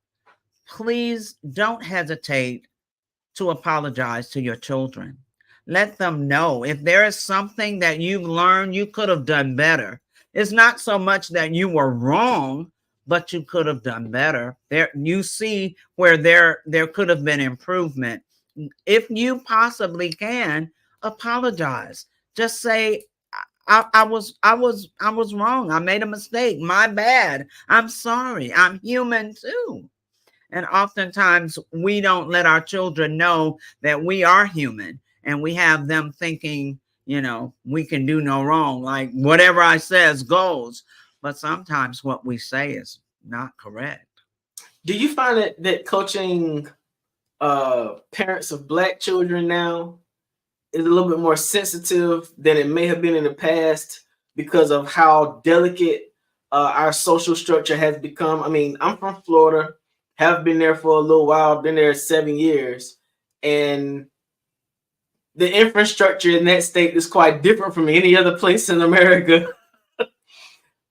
please don't hesitate to apologize to your children. Let them know if there is something that you've learned you could have done better. It's not so much that you were wrong, but you could have done better. There, you see where there could have been improvement. If you possibly can, apologize. Just say, I was wrong. I made a mistake. My bad. I'm sorry. I'm human too. And oftentimes we don't let our children know that we are human, and we have them thinking, you know, we can do no wrong. Like whatever I says goes. But sometimes what we say is not correct. Do you find that coaching parents of Black children now is a little bit more sensitive than it may have been in the past because of how delicate our social structure has become? I mean, I'm from Florida, have been there for a little while, been there 7 years, and the infrastructure in that state is quite different from any other place in America.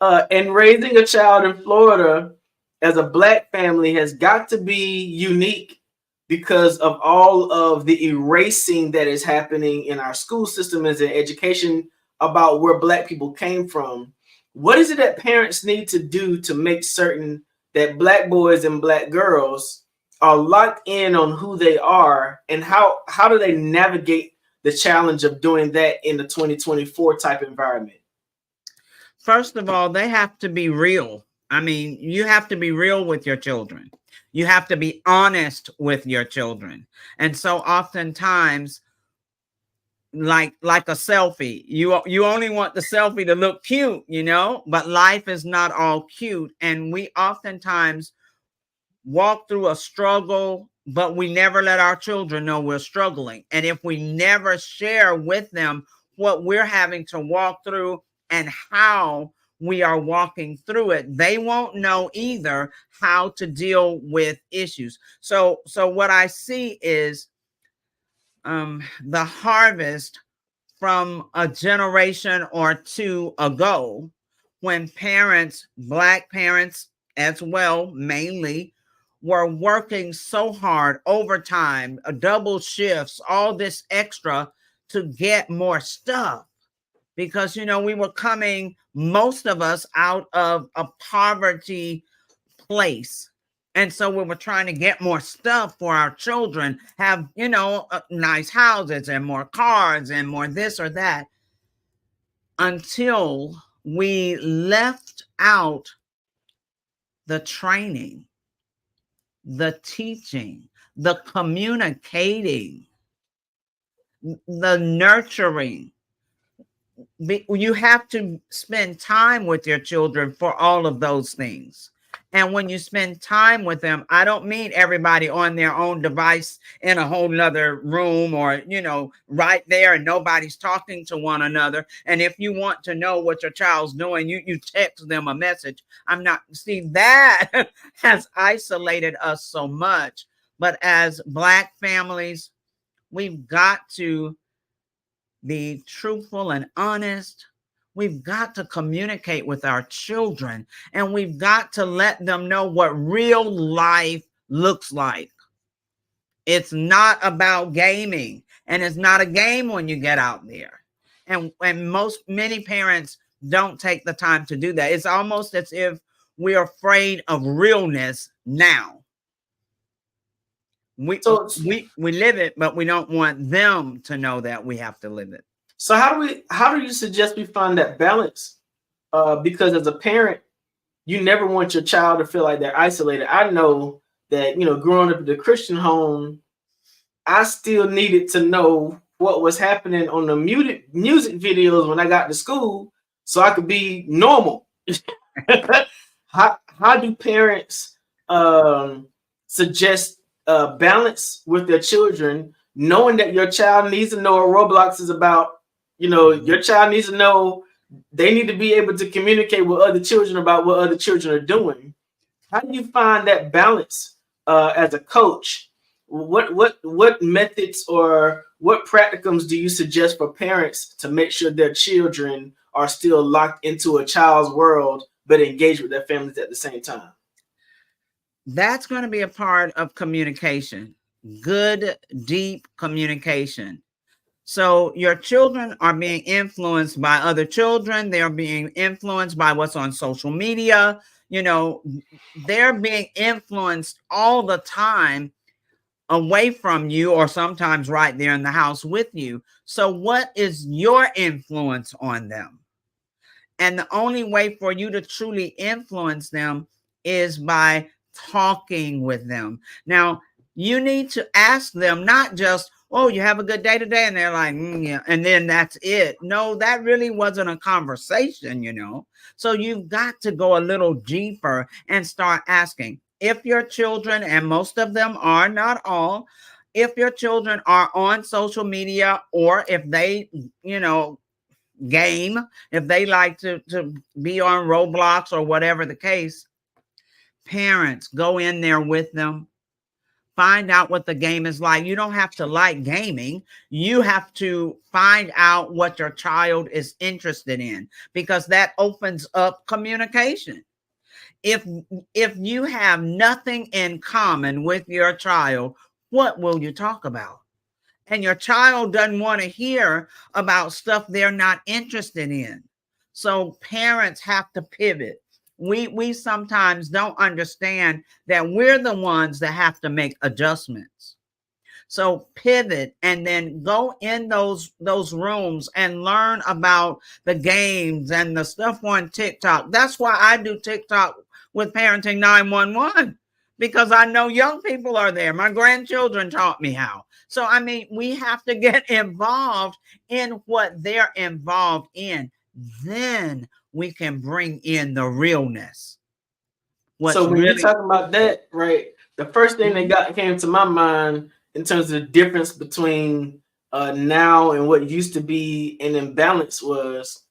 And raising a child in Florida as a Black family has got to be unique because of all of the erasing that is happening in our school system as an education about where Black people came from. What is it that parents need to do to make certain that Black boys and Black girls are locked in on who they are, and how do they navigate the challenge of doing that in the 2024 type environment? First of all, they have to be real. I mean, you have to be real with your children. You have to be honest with your children. And so oftentimes like a selfie. You only want the selfie to look cute, you know, but life is not all cute. And we oftentimes walk through a struggle, but we never let our children know we're struggling. And if we never share with them what we're having to walk through and how we are walking through it, they won't know either how to deal with issues. So what I see is the harvest from a generation or two ago, when parents, Black parents as well, mainly, were working so hard, overtime, double shifts, all this extra to get more stuff. Because, you know, we were coming, most of us, out of a poverty place. And so we were trying to get more stuff for our children, have, you know, nice houses and more cars and more this or that, until we left out the training, the teaching, the communicating, the nurturing. You have to spend time with your children for all of those things. And when you spend time with them, I don't mean everybody on their own device in a whole nother room, or, you know, right there and nobody's talking to one another. And if you want to know what your child's doing, you text them a message. I'm not, see, that has isolated us so much. But as Black families, we've got to be truthful and honest. We've got to communicate with our children, and we've got to let them know what real life looks like. It's not about gaming, and it's not a game when you get out there. And many parents don't take the time to do that. It's almost as if we're afraid of realness now. We live it, but we don't want them to know that we have to live it. So how do you suggest we find that balance? Because as a parent, you never want your child to feel like they're isolated. I know that, you know, growing up in the Christian home, I still needed to know what was happening on the music videos when I got to school so I could be normal. How do parents suggest balance with their children, knowing that your child needs to know what Roblox is about? You know, your child needs to know they need to be able to communicate with other children about what other children are doing. How do you find that balance as a coach? What methods or what practicums do you suggest for parents to make sure their children are still locked into a child's world but engaged with their families at the same time? That's going to be a part of communication, good, deep communication. So your children are being influenced by other children. They're being influenced by what's on social media. You know, they're being influenced all the time away from you, or sometimes right there in the house with you. So what is your influence on them? And the only way for you to truly influence them is by talking with them. Now, you need to ask them, not just, oh, you have a good day today? And they're like, yeah, and then that's it. No, that really wasn't a conversation, you know? So you've got to go a little deeper and start asking. If your children, and most of them are, not all, if your children are on social media, or if they, you know, game, if they like to be on Roblox or whatever the case, parents, go in there with them. Find out what the game is like. You don't have to like gaming. You have to find out what your child is interested in, because that opens up communication. If you have nothing in common with your child, what will you talk about? And your child doesn't want to hear about stuff they're not interested in. So parents have to pivot. We sometimes don't understand that we're the ones that have to make adjustments. So pivot, and then go in those rooms and learn about the games and the stuff on TikTok. That's why I do TikTok with Parenting 911, because I know young people are there. My grandchildren taught me how. So, I mean, we have to get involved in what they're involved in. Then we can bring in the realness. So when you're talking about that, right, the first thing that came to my mind in terms of the difference between now and what used to be an imbalance was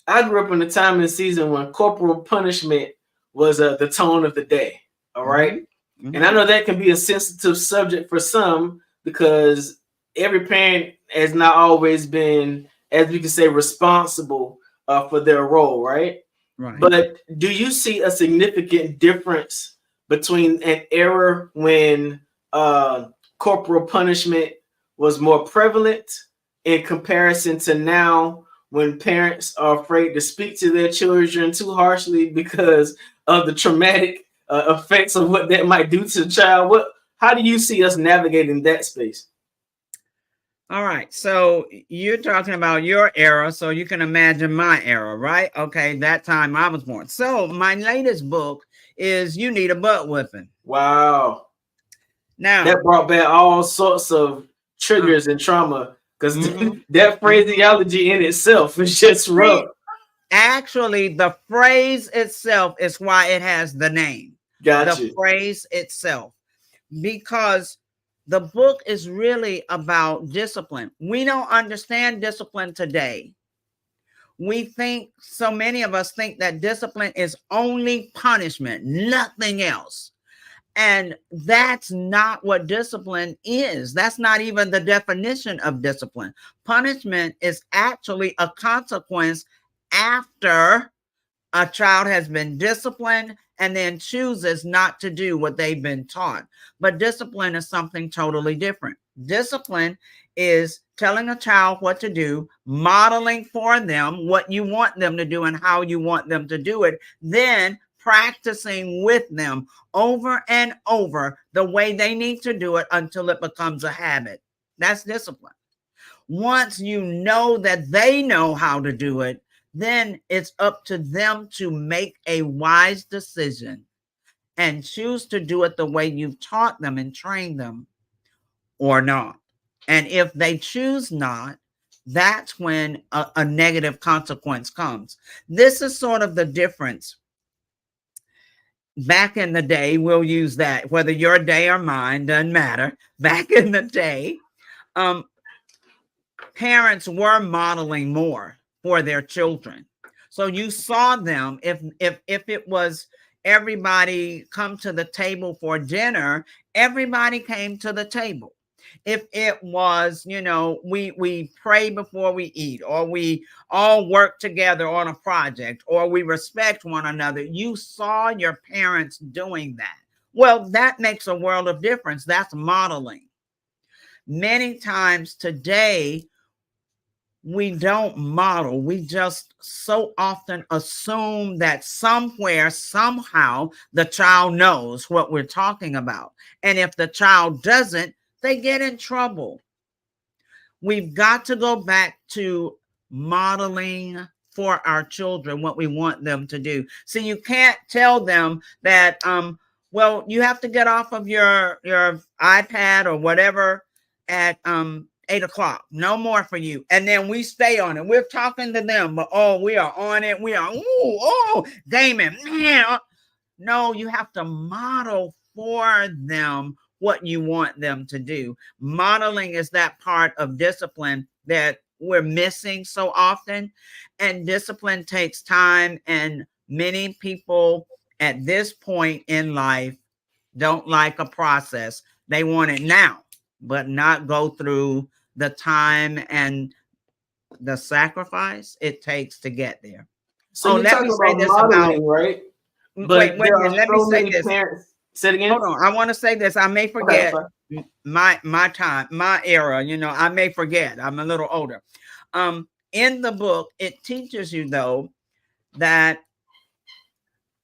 I grew up in a time and season when corporal punishment was the tone of the day. All right? And I know that can be a sensitive subject for some because every parent has not always been, as we can say, responsible for their role, right? Right. But do you see a significant difference between an era when corporal punishment was more prevalent in comparison to now when parents are afraid to speak to their children too harshly because of the traumatic effects of what that might do to the child? How do you see us navigating that space? All right. So you're talking about your era, so you can imagine my era, right? Okay, that time I was born. So my latest book is You Need a Butt Whipping. Wow. Now that brought back all sorts of triggers and trauma because that phraseology in itself is just rough. Actually, the phrase itself is why it has the name. Gotcha. The phrase itself. Because the book is really about discipline. We don't understand discipline today. We think, so many of us think that discipline is only punishment, nothing else. And that's not what discipline is. That's not even the definition of discipline. Punishment is actually a consequence after a child has been disciplined and then chooses not to do what they've been taught. But discipline is something totally different. Discipline is telling a child what to do, modeling for them what you want them to do and how you want them to do it, then practicing with them over and over the way they need to do it until it becomes a habit. That's discipline. Once you know that they know how to do it, then it's up to them to make a wise decision and choose to do it the way you've taught them and trained them or not. And if they choose not, that's when a negative consequence comes. This is sort of the difference. Back in the day, we'll use that, whether your day or mine, doesn't matter. Back in the day, parents were modeling more for their children. So you saw them, if it was everybody come to the table for dinner, everybody came to the table. If it was, we pray before we eat, or we all work together on a project, or we respect one another, you saw your parents doing that. Well, that makes a world of difference. That's modeling. Many times today, we don't model. We just so often assume that somewhere, somehow, the child knows what we're talking about. And if the child doesn't, they get in trouble. We've got to go back to modeling for our children what we want them to do. So you can't tell them that, well, you have to get off of your iPad or whatever at 8 o'clock. No more for you. And then we stay on it. We're talking to them, but we are on it. We are, Damon, man. No, you have to model for them what you want them to do. Modeling is that part of discipline that we're missing so often. And discipline takes time. And many people at this point in life don't like a process. They want it now, but not go through the time and the sacrifice it takes to get there. So let me say this modeling, right? But wait a minute, let me say this. Say it again. Hold on. I want to say this. I may forget my time, my era. I may forget. I'm a little older. In the book, it teaches you, though, that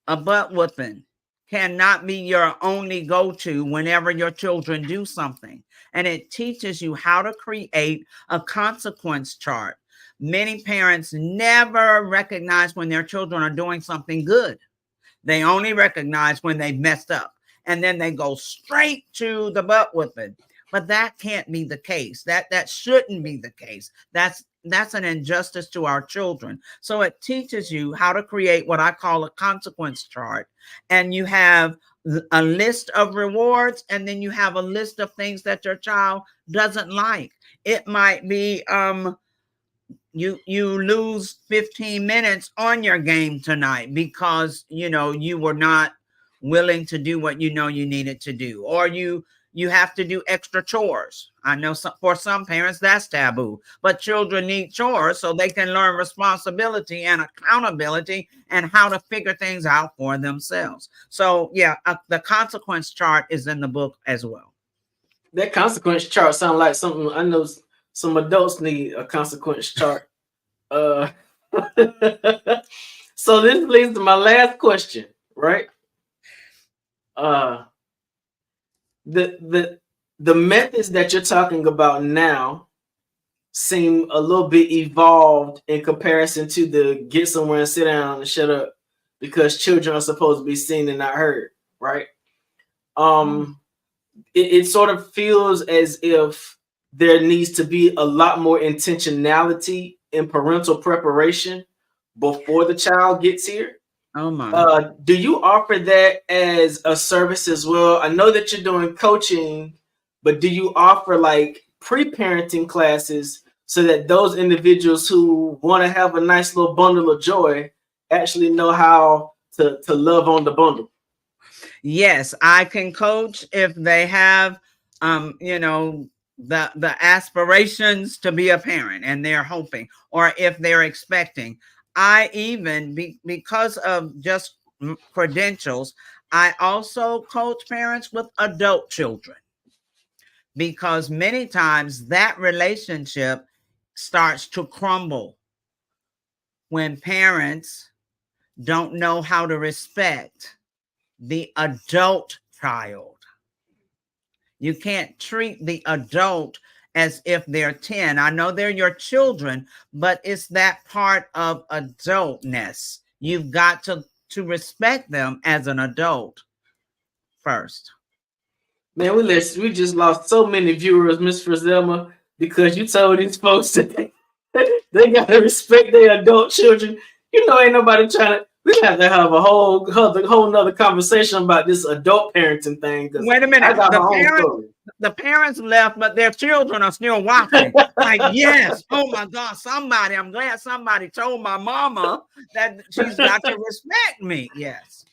a butt whooping cannot be your only go-to whenever your children do something. And it teaches you how to create a consequence chart. Many parents never recognize when their children are doing something good. They only recognize when they've messed up. and then they go straight to the butt whipping. But that can't be the case. That shouldn't be the case. That's an injustice to our children. So it teaches you how to create what I call a consequence chart. And you have a list of rewards, and then you have a list of things that your child doesn't like. It might be you lose 15 minutes on your game tonight because you were not willing to do what you needed to do, or you have to do extra chores. I know for some parents that's taboo, but children need chores so they can learn responsibility and accountability and how to figure things out for themselves. So yeah, the consequence chart is in the book as well. That consequence chart sounds like something I know some adults need, a consequence chart. So this leads to my last question, right? The methods that you're talking about now seem a little bit evolved in comparison to the get somewhere and sit down and shut up because children are supposed to be seen and not heard, right? It sort of feels as if there needs to be a lot more intentionality in parental preparation before the child gets here. Oh my. Do you offer that as a service as well? I know that you're doing coaching, but do you offer like pre-parenting classes so that those individuals who want to have a nice little bundle of joy actually know how to love on the bundle? Yes, I can coach if they have, the aspirations to be a parent and they're hoping, or if they're expecting. I even, because of just credentials, I also coach parents with adult children, because many times that relationship starts to crumble when parents don't know how to respect the adult child. You can't treat the adult as if they're 10. I know they're your children, but it's that part of adultness. You've got to respect them as an adult first. Man, we just lost so many viewers, Miss Frizelma, because you told these folks that they gotta respect their adult children. Ain't nobody trying to. We have to have a whole nother conversation about this adult parenting thing. Wait a minute. The parents left, but their children are still watching. Like, yes, oh my God, I'm glad somebody told my mama that she's got to respect me. Yes.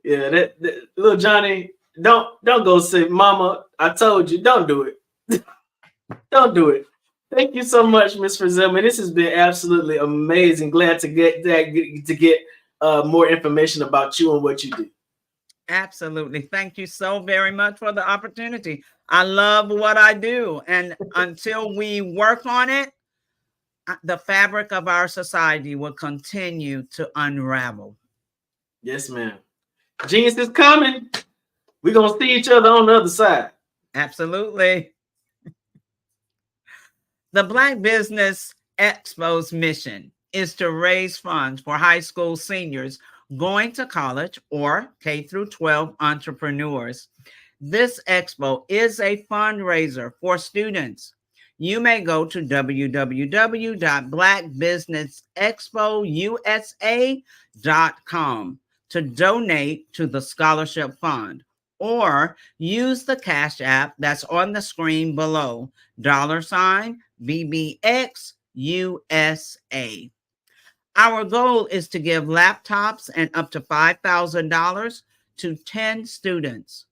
Yeah, that little Johnny, don't go say, Mama, I told you, don't do it. Don't do it. Thank you so much, Ms. Frizelma. This has been absolutely amazing. Glad to get more information about you and what you do. Absolutely. Thank you so very much for the opportunity. I love what I do. And until we work on it, the fabric of our society will continue to unravel. Yes, ma'am. Genius is coming. We're going to see each other on the other side. Absolutely. The Black Business Expo's mission is to raise funds for high school seniors going to college or K-12 entrepreneurs. This expo is a fundraiser for students. You may go to www.blackbusinessexpousa.com to donate to the scholarship fund, or use the Cash App that's on the screen below, $BBXUSA. Our goal is to give laptops and up to $5,000 to 10 students.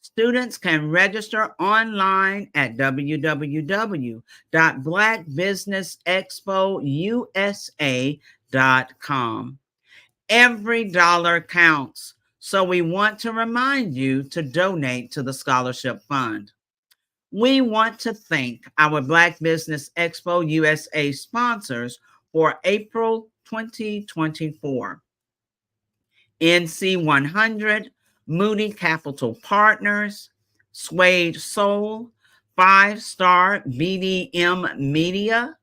Students can register online at www.blackbusinessexpousa.com. Every dollar counts, so we want to remind you to donate to the scholarship fund. We want to thank our Black Business Expo USA sponsors for April 2024. NC 100, Moody Capital Partners, Suede Soul, 5-Star BDM Media,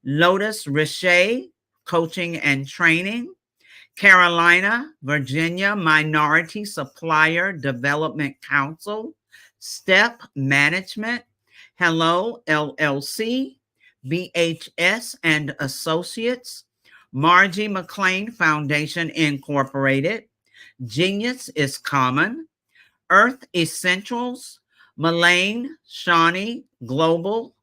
Lotus Richey Coaching and Training, Carolina, Virginia Minority Supplier Development Council, STEP Management, Hello LLC, BHS and Associates, Margie McLean Foundation Incorporated, Genius is Common, Earth Essentials, Mullane Shawnee Global,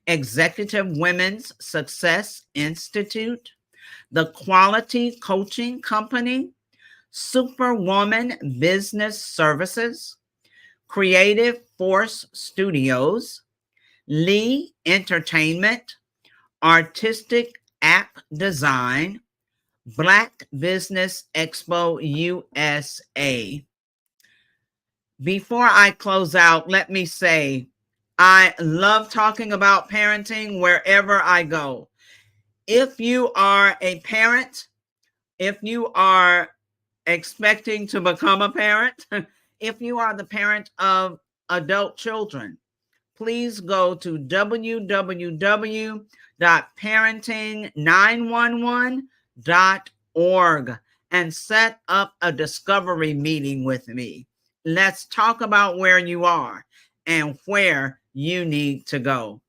Executive Women's Success Institute, The Quality Coaching Company, Superwoman Business Services, Creative Force Studios, Lee Entertainment, Artistic App Design, Black Business Expo USA. Before I close out, let me say, I love talking about parenting wherever I go. If you are a parent, if you are expecting to become a parent, if you are the parent of adult children, please go to www.parenting911.org and set up a discovery meeting with me. Let's talk about where you are and where you need to go.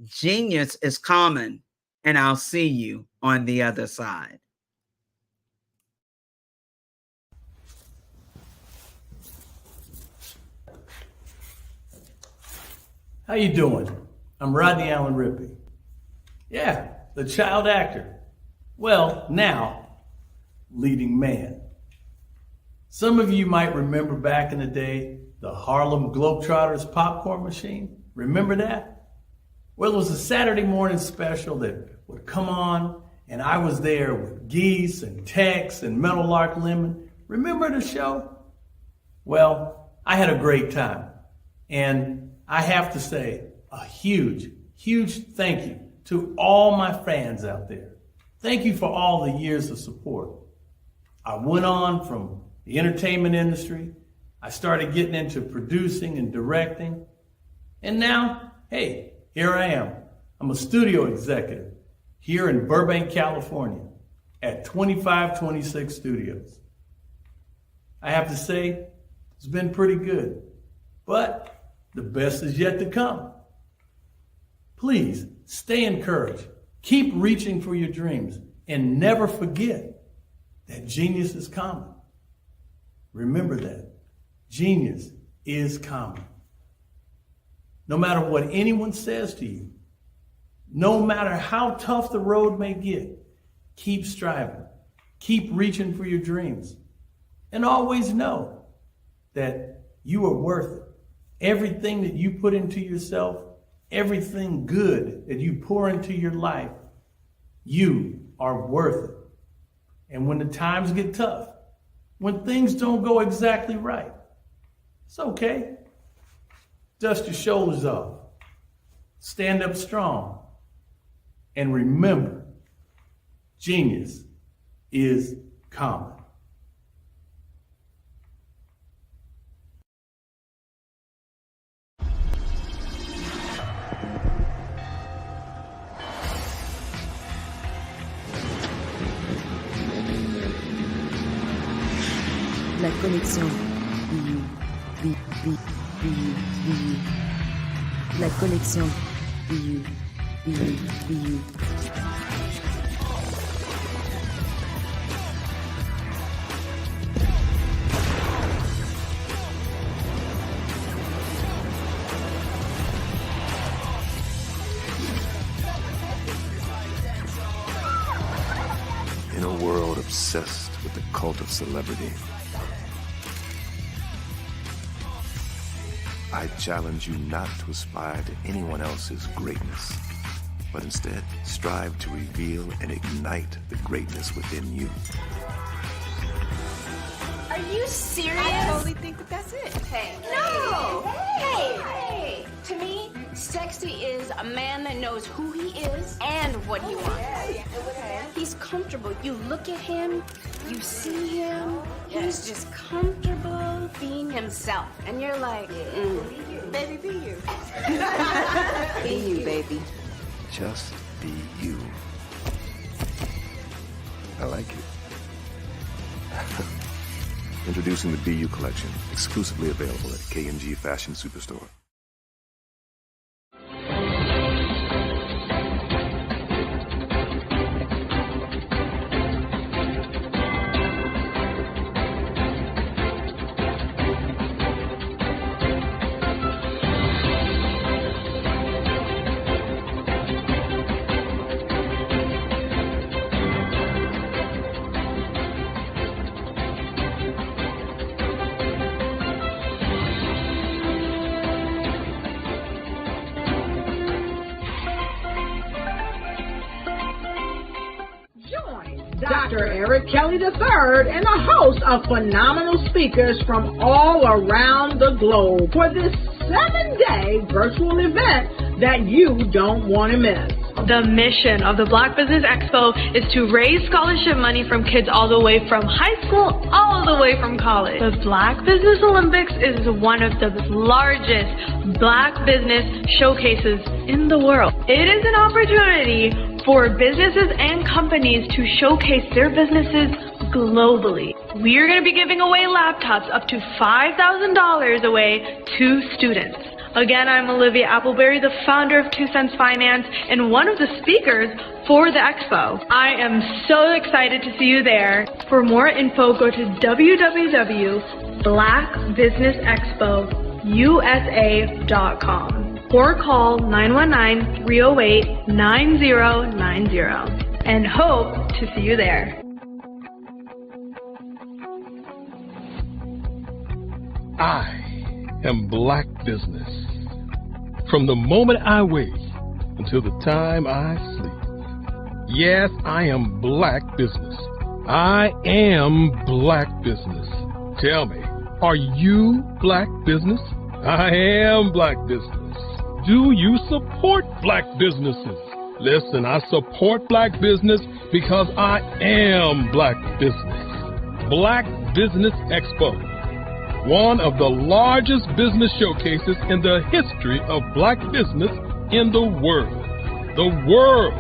Genius is common, and I'll see you on the other side. How you doing? I'm Rodney Allen Rippey. Yeah, the child actor. Well, now, leading man. Some of you might remember back in the day, the Harlem Globetrotters popcorn machine. Remember that? Well, it was a Saturday morning special that would come on, and I was there with Geese and Tex and Meadowlark Lemon. Remember the show? Well, I had a great time. And I have to say a huge, huge thank you to all my fans out there. Thank you for all the years of support. I went on from the entertainment industry. I started getting into producing and directing. And now, hey, here I am. I'm a studio executive here in Burbank, California at 2526 Studios. I have to say, it's been pretty good, but the best is yet to come. Please stay encouraged. Keep reaching for your dreams and never forget that genius is common. Remember that. Genius is common. No matter what anyone says to you, no matter how tough the road may get, keep striving. Keep reaching for your dreams. And always know that you are worth it. Everything that you put into yourself, everything good that you pour into your life, you are worth it. And when the times get tough, when things don't go exactly right, it's okay. Dust your shoulders off. Stand up strong. And remember, genius is common. La connexion. La connexion. In a world obsessed with the cult of celebrity, I challenge you not to aspire to anyone else's greatness, but instead strive to reveal and ignite the greatness within you. Are you serious? I totally think that that's it. Hey. No! Hey! To me, sexy is a man that knows who he is and what he wants. He's comfortable. You look at him, you see him, he's just comfortable being himself. And you're like, baby, be you. Be you, baby. Just be you. I like it. Introducing the BU collection, exclusively available at K&G Fashion Superstore. Dr. Eric Kelly III and a host of phenomenal speakers from all around the globe for this 7-day virtual event that you don't want to miss. The mission of the Black Business Expo is to raise scholarship money from kids all the way from high school all the way from college. The Black Business Olympics is one of the largest Black business showcases in the world. It is an opportunity for businesses and companies to showcase their businesses globally. We are going to be giving away laptops up to $5,000 away to students. Again, I'm Olivia Appleberry, the founder of 2 Cents Finance and one of the speakers for the expo. I am so excited to see you there. For more info, go to www.blackbusinessexpousa.com or call 919-308-9090 and hope to see you there. I am Black Business. From the moment I wake until the time I sleep. Yes, I am Black Business. I am Black Business. Tell me, are you Black Business? I am Black Business. Do you support Black businesses? Listen, I support Black business because I am Black Business. Black Business Expo, one of the largest business showcases in the history of Black business in the world. The world!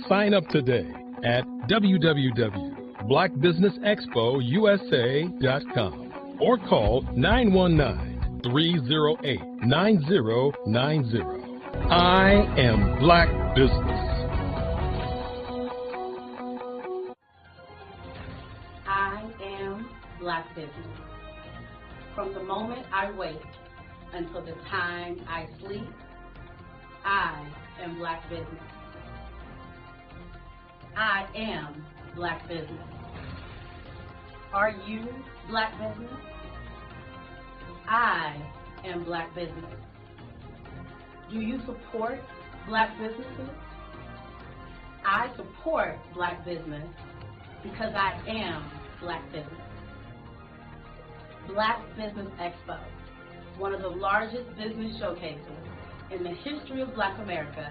Sign up today at www.blackbusinessexpousa.com or call 919-308-9090. I am Black Business. I am Black Business. From the moment I wake until the time I sleep, I am Black Business. I am Black Business. Are you Black Business? I am Black Business. Do you support Black businesses? I support Black business because I am Black business. Black Business Expo, one of the largest business showcases in the history of Black America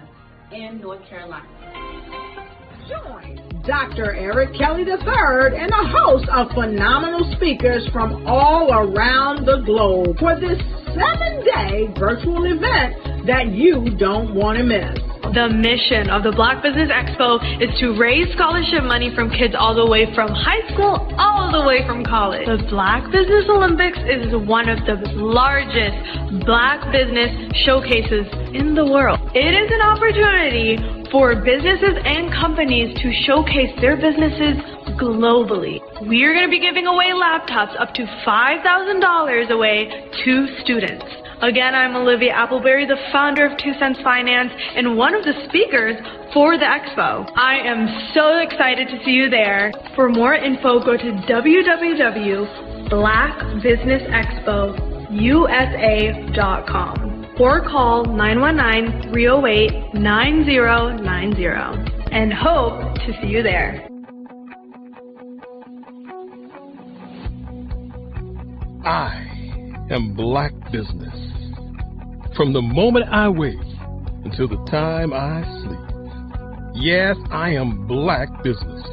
in North Carolina. Join Dr. Eric Kelly III and a host of phenomenal speakers from all around the globe for this 7-day virtual event that you don't want to miss. The mission of the Black Business Expo is to raise scholarship money from kids all the way from high school all the way from college. The Black Business Olympics is one of the largest Black business showcases in the world. It is an opportunity for businesses and companies to showcase their businesses globally. We are going to be giving away laptops up to $5,000 away to students. Again, I'm Olivia Appleberry, the founder of 2 Cents Finance and one of the speakers for the expo. I am so excited to see you there. For more info, go to www.blackbusinessexpousa.com or call 919-308-9090 and hope to see you there. I am Black Business. From the moment I wake until the time I sleep. Yes, I am Black Business.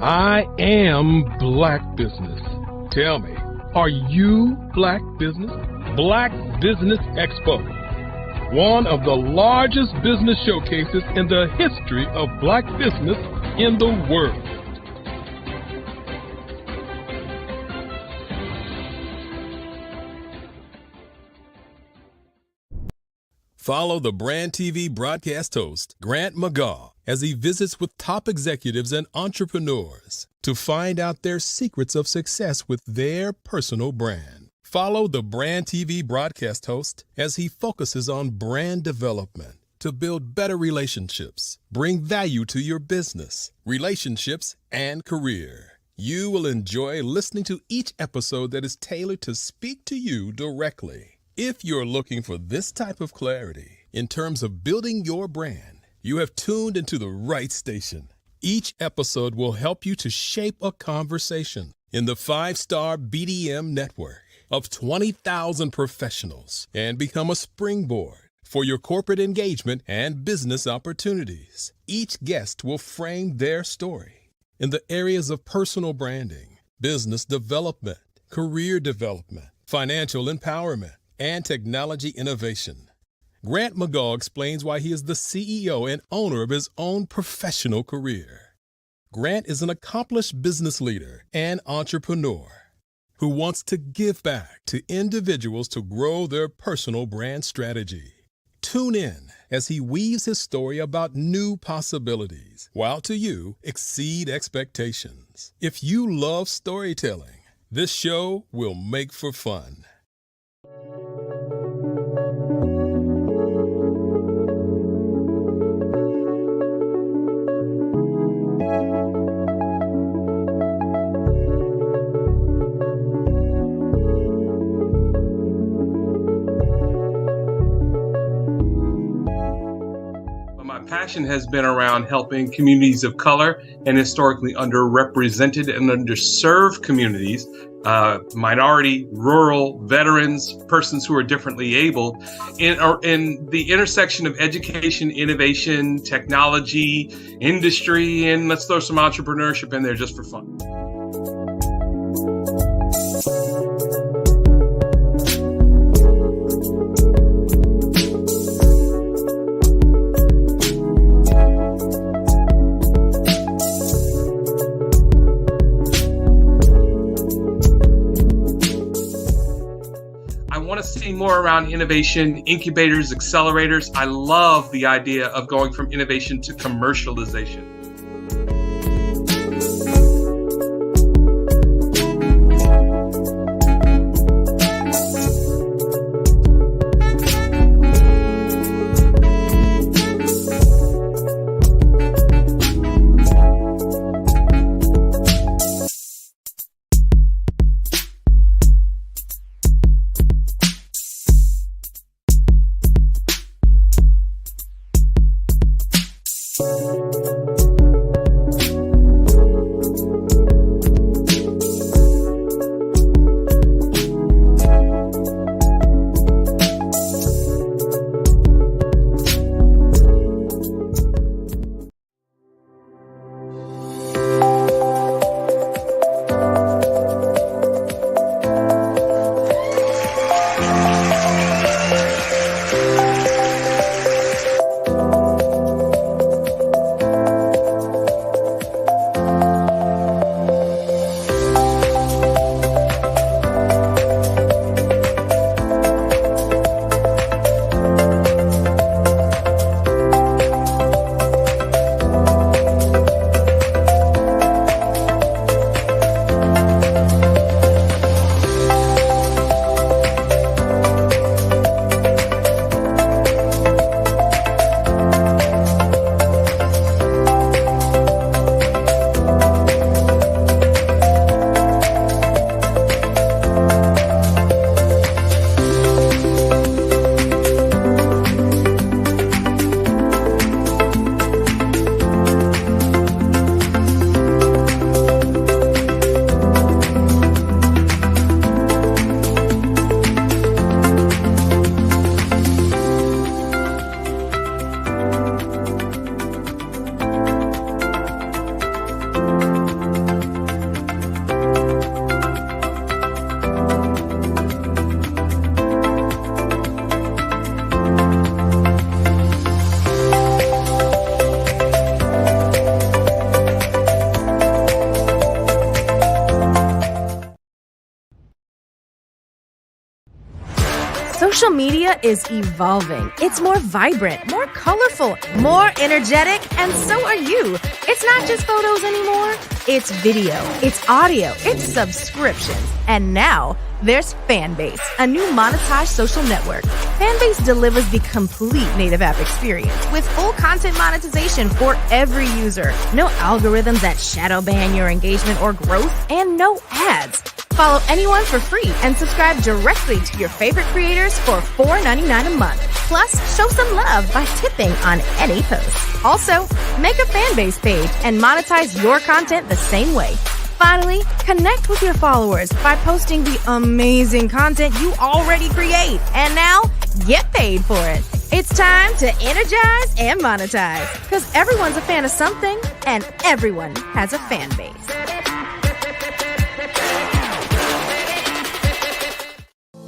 I am Black Business. Tell me, are you Black Business? Black Business Expo, one of the largest business showcases in the history of Black business in the world. Follow the Brand TV broadcast host, Grant McGaugh, as he visits with top executives and entrepreneurs to find out their secrets of success with their personal brand. Follow the Brand TV broadcast host as he focuses on brand development to build better relationships, bring value to your business, relationships, and career. You will enjoy listening to each episode that is tailored to speak to you directly. If you're looking for this type of clarity in terms of building your brand, you have tuned into the right station. Each episode will help you to shape a conversation in the 5-star BDM network of 20,000 professionals and become a springboard for your corporate engagement and business opportunities. Each guest will frame their story in the areas of personal branding, business development, career development, financial empowerment, and technology innovation. Grant McGaugh explains why he is the CEO and owner of his own professional career. Grant is an accomplished business leader and entrepreneur who wants to give back to individuals to grow their personal brand strategy. Tune in as he weaves his story about new possibilities, while to you exceed expectations. If you love storytelling, this show will make for fun. Passion has been around helping communities of color and historically underrepresented and underserved communities, minority, rural, veterans, persons who are differently able, in the intersection of education, innovation, technology, industry, and let's throw some entrepreneurship in there just for fun. See more around innovation, incubators, accelerators. I love the idea of going from innovation to commercialization. media is evolving. It's more vibrant, more colorful, more energetic, and so are you. It's not just photos anymore. It's video, it's audio, it's subscriptions. And now there's Fanbase, a new monetized social network. Fanbase delivers the complete native app experience with full content monetization for every user. No algorithms that shadow ban your engagement or growth, and no ads. Follow anyone for free and subscribe directly to your favorite creators for $4.99 a month. Plus, show some love by tipping on any post. Also, make a Fanbase page and monetize your content the same way. Finally, connect with your followers by posting the amazing content you already create. And now, get paid for it. It's time to energize and monetize, because everyone's a fan of something, and everyone has a fan base.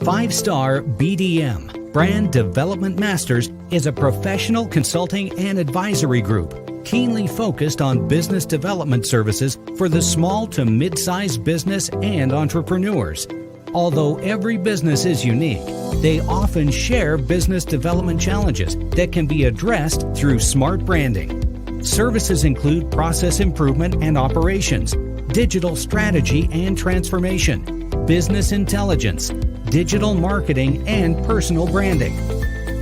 Five-Star BDM, Brand Development Masters, is a professional consulting and advisory group keenly focused on business development services for the small to mid-sized business and entrepreneurs. Although every business is unique, they often share business development challenges that can be addressed through smart branding. Services include process improvement and operations, digital strategy and transformation, business intelligence, digital marketing, and personal branding.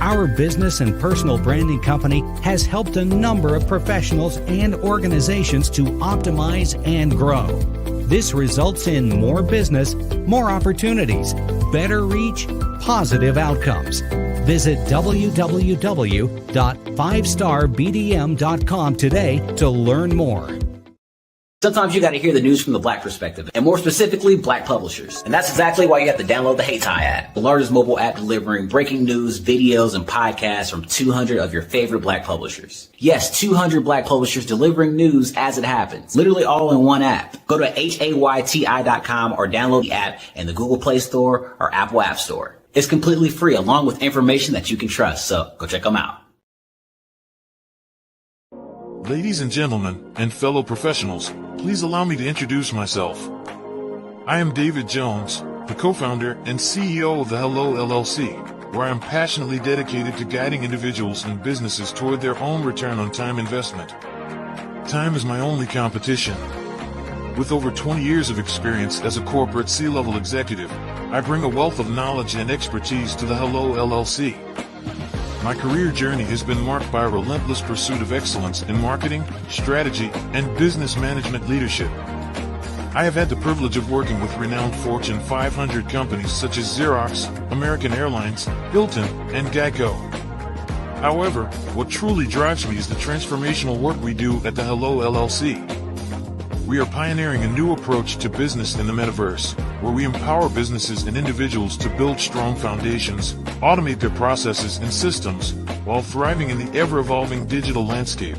Our business and personal branding company has helped a number of professionals and organizations to optimize and grow. This results in more business, more opportunities, better reach, positive outcomes. Visit www.fivestarbdm.com today to learn more. Sometimes you got to hear the news from the Black perspective, and more specifically, Black publishers. And that's exactly why you have to download the Heytie app, the largest mobile app delivering breaking news, videos, and podcasts from 200 of your favorite Black publishers. Yes, 200 Black publishers delivering news as it happens, literally all in one app. Go to HAYTI.com or download the app in the Google Play Store or Apple App Store. It's completely free, along with information that you can trust, so go check them out. Ladies and gentlemen, and fellow professionals, please allow me to introduce myself. I am David Jones, the co-founder and CEO of the Hello LLC, where I am passionately dedicated to guiding individuals and businesses toward their own return on time investment. Time is my only competition. With over 20 years of experience as a corporate C-level executive, I bring a wealth of knowledge and expertise to the Hello LLC. My career journey has been marked by a relentless pursuit of excellence in marketing, strategy, and business management leadership. I have had the privilege of working with renowned Fortune 500 companies such as Xerox, American Airlines, Hilton, and Geico. However, what truly drives me is the transformational work we do at the Hello LLC. We are pioneering a new approach to business in the metaverse, where we empower businesses and individuals to build strong foundations, automate their processes and systems, while thriving in the ever-evolving digital landscape.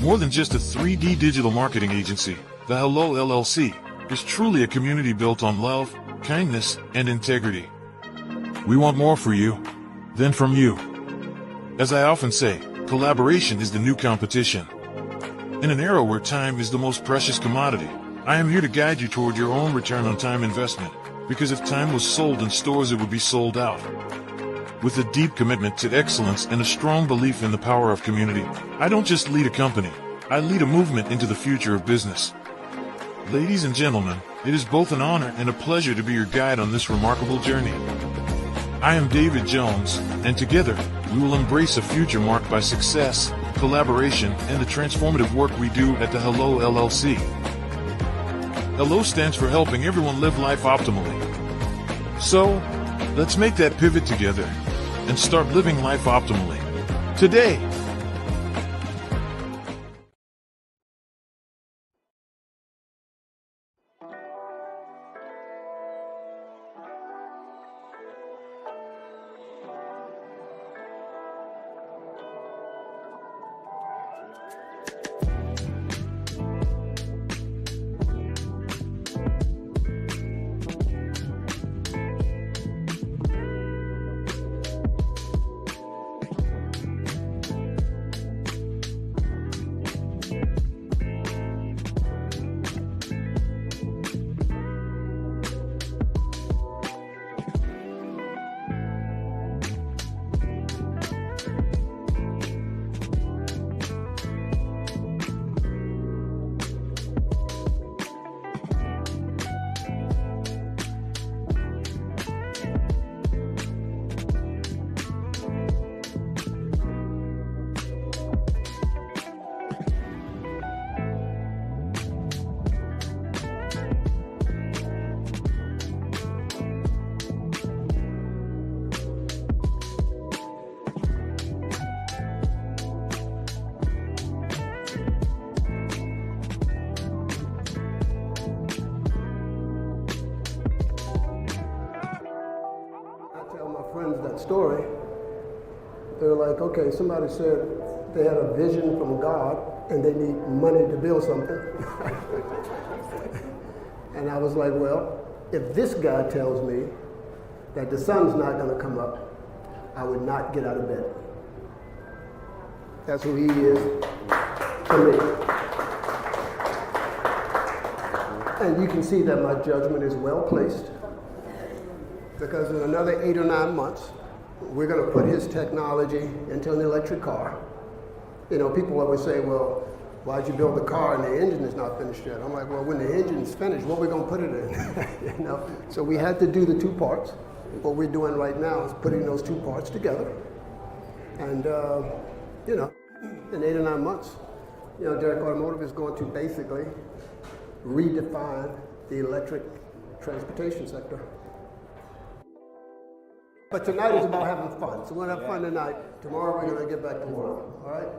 More than just a 3D digital marketing agency, the Hello LLC is truly a community built on love, kindness, and integrity. We want more for you than from you. As I often say, collaboration is the new competition. In an era where time is the most precious commodity, I am here to guide you toward your own return on time investment, because if time was sold in stores, it would be sold out. With a deep commitment to excellence and a strong belief in the power of community, I don't just lead a company, I lead a movement into the future of business. Ladies and gentlemen, it is both an honor and a pleasure to be your guide on this remarkable journey. I am David Jones, and together, we will embrace a future marked by success, collaboration, and the transformative work we do at the Hello LLC. Hello stands for helping everyone live life optimally. So, let's make that pivot together and start living life optimally today. story. They're like, okay, somebody said they had a vision from God and they need money to build something. And I was like, well, if this guy tells me that the sun's not going to come up, I would not get out of bed. That's who he is to me. And you can see that my judgment is well placed, because in another 8 or 9 months, we're going to put his technology into an electric car. You know, people always say, well, why'd you build the car and the engine is not finished yet? I'm like, well, when the engine's finished, what are we going to put it in? You know? So we had to do the 2 parts. What we're doing right now is putting those 2 parts together. And, you know, in 8 or 9 months, you know, Derek Automotive is going to basically redefine the electric transportation sector. But tonight is about having fun. So we're going to have fun tonight. Tomorrow we're going to get back to work. All right?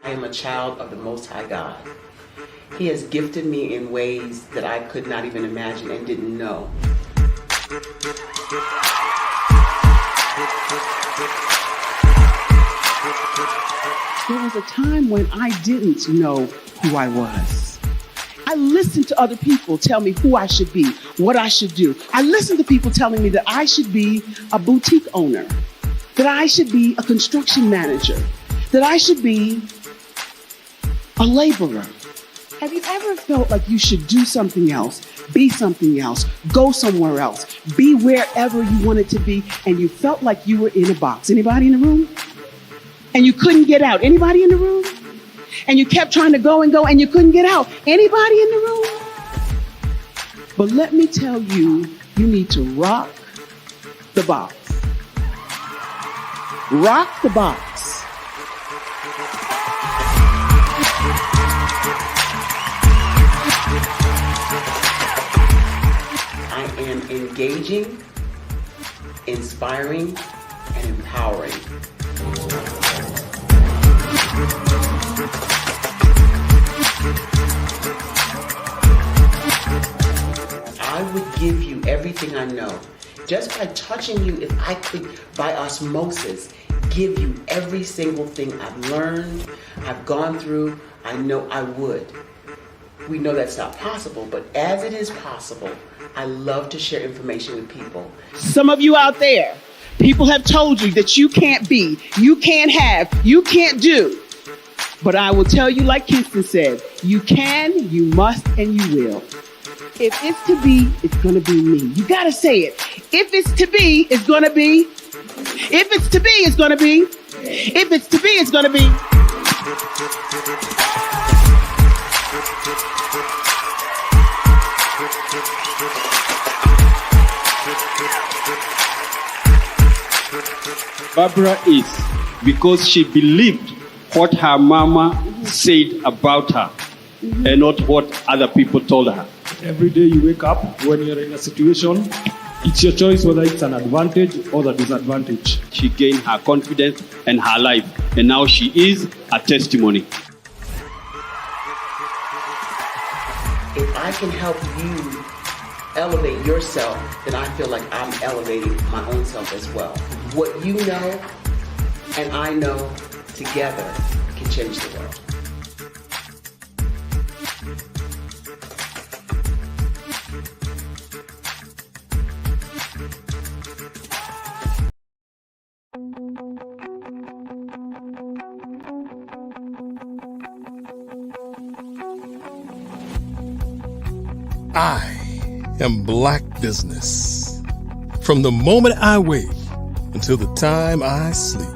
I am a child of the Most High God. He has gifted me in ways that I could not even imagine and didn't know. There was a time when I didn't know who I was. I listened to other people tell me who I should be, what I should do. I listened to people telling me that I should be a boutique owner, that I should be a construction manager, that I should be a laborer. Have you ever felt like you should do something else, be something else, go somewhere else, be wherever you wanted to be, and you felt like you were in a box? Anybody in the room? And you couldn't get out? Anybody in the room? And you kept trying to go and go and you couldn't get out? Anybody in the room? But let me tell you, you need to rock the box. Rock the box. I am engaging, inspiring, and empowering. I would give you everything I know. Just by touching you, if I could, by osmosis, give you every single thing I've learned, I've gone through, I know I would. We know that's not possible, but as it is possible, I love to share information with people. Some of you out there, people have told you that you can't be, you can't have, you can't do. But I will tell you, like Kingston said, you can, you must, and you will. If it's to be, it's going to be me. You got to say it. If it's to be, it's going to be. If it's to be, it's going to be. If it's to be, it's going to be. Barbara is because she believed what her mama said about her and not what other people told her. Every day you wake up, when you're in a situation, it's your choice whether it's an advantage or the disadvantage. She gained her confidence and her life, and now she is a testimony. If I can help you elevate yourself, then I feel like I'm elevating my own self as well. What you know and I know together can change the world. I am Black Business. From the moment I wake until the time I sleep.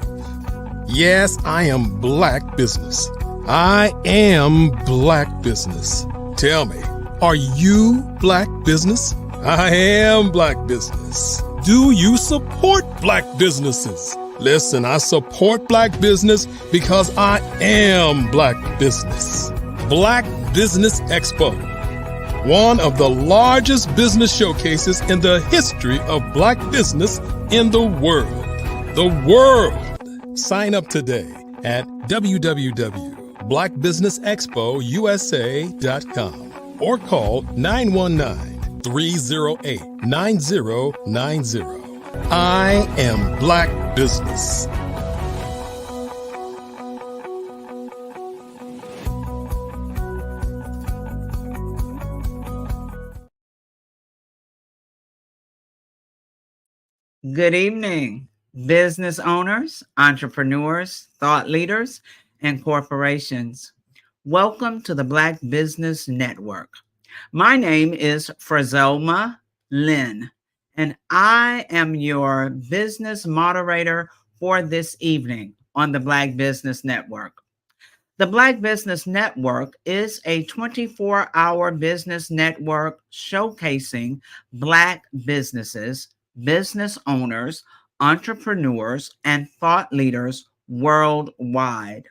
Yes, I am Black Business. I am Black Business. Tell me, are you Black Business? I am Black Business. Do you support Black businesses? Listen, I support Black business because I am Black Business. Black Business Expo, one of the largest business showcases in the history of Black business in the world. The world! Sign up today at www.blackbusinessexpousa.com or call 308-9090. I am Black Business. Good evening, business owners, entrepreneurs, thought leaders, and corporations. Welcome to the Black Business Network. My name is Frazelma Lynn, and I am your business moderator for this evening on the Black Business Network. The Black Business Network is a 24-hour business network showcasing Black businesses, business owners, entrepreneurs, and thought leaders worldwide.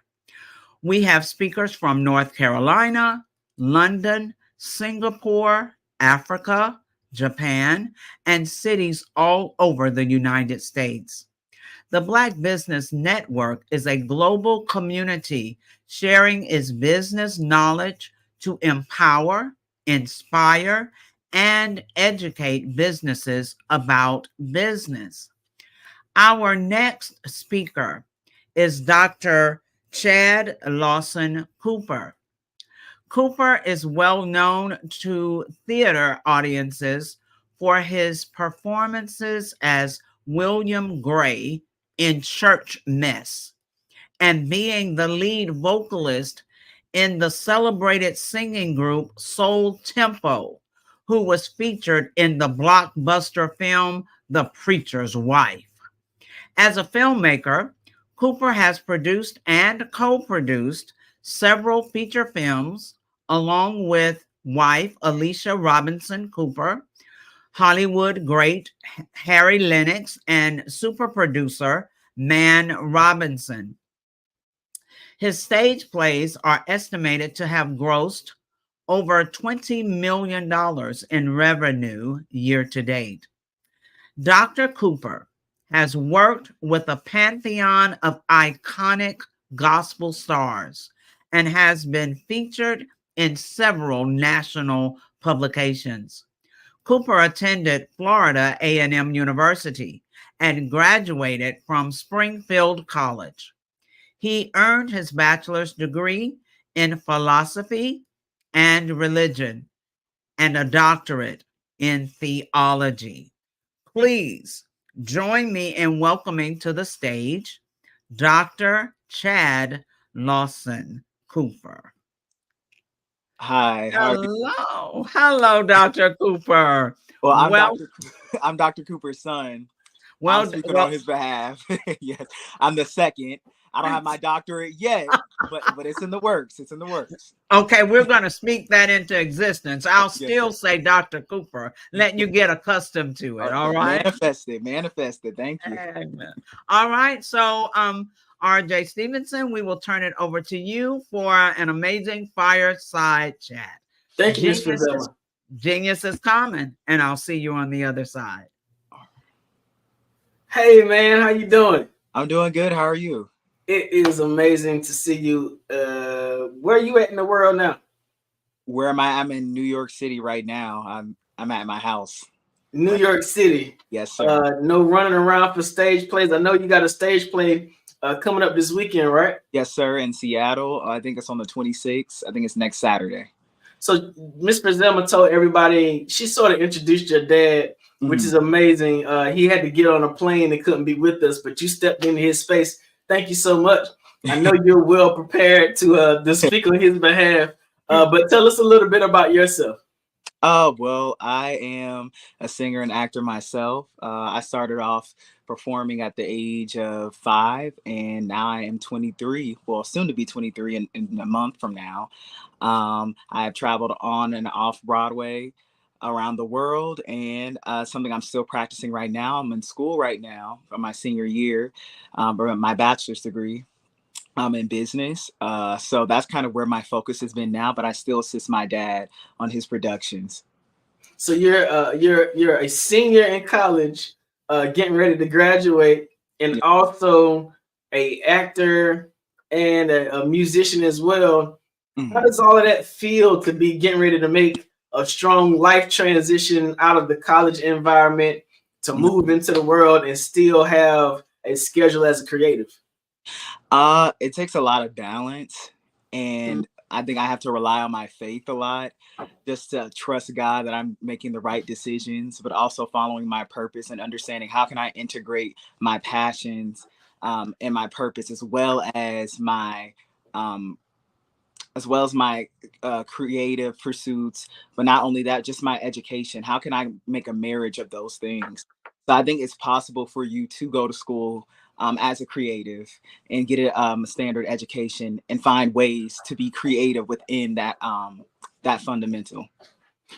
We have speakers from North Carolina, London, Singapore, Africa, Japan, and cities all over the United States. The Black Business Network is a global community sharing its business knowledge to empower, inspire, and educate businesses about business. Our next speaker is Dr. Chad Lawson Cooper. Cooper is well known to theater audiences for his performances as William Gray in Church Mess and being the lead vocalist in the celebrated singing group Soul Tempo, who was featured in the blockbuster film The Preacher's Wife. As a filmmaker, Cooper has produced and co-produced several feature films along with wife Alicia Robinson Cooper, Hollywood great Harry Lennox, and super producer Man Robinson. His stage plays are estimated to have grossed over $20 million in revenue year to date. Dr. Cooper has worked with a pantheon of iconic gospel stars and has been featured in several national publications. Cooper attended Florida A&M University and graduated from Springfield College. He earned his bachelor's degree in philosophy and religion and a doctorate in theology. Please join me in welcoming to the stage Dr. Chad Lawson Cooper. Hi. Hello, Dr. Cooper. Well, I'm Dr. Cooper's son. Well, I'm speaking on his behalf. Yes, I'm the second. I don't have my doctorate yet, but it's in the works. It's in the works. Okay, we're going to speak that into existence. I'll still say Dr. Cooper, letting you get accustomed to it. All right. Manifest it. Thank you. Amen. All right. So, RJ Stevenson, we will turn it over to you for an amazing fireside chat. Thank you, Ms. Frazelma. Genius is coming, and I'll see you on the other side. Hey, man, how you doing? I'm doing good. How are you? It is amazing to see you. Where are you at in the world now? Where am I? I'm in New York City right now. I'm at my house. New York City. Yes, sir. No running around for stage plays. I know you got a stage play coming up this weekend, right? Yes, sir. In Seattle. I think it's on the 26th. I think it's next Saturday. So Miss Frazelma told everybody, she sort of introduced your dad, which is amazing. He had to get on a plane and couldn't be with us, but you stepped into his space. Thank you so much. I know you're well prepared to speak on his behalf, but tell us a little bit about yourself. Well, I am a singer and actor myself. I started off performing at the age of 5, and now I am 23. Well, soon to be 23 in a month from now. I have traveled on and off Broadway around the world, and something I'm still practicing right now. I'm in school right now for my senior year, for my bachelor's degree. I'm in business, so that's kind of where my focus has been now. But I still assist my dad on his productions. So you're a senior in college, getting ready to graduate, and also a actor and a musician as well. How does all of that feel to be getting ready to make a strong life transition out of the college environment to move into the world and still have a schedule as a creative? It takes a lot of balance, and I think I have to rely on my faith a lot, just to trust God that I'm making the right decisions, but also following my purpose and understanding how can I integrate my passions and my purpose um, as well as my creative pursuits, but not only that, just my education. How can I make a marriage of those things? So I think it's possible for you to go to school as a creative and get a standard education and find ways to be creative within that fundamental.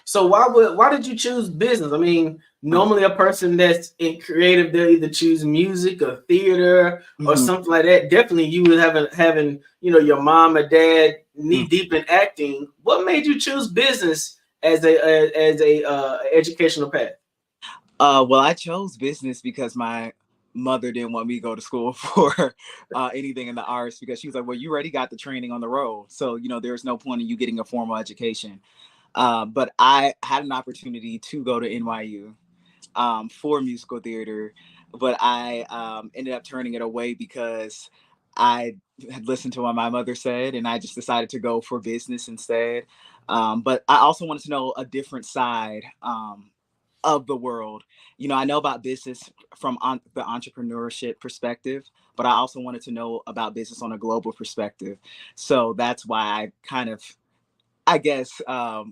So why did you choose business? I mean, normally a person that's in creative, they'll either choose music or theater or something like that. Definitely you would having your mom or dad knee deep in acting. What made you choose business as a educational path? Well, I chose business because my mother didn't want me to go to school for anything in the arts, because she was like, well, you already got the training on the road. So, there's no point in you getting a formal education. But I had an opportunity to go to NYU for musical theater, but I ended up turning it away because I had listened to what my mother said, and I just decided to go for business instead. But I also wanted to know a different side of the world. I know about business from the entrepreneurship perspective, but I also wanted to know about business on a global perspective. So that's why I kind of, I guess,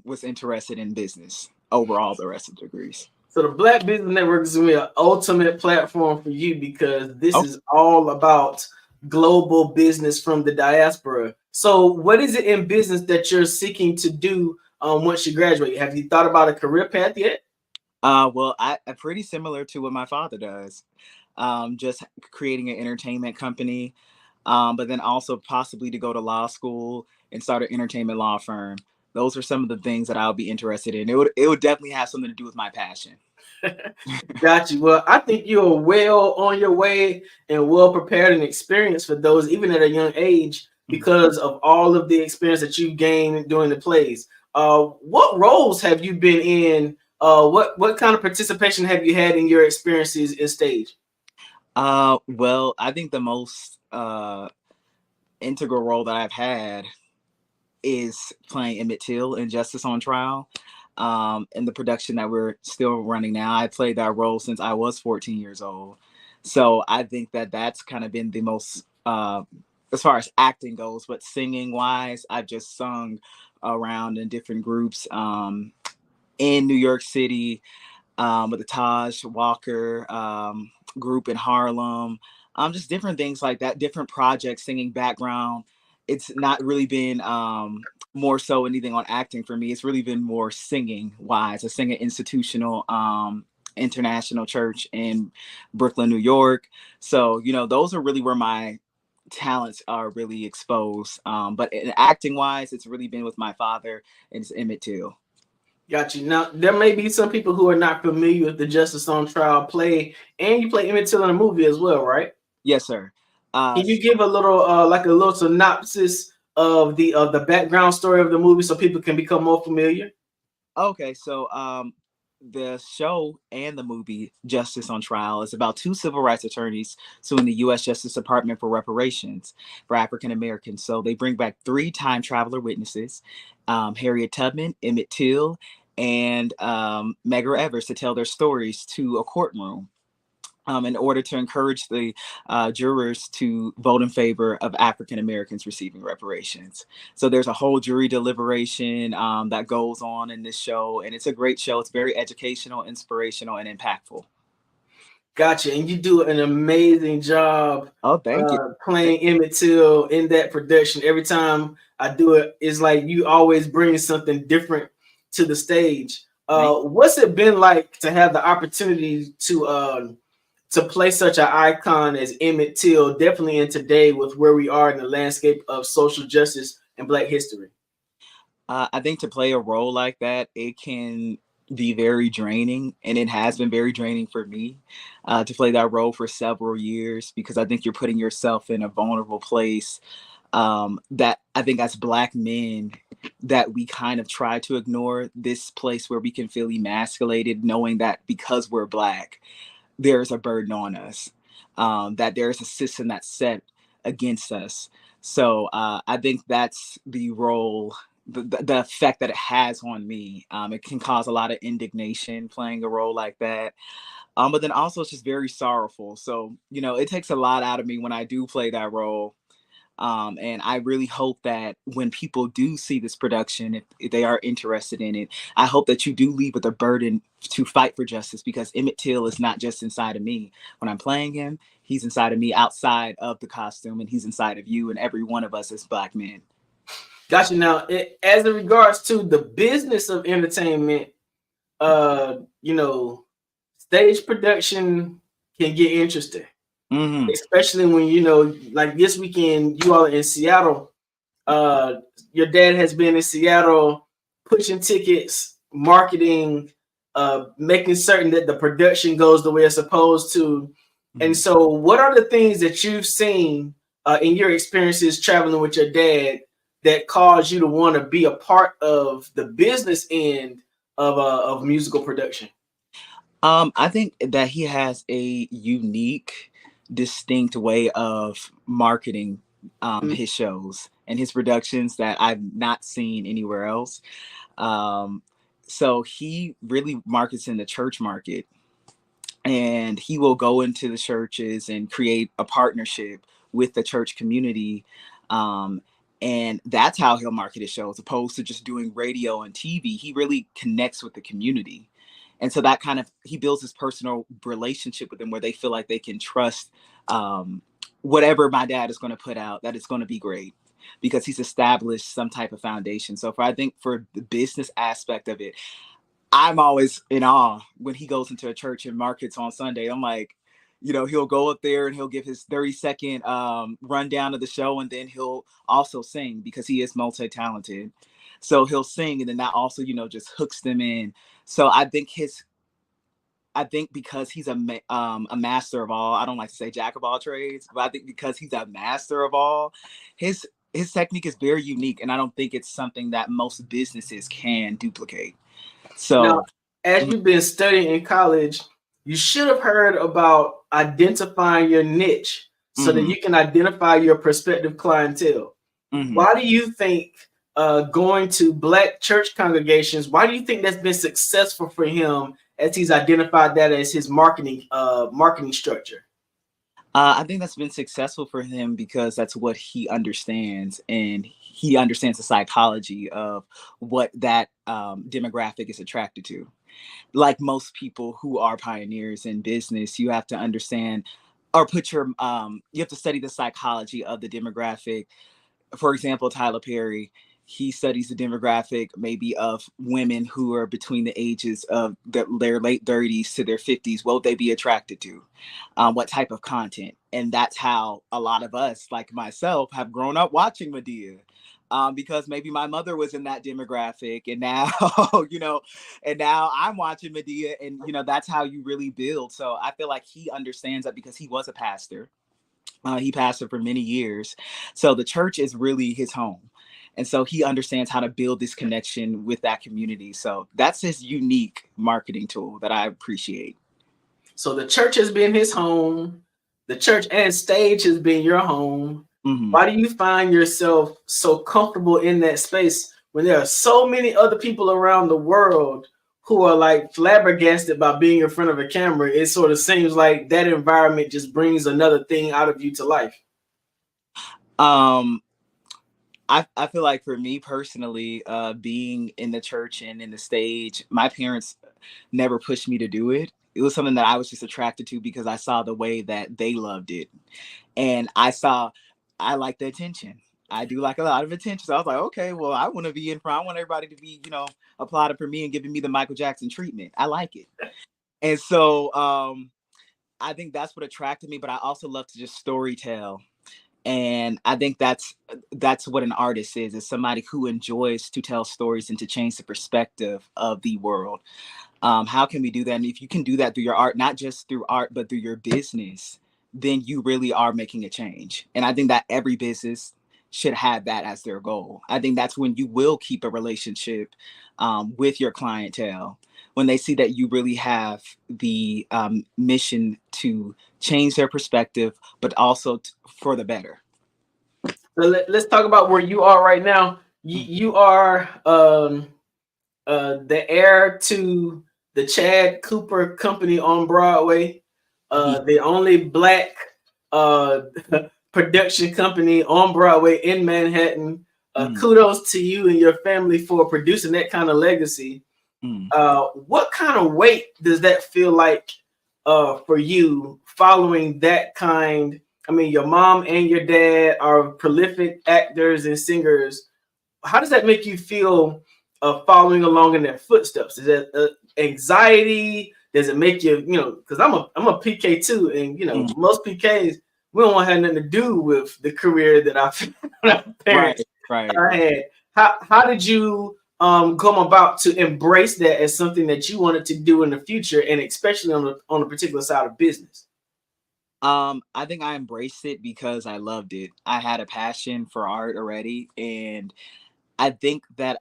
was interested in business over all the rest of the degrees. So the Black Business Network is going to be an ultimate platform for you, because this is all about global business from the diaspora. So what is it in business that you're seeking to do once you graduate? Have you thought about a career path yet? Well, I'm pretty similar to what my father does. Just creating an entertainment company, but then also possibly to go to law school and start an entertainment law firm. Those are some of the things that I'll be interested in. It would definitely have something to do with my passion. Got you. Well, I think you're well on your way and well prepared and experienced for those, even at a young age, because of all of the experience that you gained during the plays. What roles have you been in? What kind of participation have you had in your experiences in stage? Well, I think the most integral role that I've had is playing Emmett Till in Justice on Trial. In the production that we're still running now, I played that role since I was 14 years old. So I think that that's kind of been the most, as far as acting goes, but singing wise, I've just sung around in different groups in New York City, with the Taj Walker group in Harlem, just different things like that, different projects, singing background. It's not really been more so anything on acting for me. It's really been more singing wise. I sing at institutional international church in Brooklyn, New York. So, those are really where my talents are really exposed. But in acting wise, it's really been with my father, and it's Emmett Till. Got you. Now, there may be some people who are not familiar with the Justice on Trial play, and you play Emmett Till in a movie as well, right? Yes, sir. Can you give a little synopsis of the background story of the movie so people can become more familiar? Okay, so the show and the movie Justice on Trial is about two civil rights attorneys suing the U.S. Justice Department for reparations for African Americans. So they bring back 3 time traveler witnesses, Harriet Tubman, Emmett Till, and Medgar Evers, to tell their stories to a courtroom in order to encourage the jurors to vote in favor of African Americans receiving reparations. So there's a whole jury deliberation that goes on in this show, and it's a great show. It's very educational, inspirational, and impactful. Gotcha. And you do an amazing job. Oh, thank you. Playing Emmett Till in that production. Every time I do it, it's like you always bring something different to the stage. What's it been like to have the opportunity to play such an icon as Emmett Till, definitely in today with where we are in the landscape of social justice and Black history? I think to play a role like that, it can be very draining, and it has been very draining for me to play that role for several years, because I think you're putting yourself in a vulnerable place that I think as Black men, that we kind of try to ignore this place where we can feel emasculated, knowing that because we're Black, there's a burden on us, that there's a system that's set against us. So I think that's the role, the effect that it has on me. It can cause a lot of indignation playing a role like that. But then also it's just very sorrowful. So, it takes a lot out of me when I do play that role. And I really hope that when people do see this production, if they are interested in it, I hope that you do leave with a burden to fight for justice, because Emmett Till is not just inside of me. When I'm playing him, he's inside of me outside of the costume, and he's inside of you and every one of us as Black men. Gotcha. Now, as in regards to the business of entertainment, stage production can get interesting. Mm-hmm. Especially when, like this weekend, you all are in Seattle. Your dad has been in Seattle pushing tickets, marketing, making certain that the production goes the way it's supposed to. Mm-hmm. And so what are the things that you've seen in your experiences traveling with your dad that caused you to want to be a part of the business end of musical production? I think that he has a unique, distinct way of marketing his shows and his productions that I've not seen anywhere else. So he really markets in the church market, and he will go into the churches and create a partnership with the church community. And that's how he'll market his shows, opposed to just doing radio and TV. He really connects with the community. And so that kind of, he builds this personal relationship with them where they feel like they can trust whatever my dad is going to put out, that it's going to be great, because he's established some type of foundation. So I think for the business aspect of it, I'm always in awe when he goes into a church and markets on Sunday. I'm like, he'll go up there and he'll give his 30-second rundown of the show, and then he'll also sing, because he is multi-talented. So he'll sing, and then that also, just hooks them in. So I think because he's a master of all, I don't like to say jack of all trades, but I think because he's a master of all, his technique is very unique, and I don't think it's something that most businesses can duplicate. So now, as you've been studying in college, you should have heard about identifying your niche so that you can identify your prospective clientele. Mm-hmm. Why do you think going to Black church congregations, why do you think that's been successful for him as he's identified that as his marketing structure? I think that's been successful for him because that's what he understands, and he understands the psychology of what that demographic is attracted to. Like most people who are pioneers in business, you have to understand or you have to study the psychology of the demographic. For example, Tyler Perry, he studies the demographic maybe of women who are between the ages of their late 30s to their 50s. What would they be attracted to? What type of content? And that's how a lot of us, like myself, have grown up watching Medea. Because maybe my mother was in that demographic, and now, and now I'm watching Medea, and, that's how you really build. So I feel like he understands that because he was a pastor. He pastored for many years. So the church is really his home. And so he understands how to build this connection with that community. So that's his unique marketing tool that I appreciate. So the church has been his home. The church and stage has been your home. Mm-hmm. Why do you find yourself so comfortable in that space when there are so many other people around the world who are like flabbergasted by being in front of a camera? It sort of seems like that environment just brings another thing out of you to life. I feel like for me personally, being in the church and in the stage, my parents never pushed me to do it. It was something that I was just attracted to because I saw the way that they loved it. And I like the attention. I do like a lot of attention. So I was like, okay, well, I want to be in front. I want everybody to be, applauding for me and giving me the Michael Jackson treatment. I like it. And so I think that's what attracted me, but I also love to just story tell. And I think that's what an artist is somebody who enjoys to tell stories and to change the perspective of the world. How can we do that? And if you can do that through your art, not just through art, but through your business, then you really are making a change. And I think that every business should have that as their goal. I think that's when you will keep a relationship with your clientele, when they see that you really have the mission to change their perspective, but also for the better. So let's talk about where you are right now. You are the heir to the Chad Cooper Company on Broadway, the only Black production company on Broadway in Manhattan. Kudos to you and your family for producing that kind of legacy. What kind of weight does that feel like for you following that kind? I mean, your mom and your dad are prolific actors and singers. How does that make you feel following along in their footsteps? Is that anxiety? Does it make you, because I'm a PK too, and most PKs, we don't want to have nothing to do with the career that our parents had. How did you come about to embrace that as something that you wanted to do in the future, and especially on a particular side of business? I think I embraced it because I loved it. I had a passion for art already, and I think that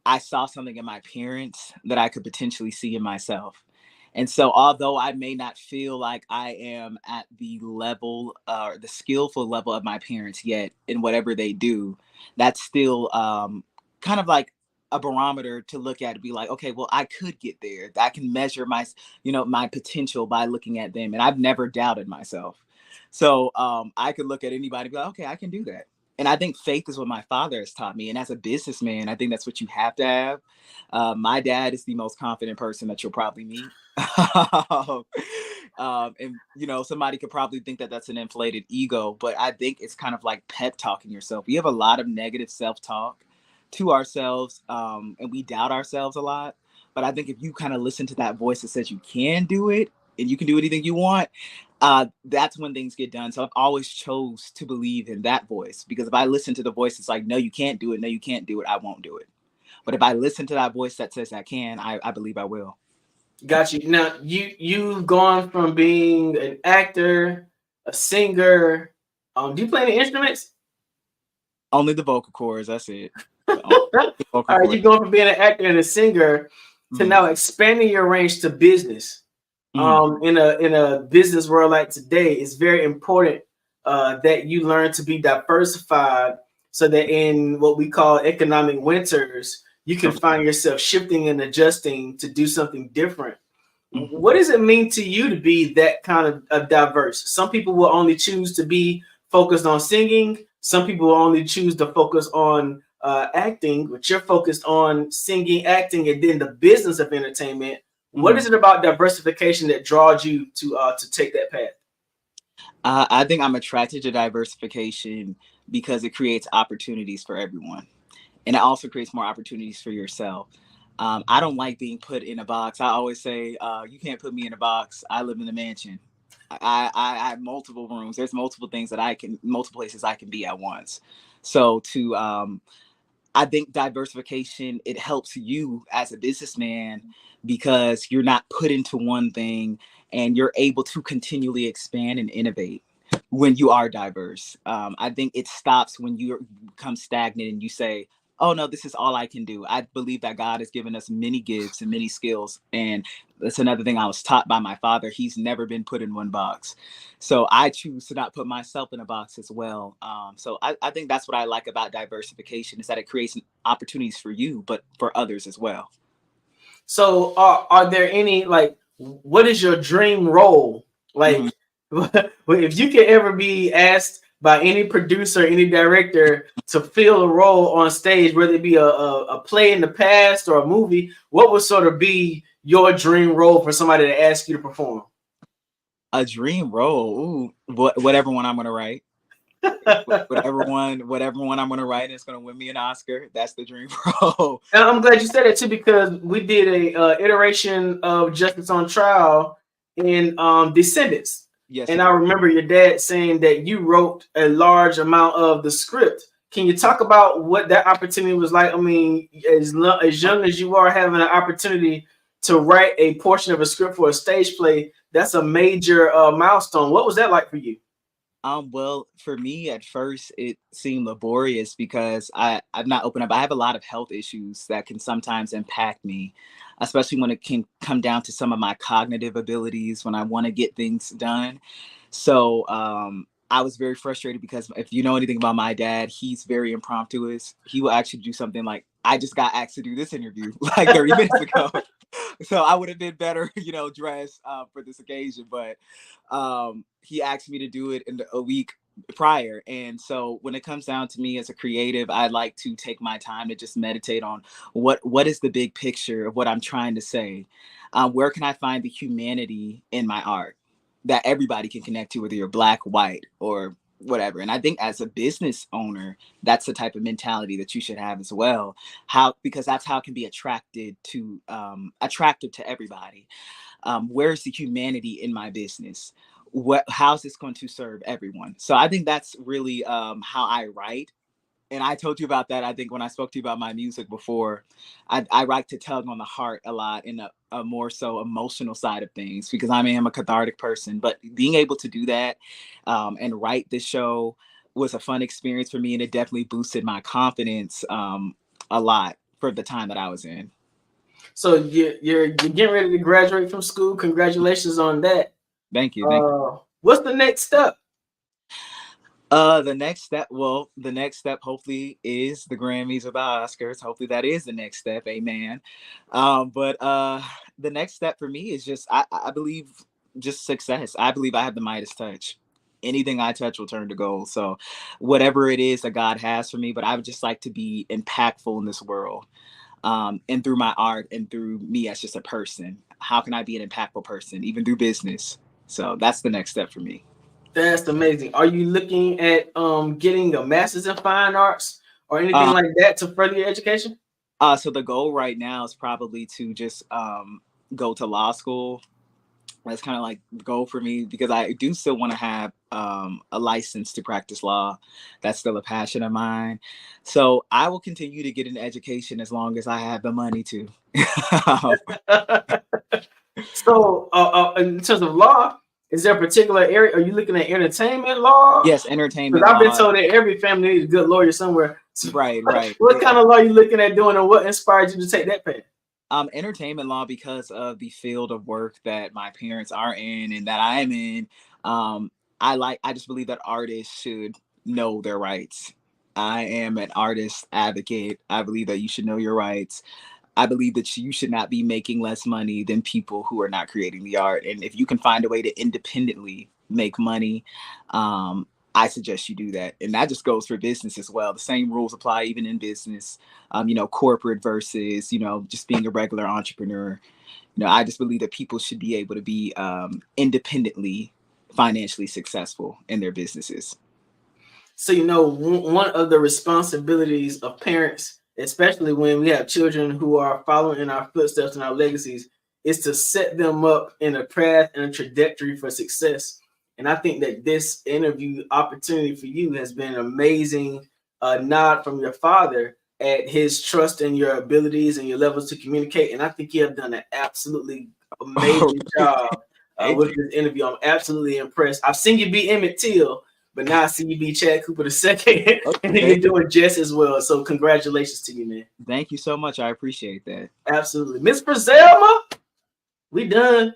I saw something in my parents that I could potentially see in myself. And so although I may not feel like I am at the level or the skillful level of my parents yet in whatever they do, that's still kind of like a barometer to look at and be like, okay, well, I could get there. I can measure my, my potential by looking at them. And I've never doubted myself. So I could look at anybody and be like, okay, I can do that. And I think faith is what my father has taught me. And as a businessman, I think that's what you have to have. My dad is the most confident person that you'll probably meet. And, somebody could probably think that that's an inflated ego, but I think it's kind of like pep talking yourself. We have a lot of negative self-talk to ourselves, and we doubt ourselves a lot. But I think if you kind of listen to that voice that says you can do it and you can do anything you want, that's when things get done. So I've always chose to believe in that voice, because if I listen to the voice it's like, no, you can't do it, no, you can't do it, I won't do it. But if I listen to that voice that says I can, I believe I will. Got you. Now you've gone from being an actor, a singer. Do you play any instruments? Only the vocal cords. That's it. All right, you going from being an actor and a singer to now expanding your range to business. In a business world like today, it's very important that you learn to be diversified, so that in what we call economic winters, you can find yourself shifting and adjusting to do something different. What does it mean to you to be that kind of diverse? Some people will only choose to be focused on singing. Some people will only choose to focus on acting, but you're focused on singing, acting, and then the business of entertainment. What is it about diversification that draws you to take that path? I think I'm attracted to diversification because it creates opportunities for everyone. And it also creates more opportunities for yourself. I don't like being put in a box. I always say, you can't put me in a box. I live in a mansion. I have multiple rooms. There's multiple places I can be at once. So I think diversification, it helps you as a businessman because you're not put into one thing, and you're able to continually expand and innovate when you are diverse. I think it stops when you become stagnant and you say, oh no, this is all I can do. I believe that God has given us many gifts and many skills. And that's another thing I was taught by my father. He's never been put in one box. So I choose to not put myself in a box as well. So I think that's what I like about diversification, is that it creates opportunities for you, but for others as well. So are there any, what is your dream role? If you could ever be asked by any producer, any director to fill a role on stage, whether it be a play in the past or a movie, what would sort of be your dream role for somebody to ask you to perform? A dream role? Ooh, whatever one I'm going to write. whatever one I'm going to write, it's going to win me an Oscar. That's the dream role. And I'm glad you said that too, because we did a iteration of Justice on Trial in Descendants. Yes, and I remember your dad saying that you wrote a large amount of the script. Can you talk about what that opportunity was like? I mean, as young as you are, having an opportunity to write a portion of a script for a stage play, that's a major milestone. What was that like for you? Well, for me at first it seemed laborious because I'm not open up. I have a lot of health issues that can sometimes impact me, especially when it can come down to some of my cognitive abilities when I want to get things done. So I was very frustrated because if you know anything about my dad, he's very impromptu. He will actually do something like, I just got asked to do this interview like 30 minutes ago. So I would have been better, dressed for this occasion. But he asked me to do it in a week prior. And so when it comes down to me as a creative, I like to take my time to just meditate on what is the big picture of what I'm trying to say. Where can I find the humanity in my art that everybody can connect to, whether you're black, white, or whatever. And I think as a business owner, that's the type of mentality that you should have as well. Because that's how it can be attractive to everybody. Where's the humanity in my business? How's this going to serve everyone? So I think that's really how I write. And I told you about that, I think, when I spoke to you about my music before. I like to tug on the heart a lot in a more so emotional side of things, because I am a cathartic person. But being able to do that and write this show was a fun experience for me. And it definitely boosted my confidence a lot for the time that I was in. So you're getting ready to graduate from school. Congratulations on that. Thank you. Thank you. What's the next step? The next step hopefully is the Grammys or the Oscars. Hopefully that is the next step. Amen. But the next step for me is just, I believe, just success. I believe I have the Midas touch. Anything I touch will turn to gold. So whatever it is that God has for me, but I would just like to be impactful in this world. And through my art and through me as just a person, how can I be an impactful person, even through business? So that's the next step for me. That's amazing. Are you looking at getting a master's in fine arts or anything like that to further your education? So the goal right now is probably to just go to law school. That's kind of like the goal for me, because I do still want to have a license to practice law. That's still a passion of mine. So I will continue to get an education as long as I have the money to. So in terms of law, is there a particular area? Are you looking at entertainment law? Yes, entertainment law. I've been law. told that every family needs a good lawyer somewhere. Right. What kind of law are you looking at doing, and what inspired you to take that path? Entertainment law, because of the field of work that my parents are in and that I am in. I just believe that artists should know their rights. I am an artist advocate. I believe that you should know your rights. I believe that you should not be making less money than people who are not creating the art. And if you can find a way to independently make money, I suggest you do that. And that just goes for business as well. The same rules apply even in business, corporate versus, just being a regular entrepreneur. I just believe that people should be able to be independently financially successful in their businesses. So, one of the responsibilities of parents, especially when we have children who are following in our footsteps and our legacies, is to set them up in a path and a trajectory for success. And I think that this interview opportunity for you has been an amazing nod from your father at his trust in your abilities and your levels to communicate. And I think you have done an absolutely amazing job with this interview. I'm absolutely impressed. I've seen you be Emmett Till, but now I see you be Chad Cooper II, and you're doing just as well. So congratulations to you, man. Thank you so much. I appreciate that. Absolutely. Miss Briselma, we done.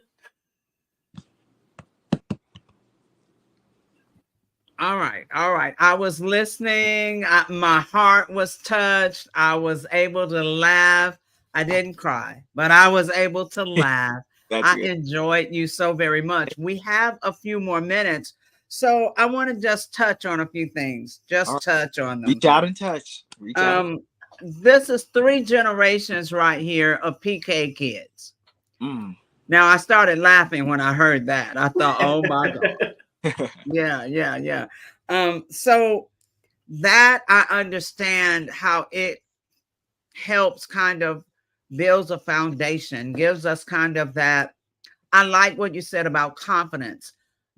All right. I was listening. My heart was touched. I was able to laugh. I didn't cry, but I was able to laugh. I enjoyed you so very much. We have a few more minutes, so I want to just touch on a few things. Touch on them. Reach out and touch. This is 3 generations right here of PK kids. Now, I started laughing when I heard that. I thought, oh my God. Yeah. So that I understand how it helps kind of builds a foundation, gives us kind of that. I like what you said about confidence,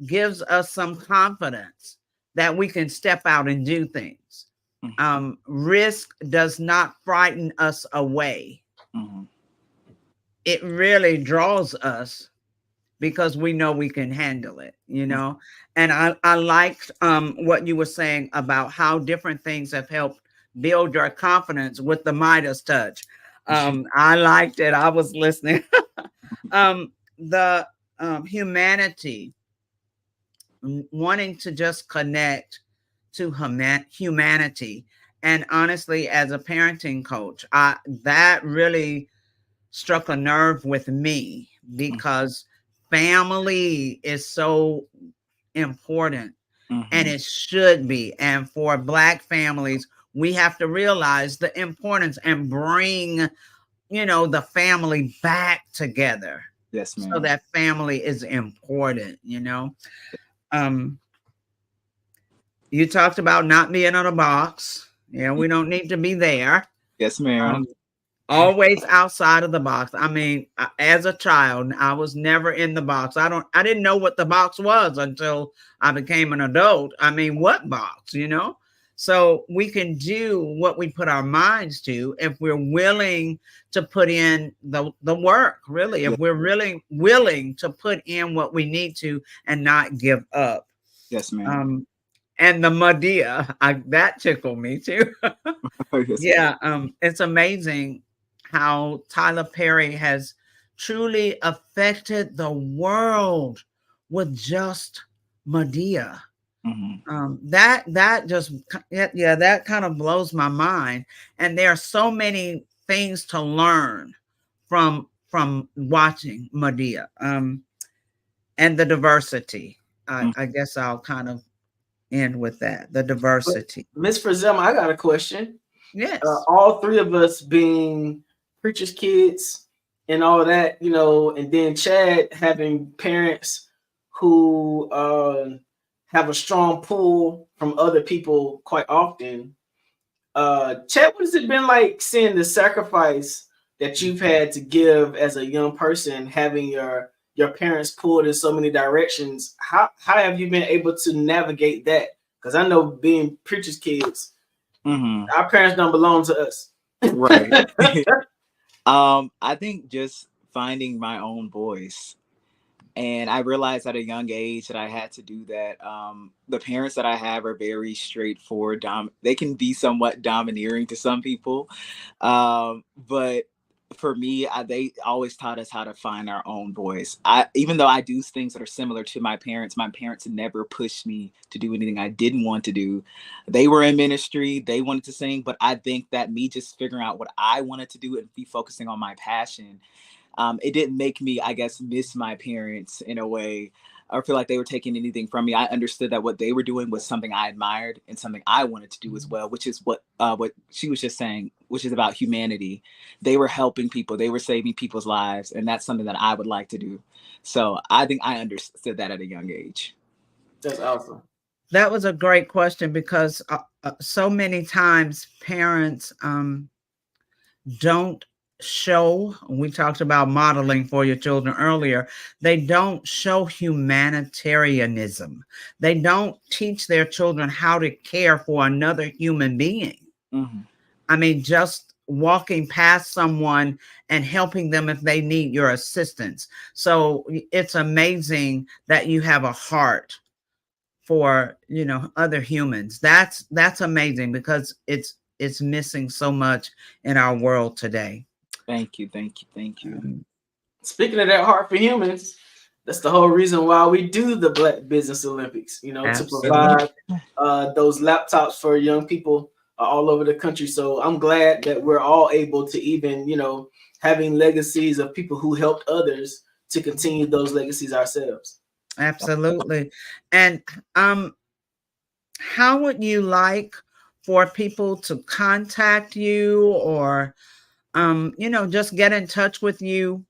gives us some confidence that we can step out and do things. Risk does not frighten us away. It really draws us because we know we can handle it, you know. And I liked what you were saying about how different things have helped build your confidence with the Midas touch. I liked it. I was listening. The humanity, wanting to just connect to humanity. And honestly, as a parenting coach, that really struck a nerve with me, because family is so important, and it should be. And for Black families, we have to realize the importance and bring, you know, the family back together. Yes, ma'am. So that family is important, you know. You talked about not being on a box. Yeah, we don't need to be there. Yes, ma'am. Always outside of the box. I mean, as a child, I was never in the box. I didn't know what the box was until I became an adult. I mean, what box, you know? So we can do what we put our minds to if we're willing to put in the work, really. If we're really willing to put in what we need to and not give up. Yes, ma'am. And the Madea, that tickled me too. Yeah, it's amazing how Tyler Perry has truly affected the world with just Madea. That just, yeah, that kind of blows my mind. And there are so many things to learn from watching Madea. And the diversity. I guess I'll kind of end with that. The diversity. Miss Frizelma, I got a question. Yes. All three of us being preacher's kids and all that, you know, and then Chad having parents who have a strong pull from other people quite often. Chad, what has it been like seeing the sacrifice that you've had to give as a young person, having your parents pulled in so many directions? How have you been able to navigate that? Because I know being preacher's kids, our parents don't belong to us. Right. I think just finding my own voice. And I realized at a young age that I had to do that. The parents that I have are very straightforward. They can be somewhat domineering to some people. But for me, they always taught us how to find our own voice. Even though I do things that are similar to my parents never pushed me to do anything I didn't want to do. They were in ministry, they wanted to sing, but I think that me just figuring out what I wanted to do and be focusing on my passion, it didn't make me, I guess, miss my parents in a way or feel like they were taking anything from me. I understood that what they were doing was something I admired and something I wanted to do as well, which is what she was just saying, which is about humanity. They were helping people. They were saving people's lives. And that's something that I would like to do. So I think I understood that at a young age. That's awesome. That was a great question, because so many times parents don't show, we talked about modeling for your children earlier, they don't show humanitarianism. They don't teach their children how to care for another human being. I mean, just walking past someone and helping them if they need your assistance. So it's amazing that you have a heart for, you know, other humans. That's amazing, because it's missing so much in our world today. Thank you. Speaking of that heart for humans, that's the whole reason why we do the Black Business Olympics, you know, Absolutely. to provide those laptops for young people all over the country. So I'm glad that we're all able to even, you know, having legacies of people who helped others to continue those legacies ourselves. Absolutely. And how would you like for people to contact you, or you know, just get in touch with you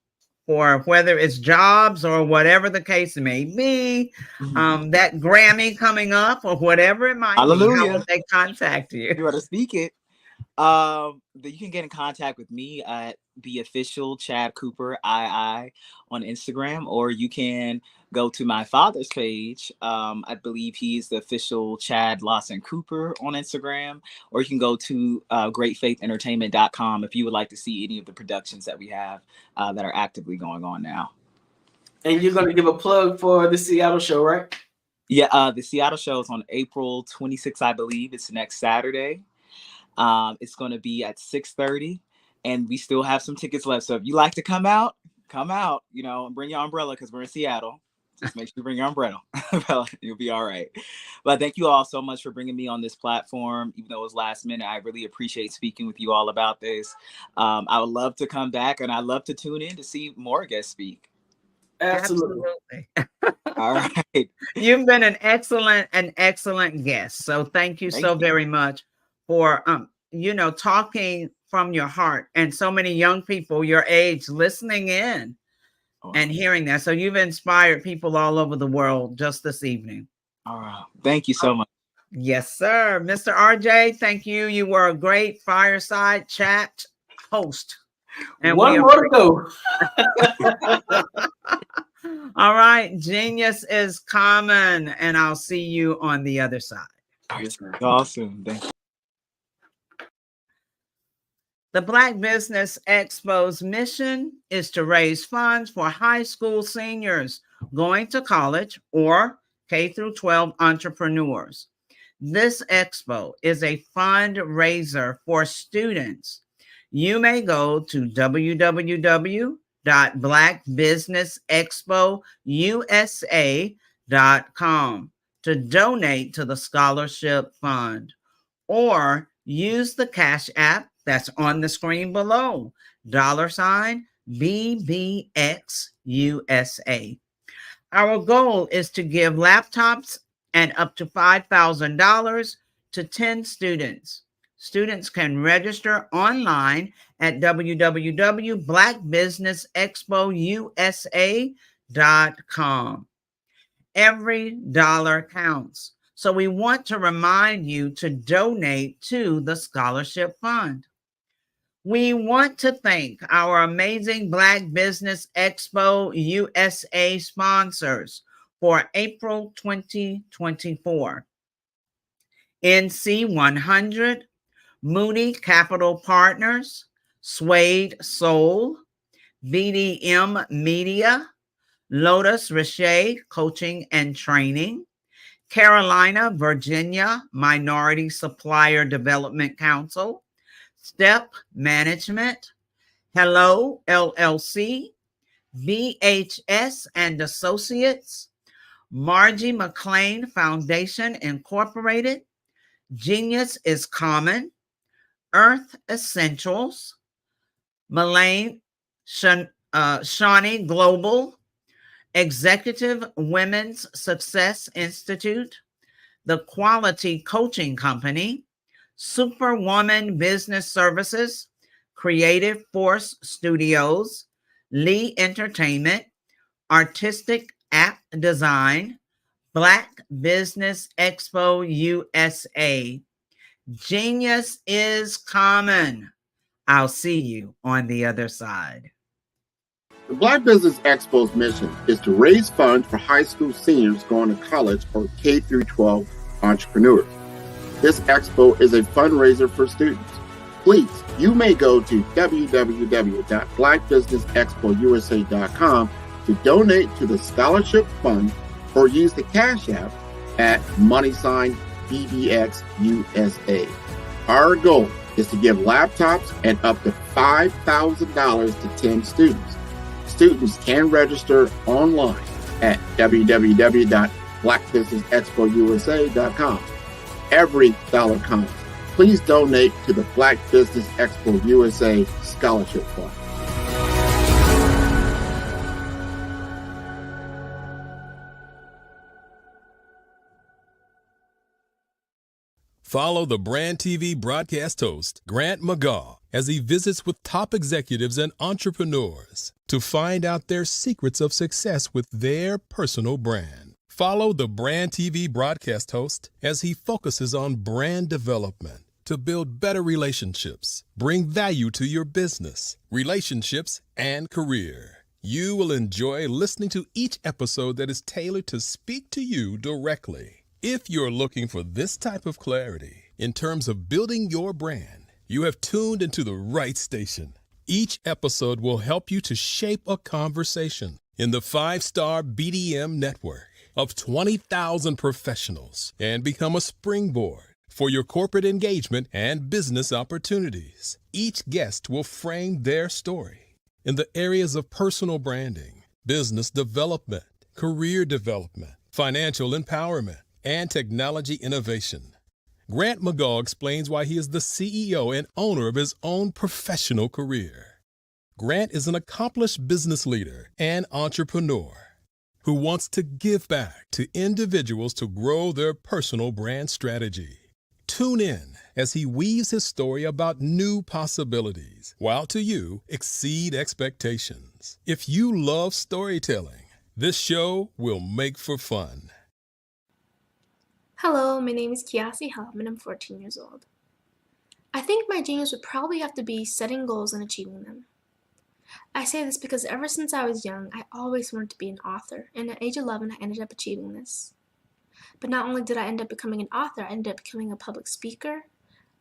for whether it's jobs or whatever the case may be, that Grammy coming up or whatever it might be? How would they contact you? You want to speak it? You can get in contact with me at the official Chad Cooper II on Instagram, or you can go to my father's page. I believe he's the official Chad Lawson Cooper on Instagram, or you can go to greatfaithentertainment.com if you would like to see any of the productions that we have that are actively going on now. And you're going to give a plug for the Seattle show, right? Yeah, the Seattle show is on April 26th, I believe. It's next Saturday. It's going to be at 6:30, and we still have some tickets left. So if you like to come out, and bring your umbrella because we're in Seattle. Just make sure you bring your umbrella. You'll be all right. But thank you all so much for bringing me on this platform. Even though it was last minute, I really appreciate speaking with you all about this. I would love to come back, and I'd love to tune in to see more guests speak. Absolutely. All right. You've been an excellent guest. So thank you so very much for talking from your heart, and so many young people your age listening in and hearing that. So you've inspired people all over the world just this evening. All right. Thank you so much. Yes, sir. Mr. RJ, thank you. You were a great fireside chat host. And one more to go. All right. Genius is common, and I'll see you on the other side. Awesome. Thank you. The Black Business Expo's mission is to raise funds for high school seniors going to college or K through 12 entrepreneurs. This expo is a fundraiser for students. You may go to www.blackbusinessexpousa.com to donate to the scholarship fund, or use the Cash App that's on the screen below, $BBXUSA. Our goal is to give laptops and up to $5,000 to 10 students. Students can register online at www.blackbusinessexpousa.com. Every dollar counts. So we want to remind you to donate to the scholarship fund. We want to thank our amazing Black Business Expo USA sponsors for April 2024. NC 100, Moody Capital Partners, Suede Soul, BDM Media, Lotus Richer Coaching and Training, Carolina, Virginia Minority Supplier Development Council, Step Management, Hello LLC, VHS and Associates, Margie McLean Foundation Incorporated, Genius is Common, Earth Essentials, Malaine Shawnee Global, Executive Women's Success Institute, The Quality Coaching Company, Superwoman Business Services, Creative Force Studios, Lee Entertainment, Artistic App Design, Black Business Expo USA. Genius is common. I'll see you on the other side. The Black Business Expo's mission is to raise funds for high school seniors going to college or K through 12 entrepreneurs. This expo is a fundraiser for students. Please, you may go to www.blackbusinessexpousa.com to donate to the scholarship fund, or use the Cash App at $BBXUSA. Our goal is to give laptops and up to $5,000 to 10 students. Students can register online at www.blackbusinessexpousa.com. Every dollar counts. Please donate to the Black Business Expo USA Scholarship Fund. Follow the Brand TV broadcast host, Grant McGaw, as he visits with top executives and entrepreneurs to find out their secrets of success with their personal brand. Follow the Brand TV broadcast host as he focuses on brand development to build better relationships, bring value to your business, relationships, and career. You will enjoy listening to each episode that is tailored to speak to you directly. If you're looking for this type of clarity in terms of building your brand, you have tuned into the right station. Each episode will help you to shape a conversation, in the 5-star BDM network of 20,000 professionals and become a springboard for your corporate engagement and business opportunities. Each guest will frame their story in the areas of personal branding, business development, career development, financial empowerment, and technology innovation. Grant McGaugh explains why he is the CEO and owner of his own professional career. Grant is an accomplished business leader and entrepreneur who wants to give back to individuals to grow their personal brand strategy. Tune in as he weaves his story about new possibilities, while to you exceed expectations. If you love storytelling, this show will make for fun. Hello, my name is Kiasi Helm and I'm 14 years old. I think my genius would probably have to be setting goals and achieving them. I say this because ever since I was young, I always wanted to be an author, and at age 11 I ended up achieving this. But not only did I end up becoming an author, I ended up becoming a public speaker,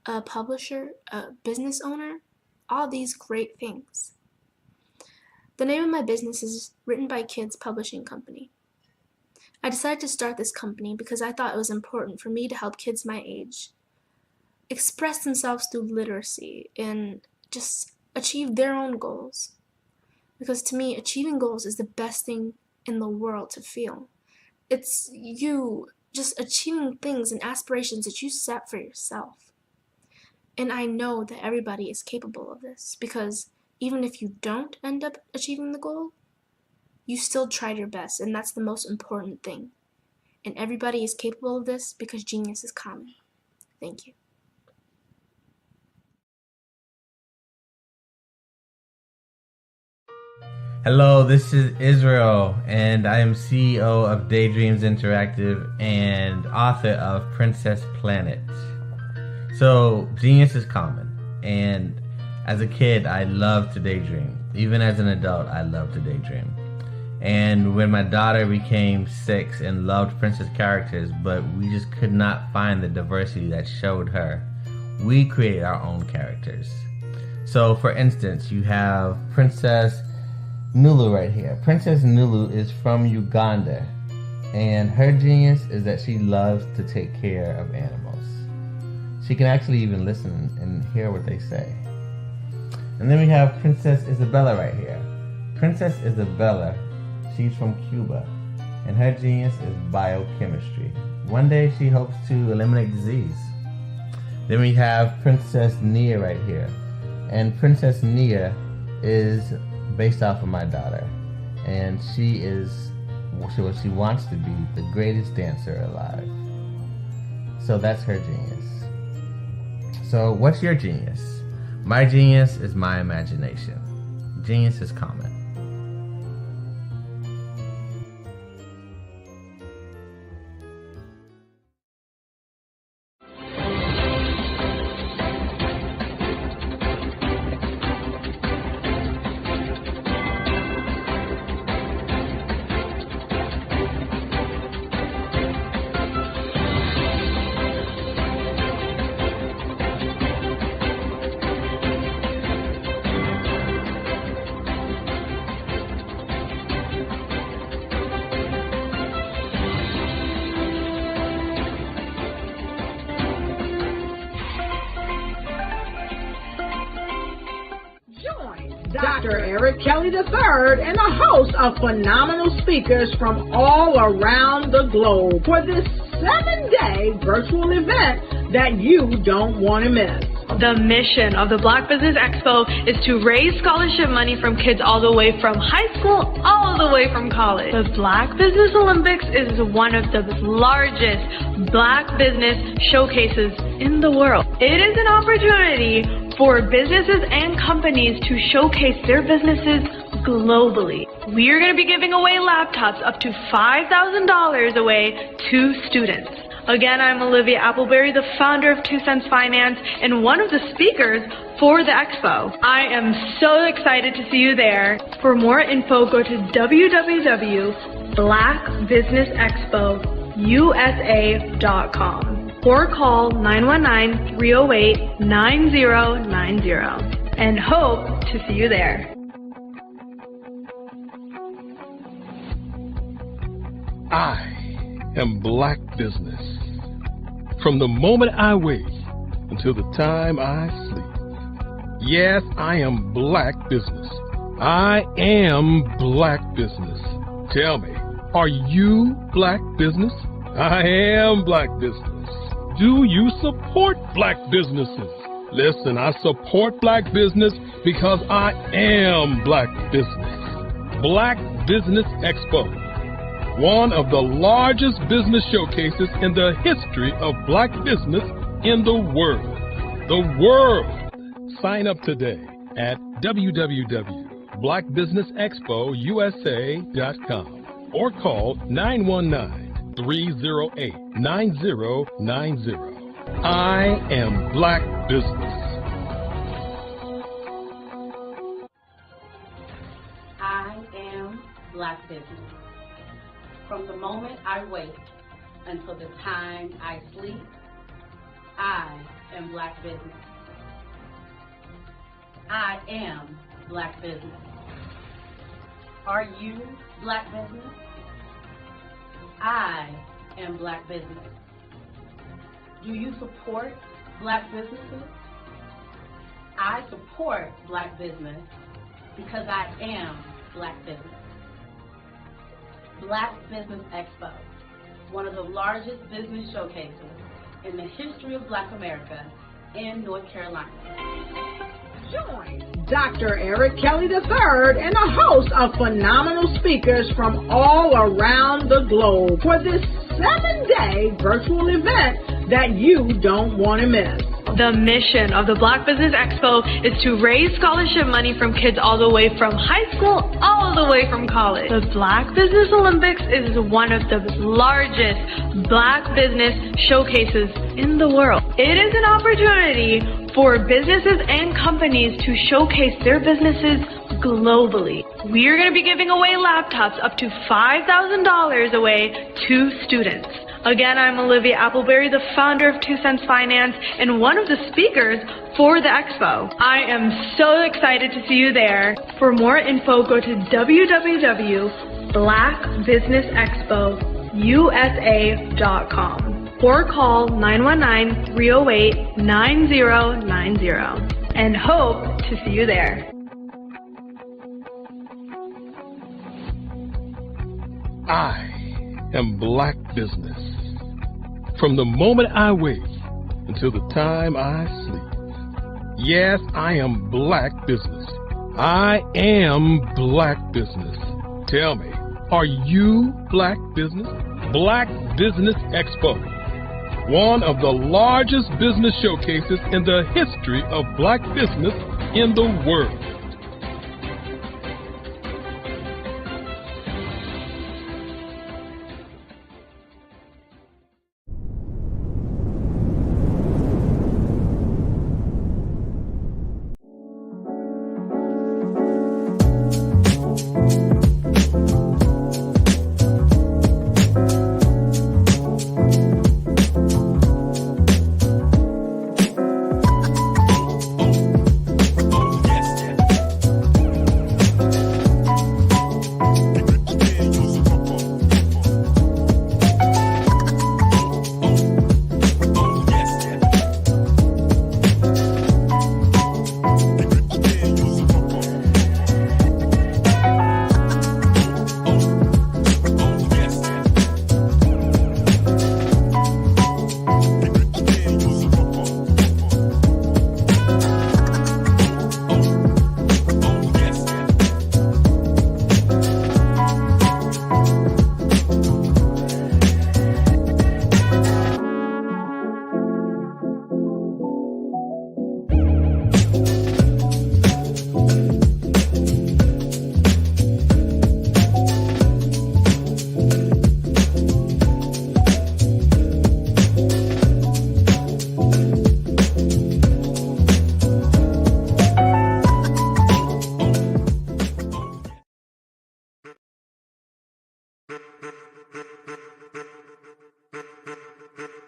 a publisher, a business owner, all these great things. The name of my business is Written by Kids Publishing Company. I decided to start this company because I thought it was important for me to help kids my age express themselves through literacy and just achieve their own goals. Because to me, achieving goals is the best thing in the world to feel. It's you just achieving things and aspirations that you set for yourself. And I know that everybody is capable of this, because even if you don't end up achieving the goal, you still tried your best, and that's the most important thing. And everybody is capable of this because genius is common. Thank you. Hello, this is Israel, and I am CEO of Daydreams Interactive and author of Princess Planet. So, genius is common, and as a kid, I loved to daydream. Even as an adult, I love to daydream. And when my daughter became 6 and loved princess characters, but we just could not find the diversity that showed her, we created our own characters. So, for instance, you have Princess Nulu right here. Princess Nulu is from Uganda, and her genius is that she loves to take care of animals. She can actually even listen and hear what they say. And then we have Princess Isabella right here. Princess Isabella, she's from Cuba, and her genius is biochemistry. One day she hopes to eliminate disease. Then we have Princess Nia right here, and Princess Nia is based off of my daughter, and she is what she wants to be, the greatest dancer alive. So that's her genius. So what's your genius? My genius is my imagination. Genius is common. Dr. Eric Kelly III and a host of phenomenal speakers from all around the globe for this 7-day virtual event that you don't want to miss. The mission of the Black Business Expo is to raise scholarship money from kids all the way from high school, all the way from college. The Black Business Olympics is one of the largest Black business showcases in the world. It is an opportunity for businesses and companies to showcase their businesses globally. We are going to be giving away laptops up to $5,000 away to students. Again, I'm Olivia Appleberry, the founder of 2 Cents Finance and one of the speakers for the expo. I am so excited to see you there. For more info, go to www.blackbusinessexpousa.com or call 919-308-9090 and hope to see you there. I am Black business. From the moment I wake until the time I sleep. Yes, I am Black business. I am Black business. Tell me, are you Black business? I am Black business. Do you support Black businesses? Listen, I support Black business because I am Black business. Black Business Expo, one of the largest business showcases in the history of Black business in the world. The world! Sign up today at www.blackbusinessexpousa.com or call 919-308-9090. I am Black business. I am Black business. From the moment I wake until the time I sleep, I am Black business. I am Black business. Are you Black business? I am Black business. Do you support Black businesses? I support Black business because I am Black business. Black Business Expo, one of the largest business showcases in the history of Black America in North Carolina. Join Dr. Eric Kelly III and a host of phenomenal speakers from all around the globe for this 7-day virtual event that you don't want to miss. The mission of the Black Business Expo is to raise scholarship money from kids all the way from high school, all the way from college. The Black Business Olympics is one of the largest Black business showcases in the world. It is an opportunity for businesses and companies to showcase their businesses globally. We are going to be giving away laptops up to $5,000 away to students. Again, I'm Olivia Appleberry, the founder of 2 Cents Finance and one of the speakers for the expo. I am so excited to see you there. For more info, go to www.blackbusinessexpousa.com or call 919-308-9090 and hope to see you there. I am Black business. From the moment I wake until the time I sleep. Yes, I am Black business. I am Black business. Tell me, are you Black business? Black Business Expo, one of the largest business showcases in the history of Black business in the world.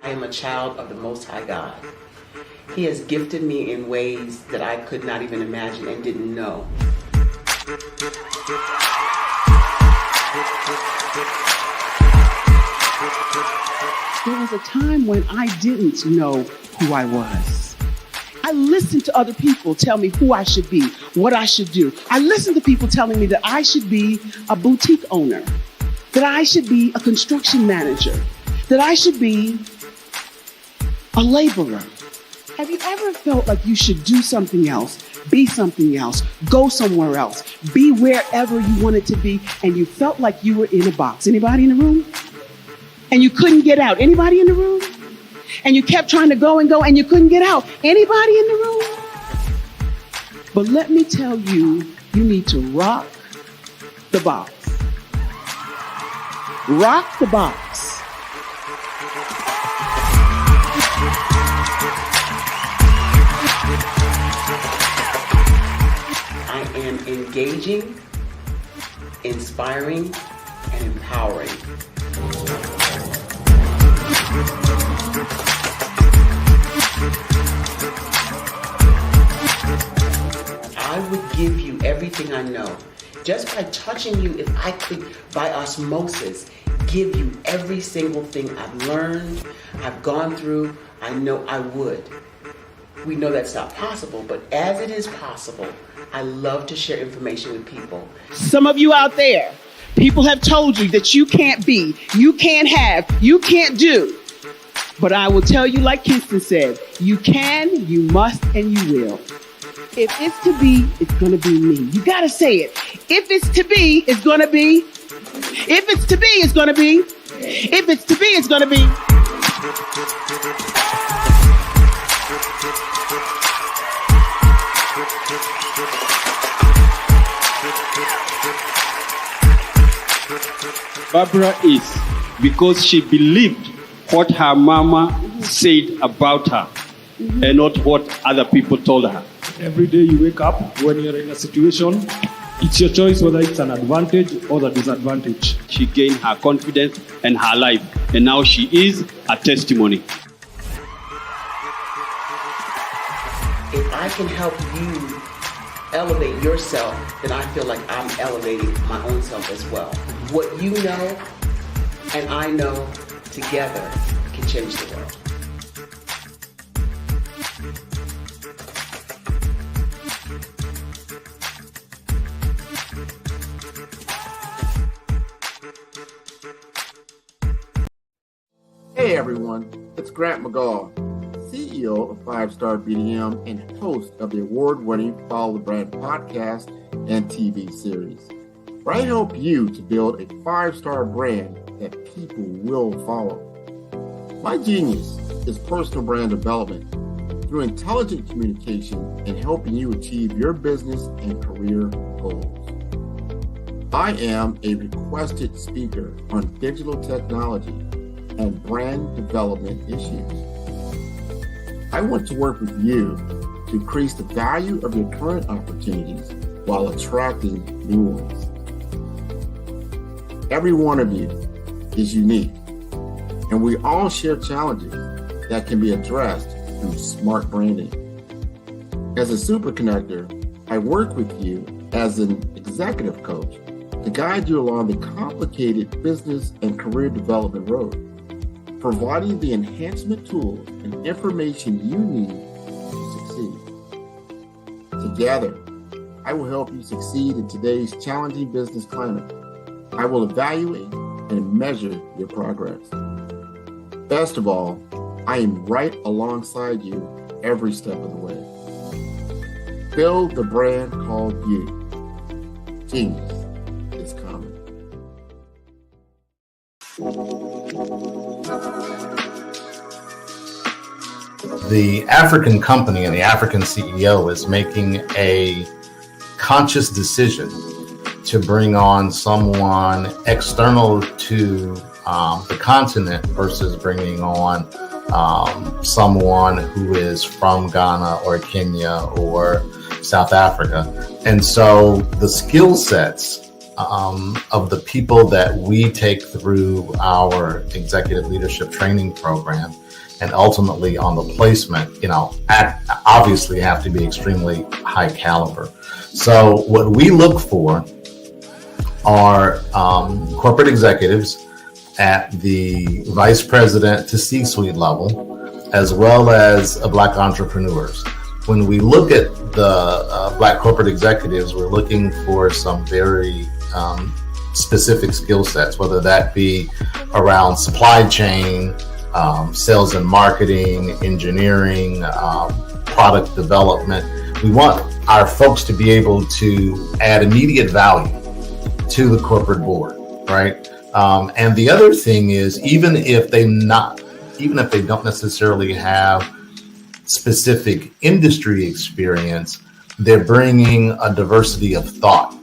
I am a child of the Most High God. He has gifted me in ways that I could not even imagine and didn't know. There was a time when I didn't know who I was. I listened to other people tell me who I should be, what I should do. I listened to people telling me that I should be a boutique owner, that I should be a construction manager, that I should be a laborer. Have you ever felt like you should do something else, be something else, go somewhere else, be wherever you wanted to be, and you felt like you were in a box? Anybody in the room? And you couldn't get out. Anybody in the room? And you kept trying to go and go and you couldn't get out. Anybody in the room? But let me tell you, you need to rock the box. Rock the box. I am engaging, inspiring, and empowering. I would give you everything I know. Just by touching you, if I could, by osmosis, give you every single thing I've learned, I've gone through, I know I would. We know that's not possible, but as it is possible, I love to share information with people. Some of you out there, people have told you that you can't be, you can't have, you can't do. But I will tell you, like Kingston said, you can, you must, and you will. If it's to be, it's going to be me. You got to say it. If it's to be, it's going to be. If it's to be, it's going to be. If it's to be, it's going to be. Barbara is because she believed what her mama said about her and not what other people told her. Every day you wake up, when you're in a situation, it's your choice whether it's an advantage or the disadvantage. She gained her confidence and her life, and now she is a testimony. If I can help you elevate yourself, then I feel like I'm elevating my own self as well. What you know and I know together can change the world. Hey everyone, it's Grant McGaw, CEO of 5-Star BDM and host of the award-winning Follow the Brand podcast and TV series, where I help you to build a 5-star brand that people will follow. My genius is personal brand development through intelligent communication and helping you achieve your business and career goals. I am a requested speaker on digital technology and brand development issues. I want to work with you to increase the value of your current opportunities while attracting new ones. Every one of you is unique, and we all share challenges that can be addressed through smart branding. As a super connector, I work with you as an executive coach to guide you along the complicated business and career development road, providing the enhancement tools and information you need to succeed. Together, I will help you succeed in today's challenging business climate. I will evaluate and measure your progress. Best of all, I am right alongside you every step of the way. Build the brand called you. Genius is coming. The African company and the African CEO is making a conscious decision to bring on someone external to the continent versus bringing on someone who is from Ghana or Kenya or South Africa. And so the skill sets of the people that we take through our executive leadership training program and ultimately on the placement, obviously have to be extremely high caliber. So what we look for are corporate executives at the vice president to C-suite level, as well as Black entrepreneurs. When we look at the Black corporate executives, we're looking for some very specific skill sets, whether that be around supply chain, sales and marketing, engineering, product development. We want our folks to be able to add immediate value to the corporate board, right? And the other thing is, even if they don't necessarily have specific industry experience, they're bringing a diversity of thought.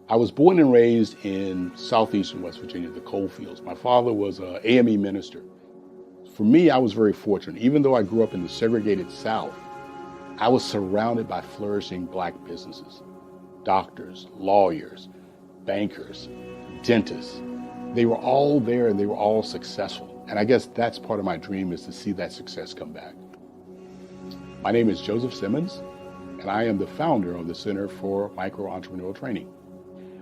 I was born and raised in southeastern West Virginia, the coal fields. My father was an AME minister. For me, I was very fortunate. Even though I grew up in the segregated South, I was surrounded by flourishing Black businesses, doctors, lawyers, bankers, dentists. They were all there and they were all successful. And I guess that's part of my dream, is to see that success come back. My name is Joseph Simmons, and I am the founder of the Center for Micro Entrepreneurial Training.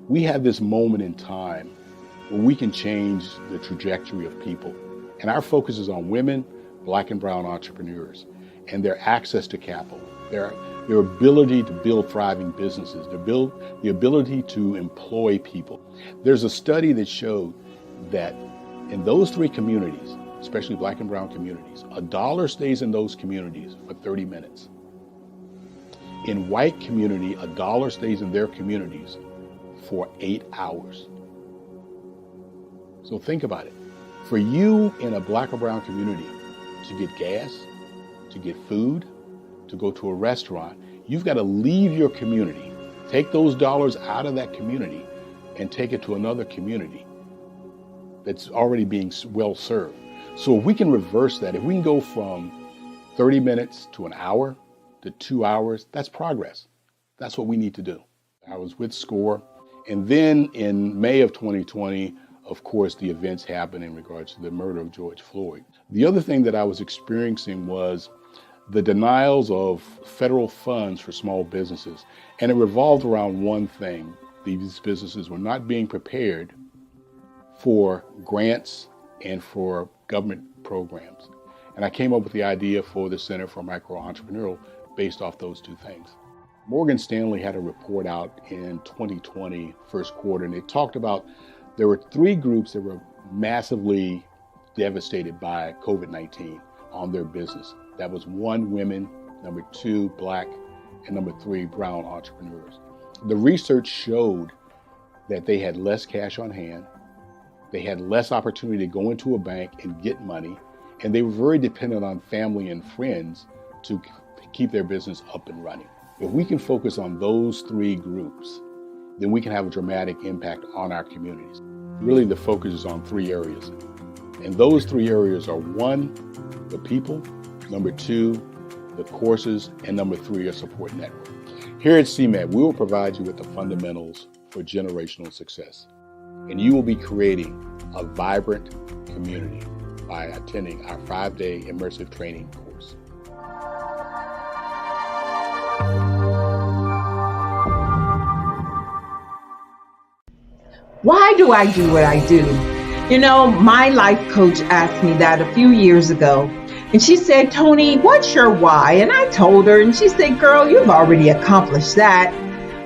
We have this moment in time where we can change the trajectory of people. And our focus is on women, Black and brown entrepreneurs, and their access to capital, their ability to build thriving businesses, the ability to employ people. There's a study that showed that in those three communities, especially Black and brown communities, $1 stays in those communities for 30 minutes. In white community, $1 stays in their communities for 8 hours. So think about it. For you in a Black or brown community to get gas, to get food, to go to a restaurant, you've got to leave your community, take those dollars out of that community and take it to another community that's already being well served. So if we can reverse that, if we can go from 30 minutes to an hour to 2 hours, that's progress. That's what we need to do. I was with SCORE. And then in May of 2020, of course, the events happened in regards to the murder of George Floyd. The other thing that I was experiencing was the denials of federal funds for small businesses. And it revolved around one thing. These businesses were not being prepared for grants and for government programs. And I came up with the idea for the Center for Micro Entrepreneurial based off those two things. Morgan Stanley had a report out in 2020, first quarter, and they talked about there were 3 groups that were massively devastated by COVID-19 on their business. That was 1, women, number 2, Black, and number 3, brown entrepreneurs. The research showed that they had less cash on hand, they had less opportunity to go into a bank and get money, and they were very dependent on family and friends to keep their business up and running. If we can focus on those 3 groups, then we can have a dramatic impact on our communities. Really, the focus is on 3 areas. And those 3 areas are 1, the people, number 2, the courses, and number 3, a support network. Here at CMAT, we will provide you with the fundamentals for generational success. And you will be creating a vibrant community by attending our 5-day immersive training course. Why do I do what I do? You know, my life coach asked me that a few years ago. And she said, Tony, what's your why? And I told her, and she said, girl, you've already accomplished that.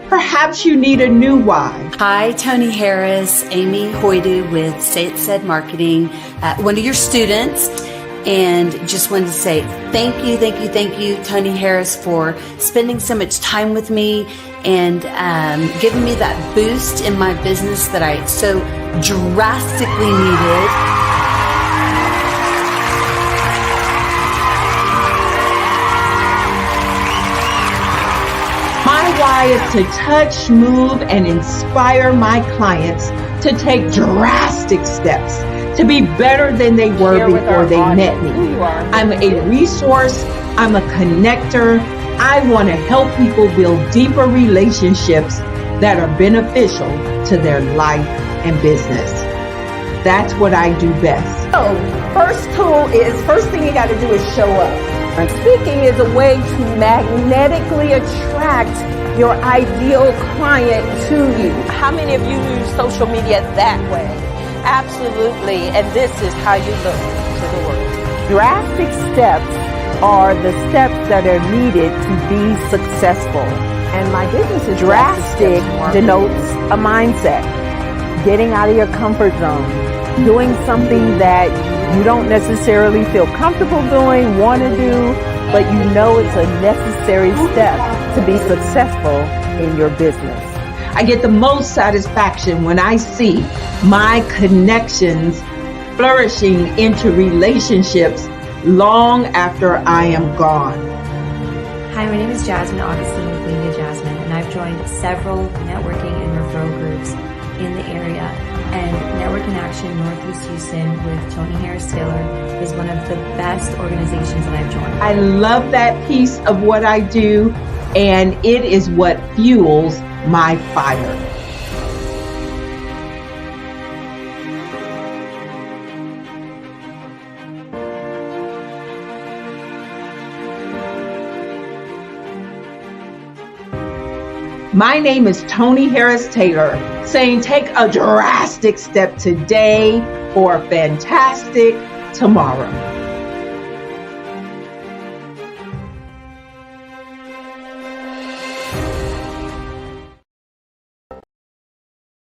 Perhaps you need a new why. Hi, Tony Harris, Amy Hoydu with Say It Said Marketing, one of your students. And just wanted to say thank you, Tony Harris, for spending so much time with me and giving me that boost in my business that I so drastically needed. My why is to touch, move, and inspire my clients to take drastic steps to be better than they were before they met me. I'm a resource, I'm a connector. I want to help people build deeper relationships that are beneficial to their life and business. That's what I do best. So, first thing you got to do is show up. And speaking is a way to magnetically attract your ideal client to you. How many of you use social media that way? Absolutely. And this is how you look to the world. Drastic steps are the steps that are needed to be successful. And my business is drastic denotes a mindset. Getting out of your comfort zone. Doing something that you don't necessarily feel comfortable doing, want to do, but you know it's a necessary step to be successful in your business. I get the most satisfaction when I see my connections flourishing into relationships long after I am gone. Hi, my name is Jasmine Augustine with Media Jasmine, and I've joined several networking and referral groups in the area. And Network in Action Northeast Houston with Tony Harris Taylor is one of the best organizations that I've joined. I love that piece of what I do, and it is what fuels my fire. My name is Tony Harris Taylor, saying take a drastic step today for a fantastic tomorrow.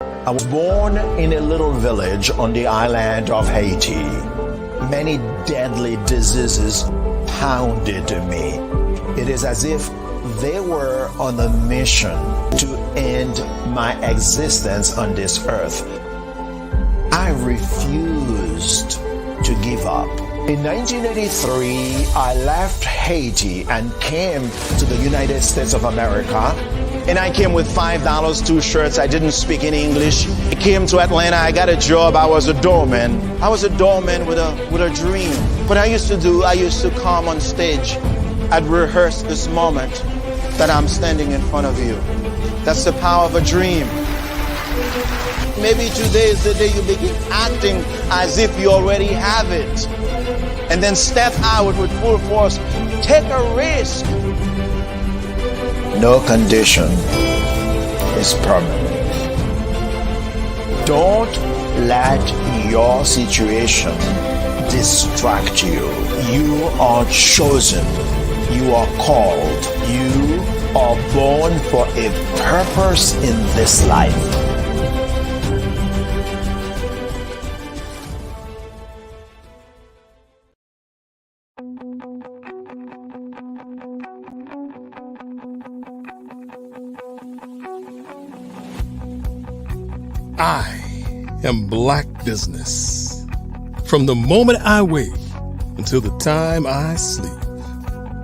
I was born in a little village on the island of Haiti. Many deadly diseases pounded me. It is as if they were on a mission to end my existence on this earth. I refused to give up. In 1983, I left Haiti and came to the United States of America. And I came with $5, 2 shirts. I didn't speak any English. I came to Atlanta. I got a job. I was a doorman. I was a doorman with a dream. What I used to come on stage. I'd rehearse this moment that I'm standing in front of you. That's the power of a dream. Maybe today is the day you begin acting as if you already have it. And then step out with full force. Take a risk. No condition is permanent. Don't let your situation distract you. You are chosen. You are called. You are born for a purpose in this life. I am Black Business. From the moment I wake until the time I sleep.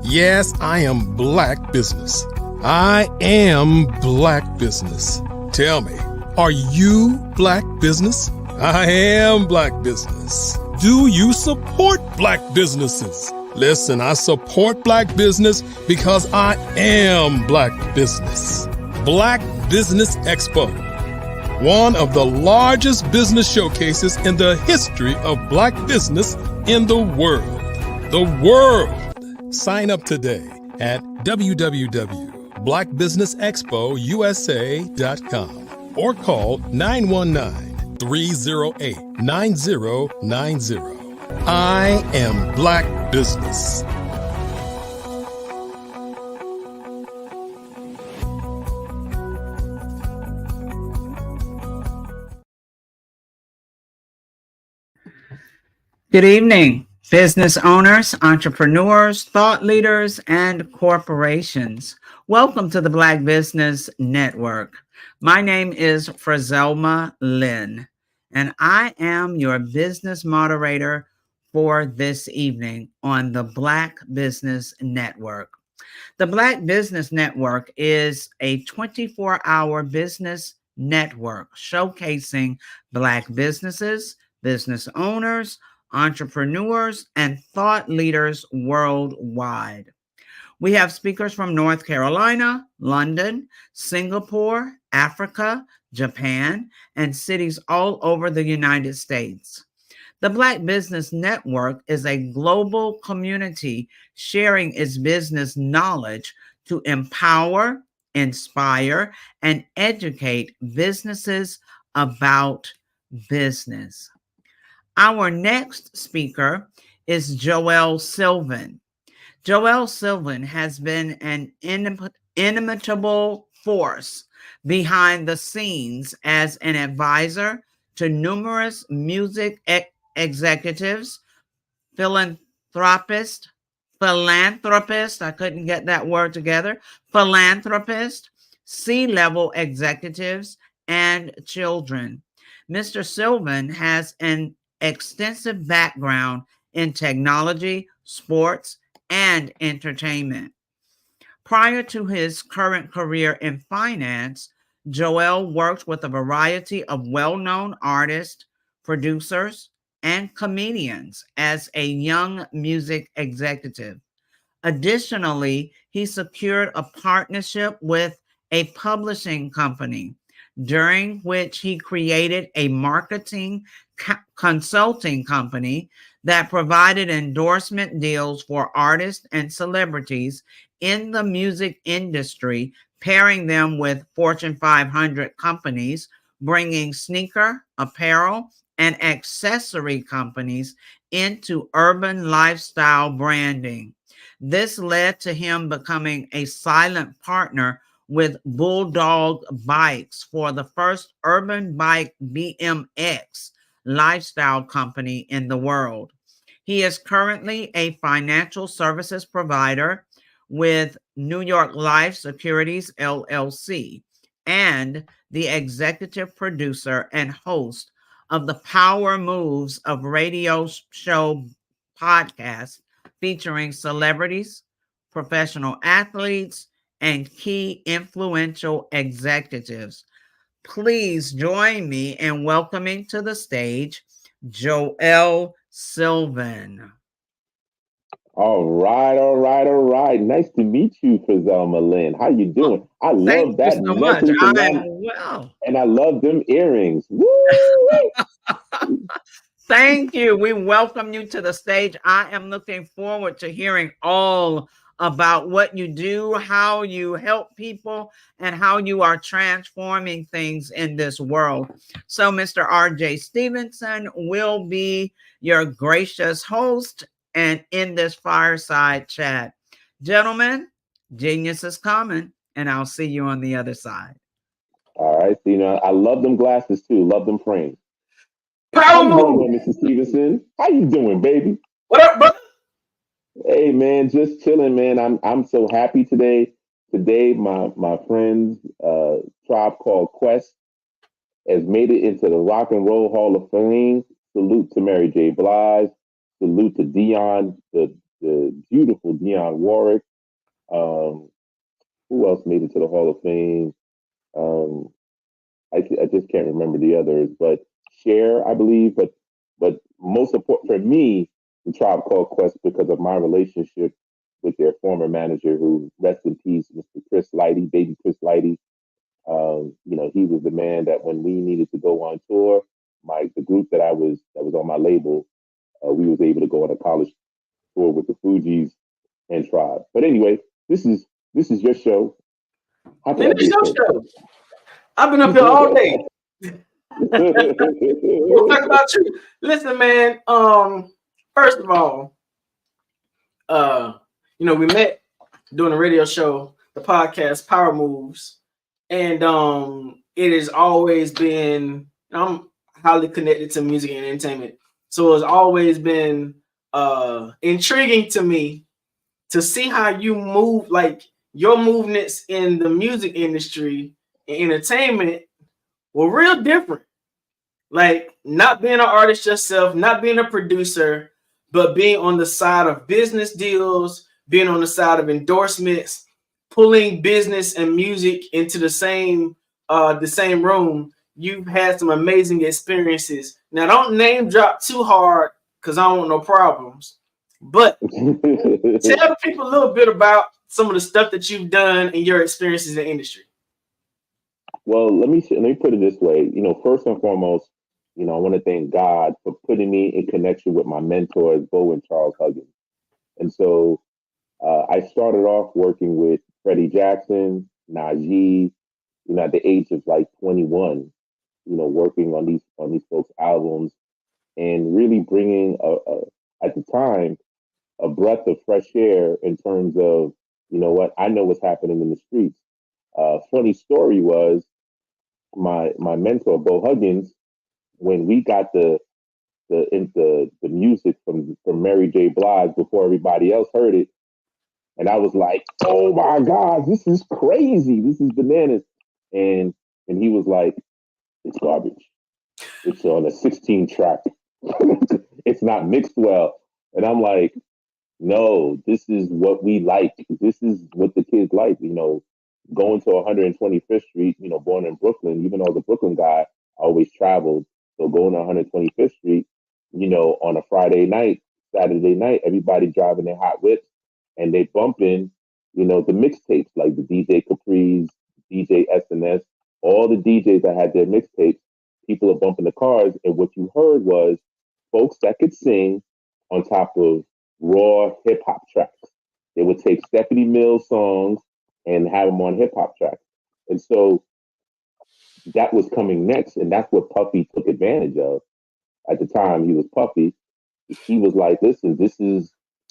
Yes, I am Black Business. I am Black Business. Tell me, are you Black Business? I am Black Business. Do you support Black businesses? Listen, I support Black business because I am Black Business. Black Business Expo, one of the largest business showcases in the history of Black business in the world. The world! Sign up today at www.blackbusinessexpousa.com or call 919-308-9090. I am Black Business. Good evening, business owners, entrepreneurs, thought leaders, and corporations. Welcome to the Black Business Network. My name is Frazelma Lynn, and I am your business moderator for this evening on the Black Business Network. The Black Business Network is a 24-hour business network showcasing Black businesses, business owners, entrepreneurs, and thought leaders worldwide. We have speakers from North Carolina, London, Singapore, Africa, Japan, and cities all over the United States. The Black Business Network is a global community sharing its business knowledge to empower, inspire, and educate businesses about business. Our next speaker is Joelle Sylvan. Joelle Sylvan has been an inimitable force behind the scenes as an advisor to numerous music executives, philanthropists, I couldn't get that word together, philanthropists, C-level executives, and children. Mr. Sylvan has an extensive background in technology, sports, and entertainment. Prior to his current career in finance, Joelle worked with a variety of well-known artists, producers, and comedians as a young music executive. Additionally, he secured a partnership with a publishing company, during which he created a marketing consulting company that provided endorsement deals for artists and celebrities in the music industry, pairing them with Fortune 500 companies, bringing sneaker, apparel, and accessory companies into urban lifestyle branding. This led to him becoming a silent partner with Bulldog Bikes for the first urban bike BMX lifestyle company in the world. He is currently a financial services provider with New York Life Securities LLC and the executive producer and host of the Power Moves of radio show podcast featuring celebrities, professional athletes, and key influential executives. Please join me in welcoming to the stage Joelle Sylvan. All right. Nice to meet you, Frizelma Lynn. How you doing? I love that so much. and I love them earrings. Woo! Thank you. We welcome you to the stage. I am looking forward to hearing all about what you do, how you help people, and how you are transforming things in this world. So Mr. R.J. Stevenson will be your gracious host and in this fireside chat. Gentlemen, genius is coming, and I'll see you on the other side. All right. So, I love them glasses too. Love them frames. Power move, Mr. Stevenson. How you doing, baby? What up, brother? Hey, man, just chilling, man. I'm so happy today. Today, my friends, Tribe Called Quest has made it into the Rock and Roll Hall of Fame. Salute to Mary J. Blige. Salute to Dionne, the beautiful Dionne Warwick. Who else made it to the Hall of Fame? I just can't remember the others, but Cher, I believe. But most important for me, the Tribe Called Quest, because of my relationship with their former manager, who rest in peace, Mr. Chris Lighty, baby Chris Lighty. He was the man that when we needed to go on tour, the group that was on my label, we was able to go on a college tour with the Fugees and Tribe. But anyway, this is your show. Man, it's your show. I've been up here all day. We'll talk about you. Listen, man. First of all, we met doing a radio show, the podcast Power Moves, and it has always been. I'm highly connected to music and entertainment, so it's always been intriguing to me to see how you move, like your movements in the music industry and entertainment were real different. Like not being an artist yourself, not being a producer, but being on the side of business deals, being on the side of endorsements, pulling business and music into the same room. You've had some amazing experiences. Now, don't name drop too hard because I don't want no problems. But tell the people a little bit about some of the stuff that you've done and your experiences in the industry? Well, let me put it this way. First and foremost, I want to thank God for putting me in connection with my mentors, Bo and Charles Huggins. And so I started off working with Freddie Jackson, Najee, at the age of like 21, working on these folks' albums and really bringing at the time a breath of fresh air in terms of, I know what's happening in the streets. Funny story was my mentor, Bo Huggins, when we got the music from Mary J. Blige before everybody else heard it, and I was like, "Oh my God, this is crazy! This is bananas!" And he was like, "It's garbage. It's on a 16 track. It's not mixed well." And I'm like, "No, this is what we like. This is what the kids like." Going to 125th Street. Born in Brooklyn, even though the Brooklyn guy, always traveled. So going to 125th Street, on a Friday night, Saturday night, everybody driving their hot whips and they bumping, the mixtapes like the DJ Capri's, DJ SNS, all the DJs that had their mixtapes, people are bumping the cars. And what you heard was folks that could sing on top of raw hip hop tracks. They would take Stephanie Mills songs and have them on hip hop tracks. And so that was coming next. And that's what Puffy took advantage of. At the time, he was Puffy. He was like, "Listen, this is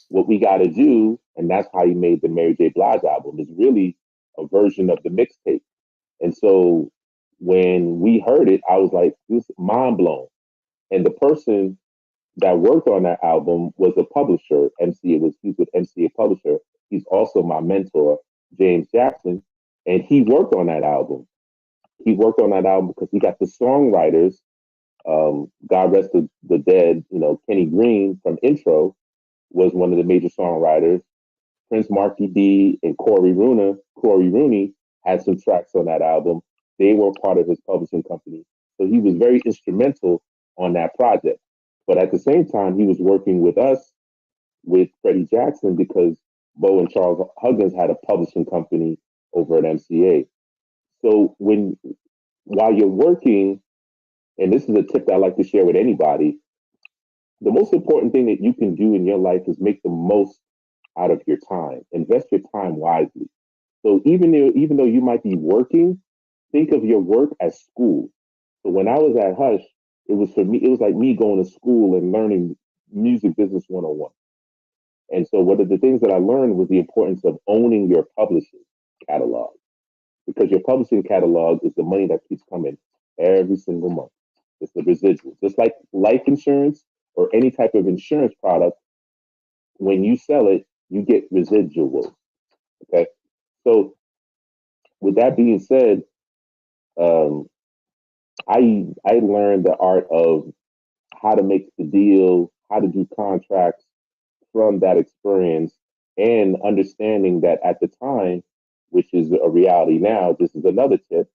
what we got to do." And that's how he made the Mary J. Blige album. It's really a version of the mixtape. And so when we heard it, I was like, this is mind blown. And the person that worked on that album was a publisher, MC. He's with MC, a publisher. He's also my mentor, James Jackson. And he worked on that album. He worked on that album because he got the songwriters, God rest the dead, Kenny Green from Intro was one of the major songwriters. Prince Marky D and Corey Rooney had some tracks on that album. They were part of his publishing company. So he was very instrumental on that project. But at the same time, he was working with us, with Freddie Jackson, because Bo and Charles Huggins had a publishing company over at MCA. So while you're working, and this is a tip that I like to share with anybody, the most important thing that you can do in your life is make the most out of your time. Invest your time wisely. So even though you might be working, think of your work as school. So when I was at Hush, it was like me going to school and learning music business 101. And so one of the things that I learned was the importance of owning your publishing catalog, because your publishing catalog is the money that keeps coming every single month. It's the residual. Just like life insurance or any type of insurance product, when you sell it, you get residuals. Okay. So with that being said, I learned the art of how to make the deal, how to do contracts from that experience, and understanding that at the time, which is a reality now, this is another tip.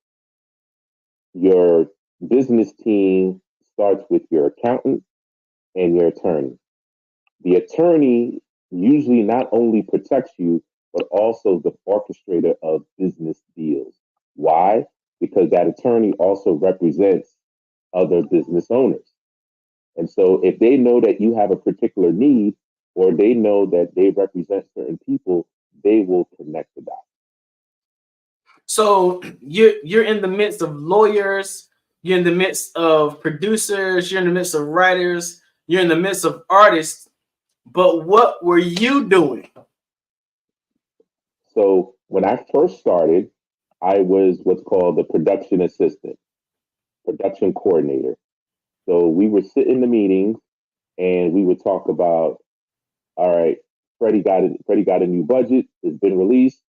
Your business team starts with your accountant and your attorney. The attorney usually not only protects you, but also the orchestrator of business deals. Why? Because that attorney also represents other business owners. And so if they know that you have a particular need, or they know that they represent certain people, they will connect the dots. So you're in the midst of lawyers, you're in the midst of producers, you're in the midst of writers, you're in the midst of artists, but what were you doing? So when I first started, I was what's called the production assistant, production coordinator. So we would sit in the meetings and we would talk about, all right, Freddie got a new budget, it's been released.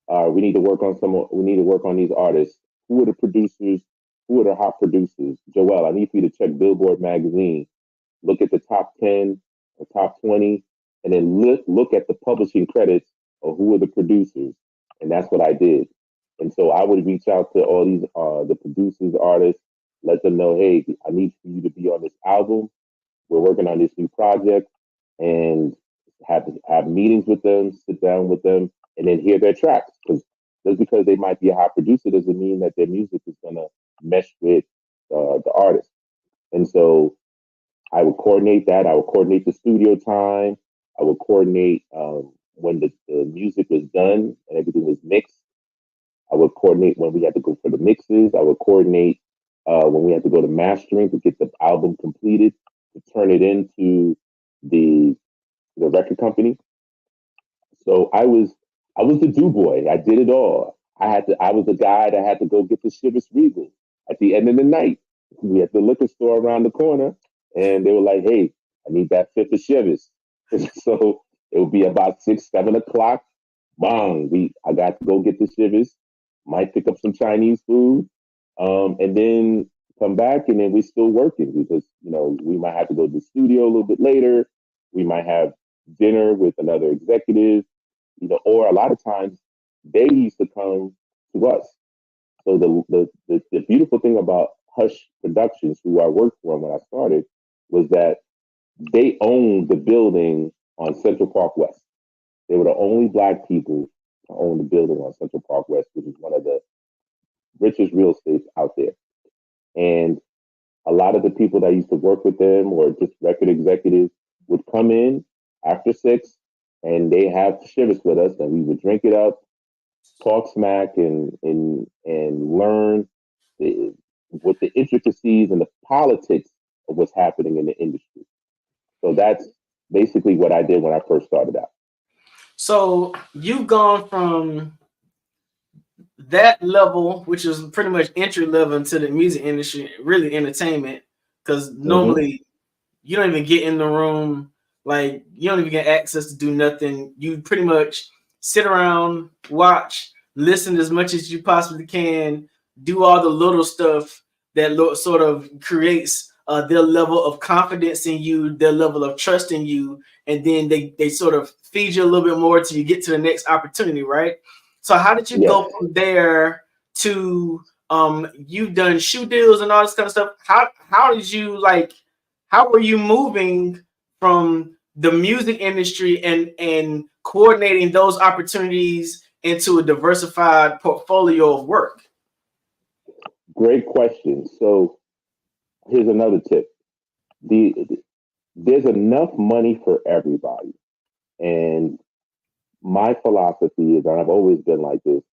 We need to work on these artists. Who are the producers? Who are the hot producers? Joel, I need for you to check Billboard magazine. Look at the top 10 or top 20, and then look at the publishing credits of who are the producers. And that's what I did. And so I would reach out to all these the producers, artists, let them know, hey, I need for you to be on this album. We're working on this new project, and have meetings with them, sit down with them, and then hear their tracks. Because just because they might be a high producer doesn't mean that their music is gonna mesh with the artist. And so I would coordinate that. I would coordinate the studio time. I would coordinate when the music was done and everything was mixed. I would coordinate when we had to go for the mixes. I would coordinate when we had to go to mastering to get the album completed, to turn it into the record company. So I was the do boy. I did it all. I was the guy that had to go get the Chivas Regal at the end of the night. We had the liquor store around the corner, and they were like, "Hey, I need that fifth of Chivas." So it would be about 6, 7 o'clock. Bang! I got to go get the Chivas. Might pick up some Chinese food, and then come back, and then we're still working because we might have to go to the studio a little bit later. We might have dinner with another executive, or a lot of times they used to come to us. So the beautiful thing about Hush Productions, who I worked for when I started, was that they owned the building on Central Park West. They were the only Black people to own the building on Central Park West, which is one of the richest real estates out there. And a lot of the people that used to work with them or just record executives would come in after 6 and they have Chivas with us, and we would drink it up, talk smack, and learn what the intricacies and the politics of what's happening in the industry. So that's basically what I did when I first started out. So you've gone from that level, which is pretty much entry level into the music industry, really entertainment, because normally you don't even get in the room, like you don't even get access to do nothing. You pretty much sit around, watch, listen as much as you possibly can, do all the little stuff that sort of creates their level of confidence in you, their level of trust in you, and then they sort of feed you a little bit more till you get to the next opportunity, right? So how did you go from there to you've done shoe deals and all this kind of stuff? How did you how were you moving from the music industry and coordinating those opportunities into a diversified portfolio of work? Great question. So here's another tip. There's enough money for everybody. And my philosophy is, and I've always been like this,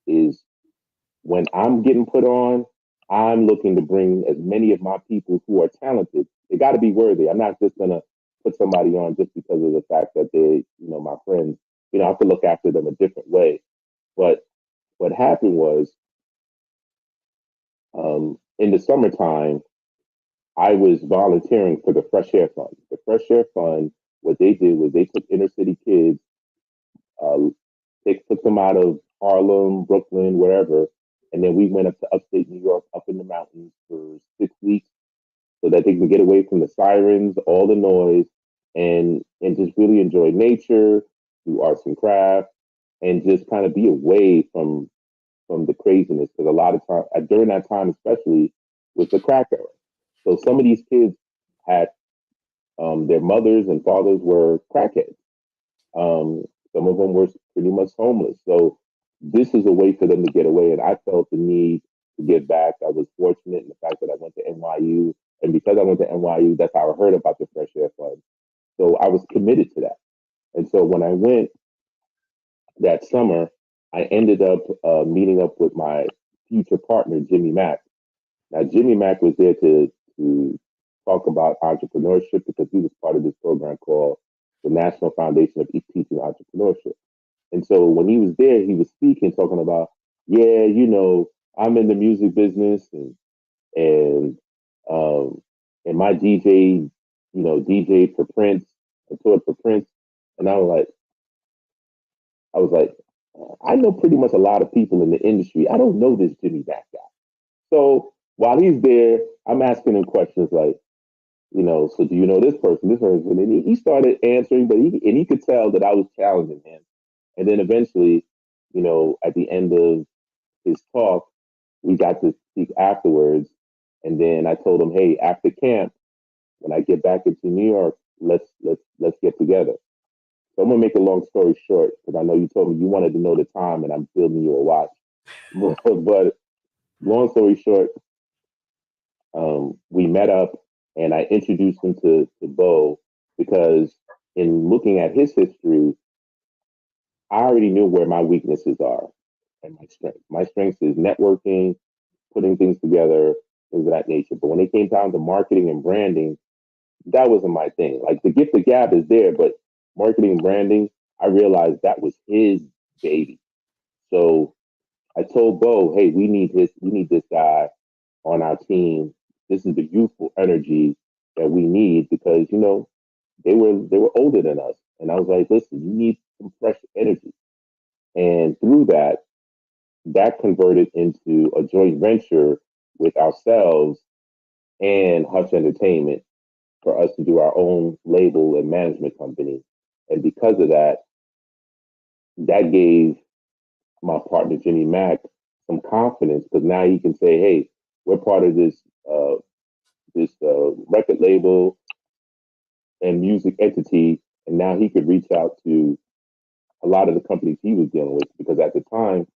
is when I'm getting put on, I'm looking to bring as many of my people who are talented. They got to be worthy. I'm not just going to put somebody on just because of the fact that they, my friends. I have to look after them a different way. But what happened was, in the summertime, I was volunteering for the Fresh Air Fund. The Fresh Air Fund, what they did was they took inner city kids, they took them out of Harlem, Brooklyn, wherever, and then we went up to upstate New York, up in the mountains for 6 weeks, so that they can get away from the sirens, all the noise, and just really enjoy nature, do arts and crafts, and just kind of be away from the craziness. Because a lot of time during that time, especially, was the crack era. So some of these kids had their mothers and fathers were crackheads. Some of them were pretty much homeless. So this is a way for them to get away. And I felt the need to give back. I was fortunate in the fact that I went to NYU. And because I went to NYU, that's how I heard about the Fresh Air Fund. So I was committed to that. And so when I went that summer, I ended up meeting up with my future partner, Jimmy Mack. Now, Jimmy Mack was there to talk about entrepreneurship because he was part of this program called the National Foundation of Teaching Entrepreneurship. And so when he was there, he was speaking, talking about, I'm in the music business and my DJ, DJ for Prince, I toured for Prince. And I was like, I know pretty much a lot of people in the industry. I don't know this Jimmy Mack guy. So while he's there, I'm asking him questions like, so do you know this person, And he started answering, but he could tell that I was challenging him. And then eventually, at the end of his talk, we got to speak afterwards. And then I told him, hey, after camp, when I get back into New York, let's get together. So I'm gonna make a long story short because I know you told me you wanted to know the time, and I'm building you a watch. But long story short, we met up, and I introduced him to Bo because in looking at his history, I already knew where my weaknesses are and my strength. My strength is networking, putting things together, things of that nature. But when it came down to marketing and branding, that wasn't my thing. Like the gift of gab is there, but marketing and branding, I realized that was his baby. So I told Bo, hey, we need this guy on our team. This is the youthful energy that we need because, they were older than us. And I was like, listen, you need some fresh energy. And through that converted into a joint venture with ourselves and Hush Entertainment for us to do our own label and management company. And because of that, that gave my partner Jimmy Mack some confidence because now he can say, "Hey, we're part of this record label and music entity," and now he could reach out to a lot of the companies he was dealing with because at the time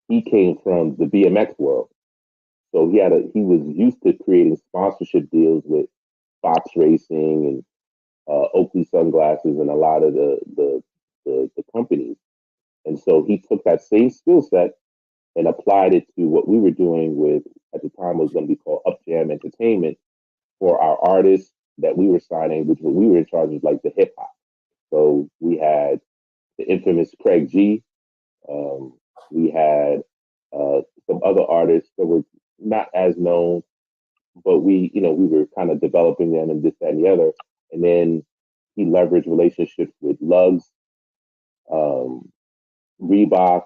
he came from the BMX world, so he was used to creating sponsorship deals with Fox Racing and Oakley sunglasses and a lot of the companies. And so he took that same skill set and applied it to what we were doing with, at the time, was going to be called Up Jam Entertainment for our artists that we were signing, which we were in charge of like the hip hop. So we had the infamous Craig G. We had some other artists that were not as known, but we were kind of developing them and this, that, and the other. And then he leveraged relationships with Lugs, Reebok,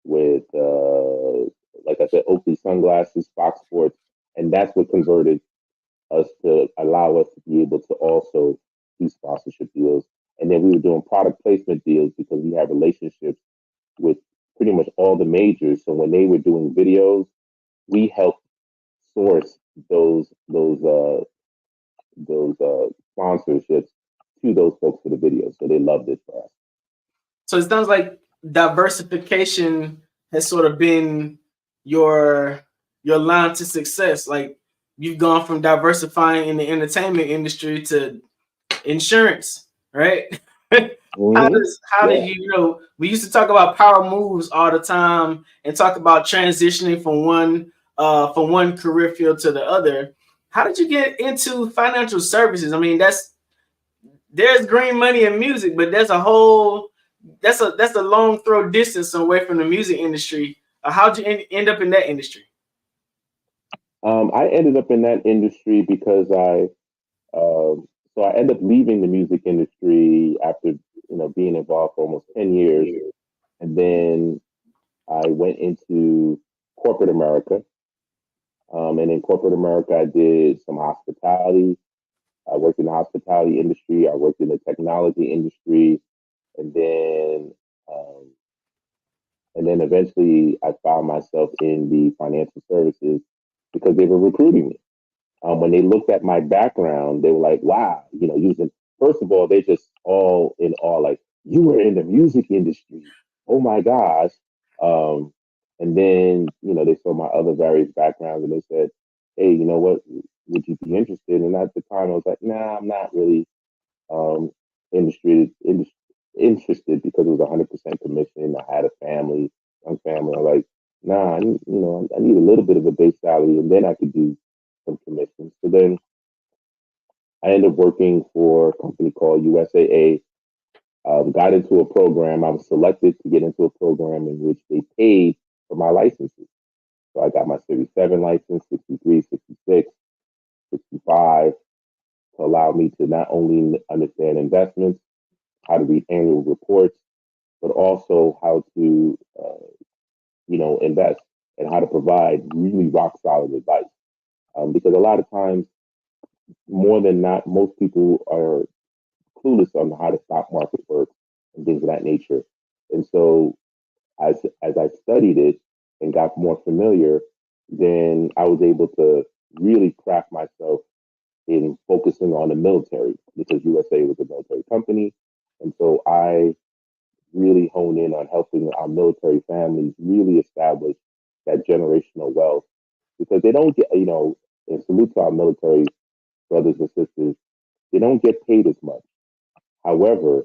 with like I said, Oakley sunglasses, Fox Sports, and that's what converted us to allow us to be able to also do sponsorship deals. And then we were doing product placement deals because we had relationships with pretty much all the majors. So when they were doing videos, we helped source those sponsorships to those folks for the videos. So they loved it for us. So it sounds like diversification has sort of been your line to success. Like you've gone from diversifying in the entertainment industry to insurance, right? How did you we used to talk about power moves all the time and talk about transitioning from one career field to the other. How did you get into financial services? I mean, there's green money in music, but that's a long throw distance away from the music industry. How'd you end up in that industry? I ended up in that industry because I ended up leaving the music industry after being involved for almost 10 years, and then I went into corporate America. And in corporate America, I did some hospitality. I worked in the hospitality industry. I worked in the technology industry, and then eventually I found myself in the financial services because they were recruiting me. When they looked at my background, they were like, "Wow, first of all, they just all in awe, like you were in the music industry. Oh my gosh!" And then they saw my other various backgrounds and they said, "Hey, you know what? Would you be interested?" And at the time, I was like, "Nah, I'm not really interested because it was 100% commission. I had a family, young family. I'm like, nah, I need a little bit of a base salary, and then I could do some commissions." So then I ended up working for a company called USAA. Got into a program. I was selected to get into a program in which they paid for my licenses. So I got my Series 7 license, 63, 66, 65, to allow me to not only understand investments, how to read annual reports, but also how to, invest and how to provide really rock solid advice. Because a lot of times, more than not, most people are clueless on how the stock market works and things of that nature. And so as I studied it and got more familiar, then I was able to really craft myself in focusing on the military because USA was a military company. And so I really hone in on helping our military families really establish that generational wealth because they don't get, and salute to our military brothers and sisters, they don't get paid as much. However,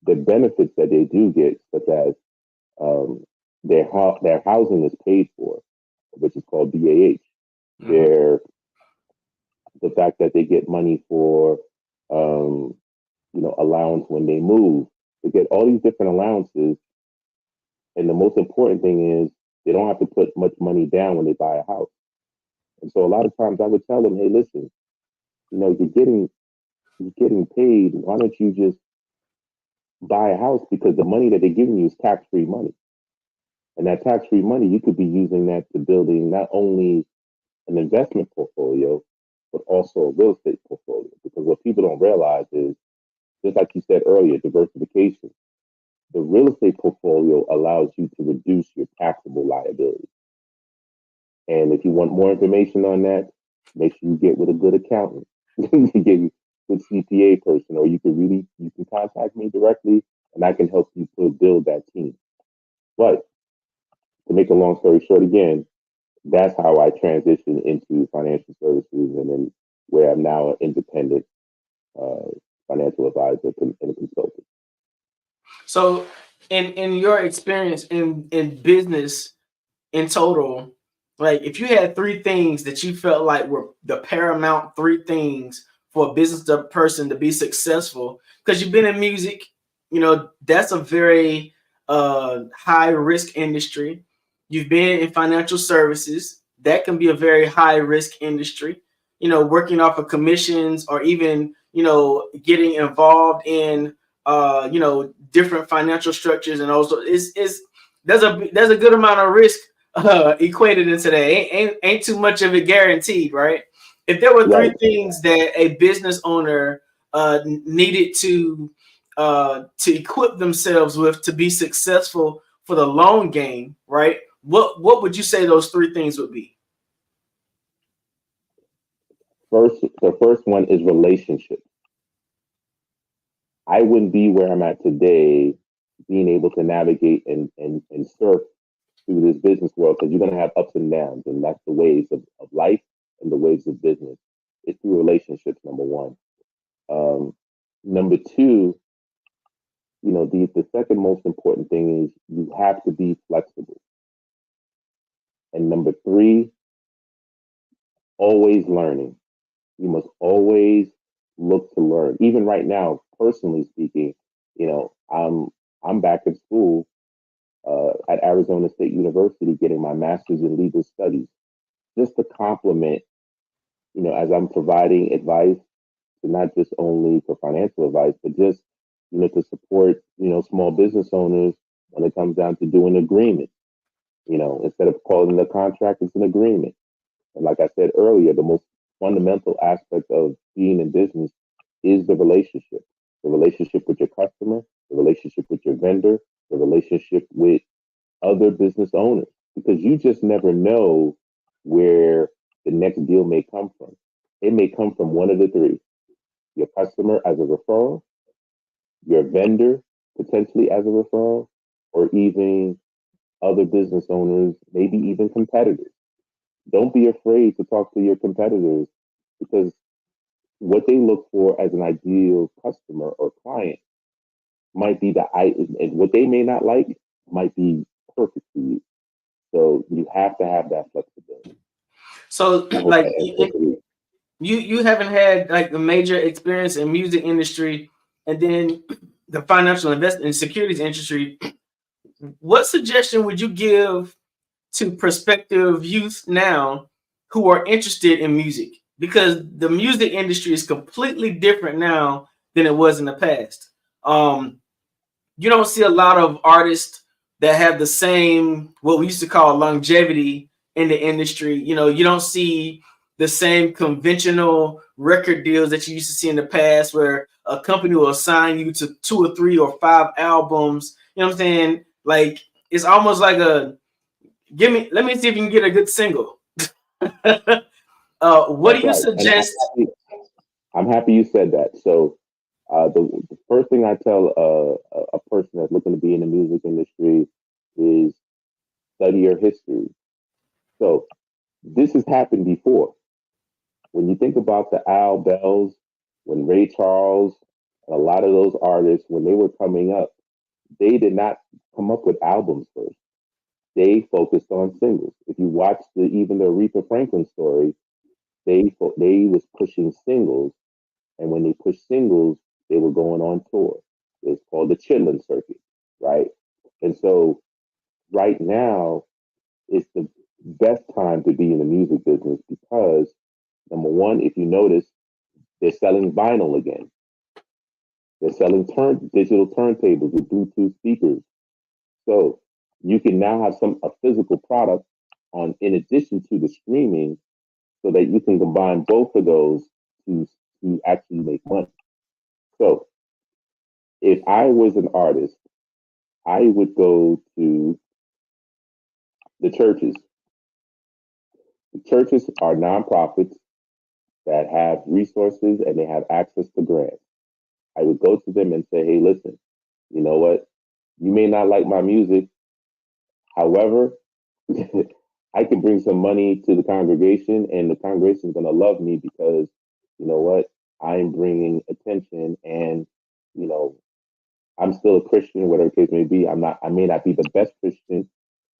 the benefits that they do get, such as their housing is paid for, which is called BAH. The fact that they get money for allowance when they move. They get all these different allowances. And the most important thing is they don't have to put much money down when they buy a house. And so a lot of times I would tell them, hey, listen, you're getting paid. Why don't you just buy a house? Because the money that they're giving you is tax-free money. And that tax-free money, you could be using that to building not only an investment portfolio, but also a real estate portfolio. Because what people don't realize is, just like you said earlier, diversification. The real estate portfolio allows you to reduce your taxable liability. And if you want more information on that, make sure you get with a good accountant, you get a good CPA person, or you can contact me directly and I can help you build that team. But to make a long story short again, that's how I transitioned into financial services and then where I'm now an independent financial advisor and a consultant. So in your experience in business in total, like if you had three things that you felt like were the paramount three things for a business person to be successful, because you've been in music, that's a very high risk industry. You've been in financial services, that can be a very high risk industry, working off of commissions or even, getting involved in different financial structures. And also there's a good amount of risk equated into that. Ain't too much of it guaranteed, right? If there were three things that a business owner needed to equip themselves with to be successful for the long game, right? What would you say those three things would be? The first one is relationship. I wouldn't be where I'm at today being able to navigate and surf through this business world, because you're going to have ups and downs, and that's the waves of life and the waves of business. It's through relationships, number one. Number two, the second most important thing is you have to be flexible. And number three, always learning. You must always look to learn. Even right now, personally speaking, I'm back in school at Arizona State University getting my master's in legal studies, just to complement, as I'm providing advice, to not just only for financial advice, but just, to support, small business owners when it comes down to doing agreement. Instead of calling it a contract, it's an agreement. And like I said earlier, the most fundamental aspect of being in business is the relationship with your customer, the relationship with your vendor, the relationship with other business owners, because you just never know where the next deal may come from. It may come from one of the three: your customer as a referral, your vendor potentially as a referral, or even other business owners, maybe even competitors. Don't be afraid to talk to your competitors, because what they look for as an ideal customer or client might be and what they may not like might be perfect for you. So you have to have that flexibility. So like you haven't had like the major experience in music industry and then the financial investment and securities industry. What suggestion would you give to prospective youth now who are interested in music? Because the music industry is completely different now than it was in the past. You don't see a lot of artists that have the same, what we used to call longevity in the industry. You don't see the same conventional record deals that you used to see in the past, where a company will assign you to 2 or 3 or 5 albums. You know what I'm saying? Like, it's almost like let me see if you can get a good single. What do you suggest? I'm happy you said that. So the first thing I tell a person that's looking to be in the music industry is study your history. So this has happened before. When you think about the Al Bells, when Ray Charles, a lot of those artists, when they were coming up, they did not come up with albums first. They focused on singles. If you watch even the Aretha Franklin story, they was pushing singles, and when they pushed singles, they were going on tour. It's called the Chitlin Circuit, right? And so right now, it's the best time to be in the music business because number one, if you notice, they're selling vinyl again. They're selling digital turntables with Bluetooth speakers. So you can now have a physical product on in addition to the streaming, so that you can combine both of those to actually make money. So if I was an artist, I would go to the churches. The churches are nonprofits that have resources and they have access to grants. I would go to them and say, hey, listen, you know what? You may not like my music. However, I can bring some money to the congregation and the congregation is going to love me because, you know what? I'm bringing attention and, you know, I'm still a Christian, whatever the case may be. I may not be the best Christian,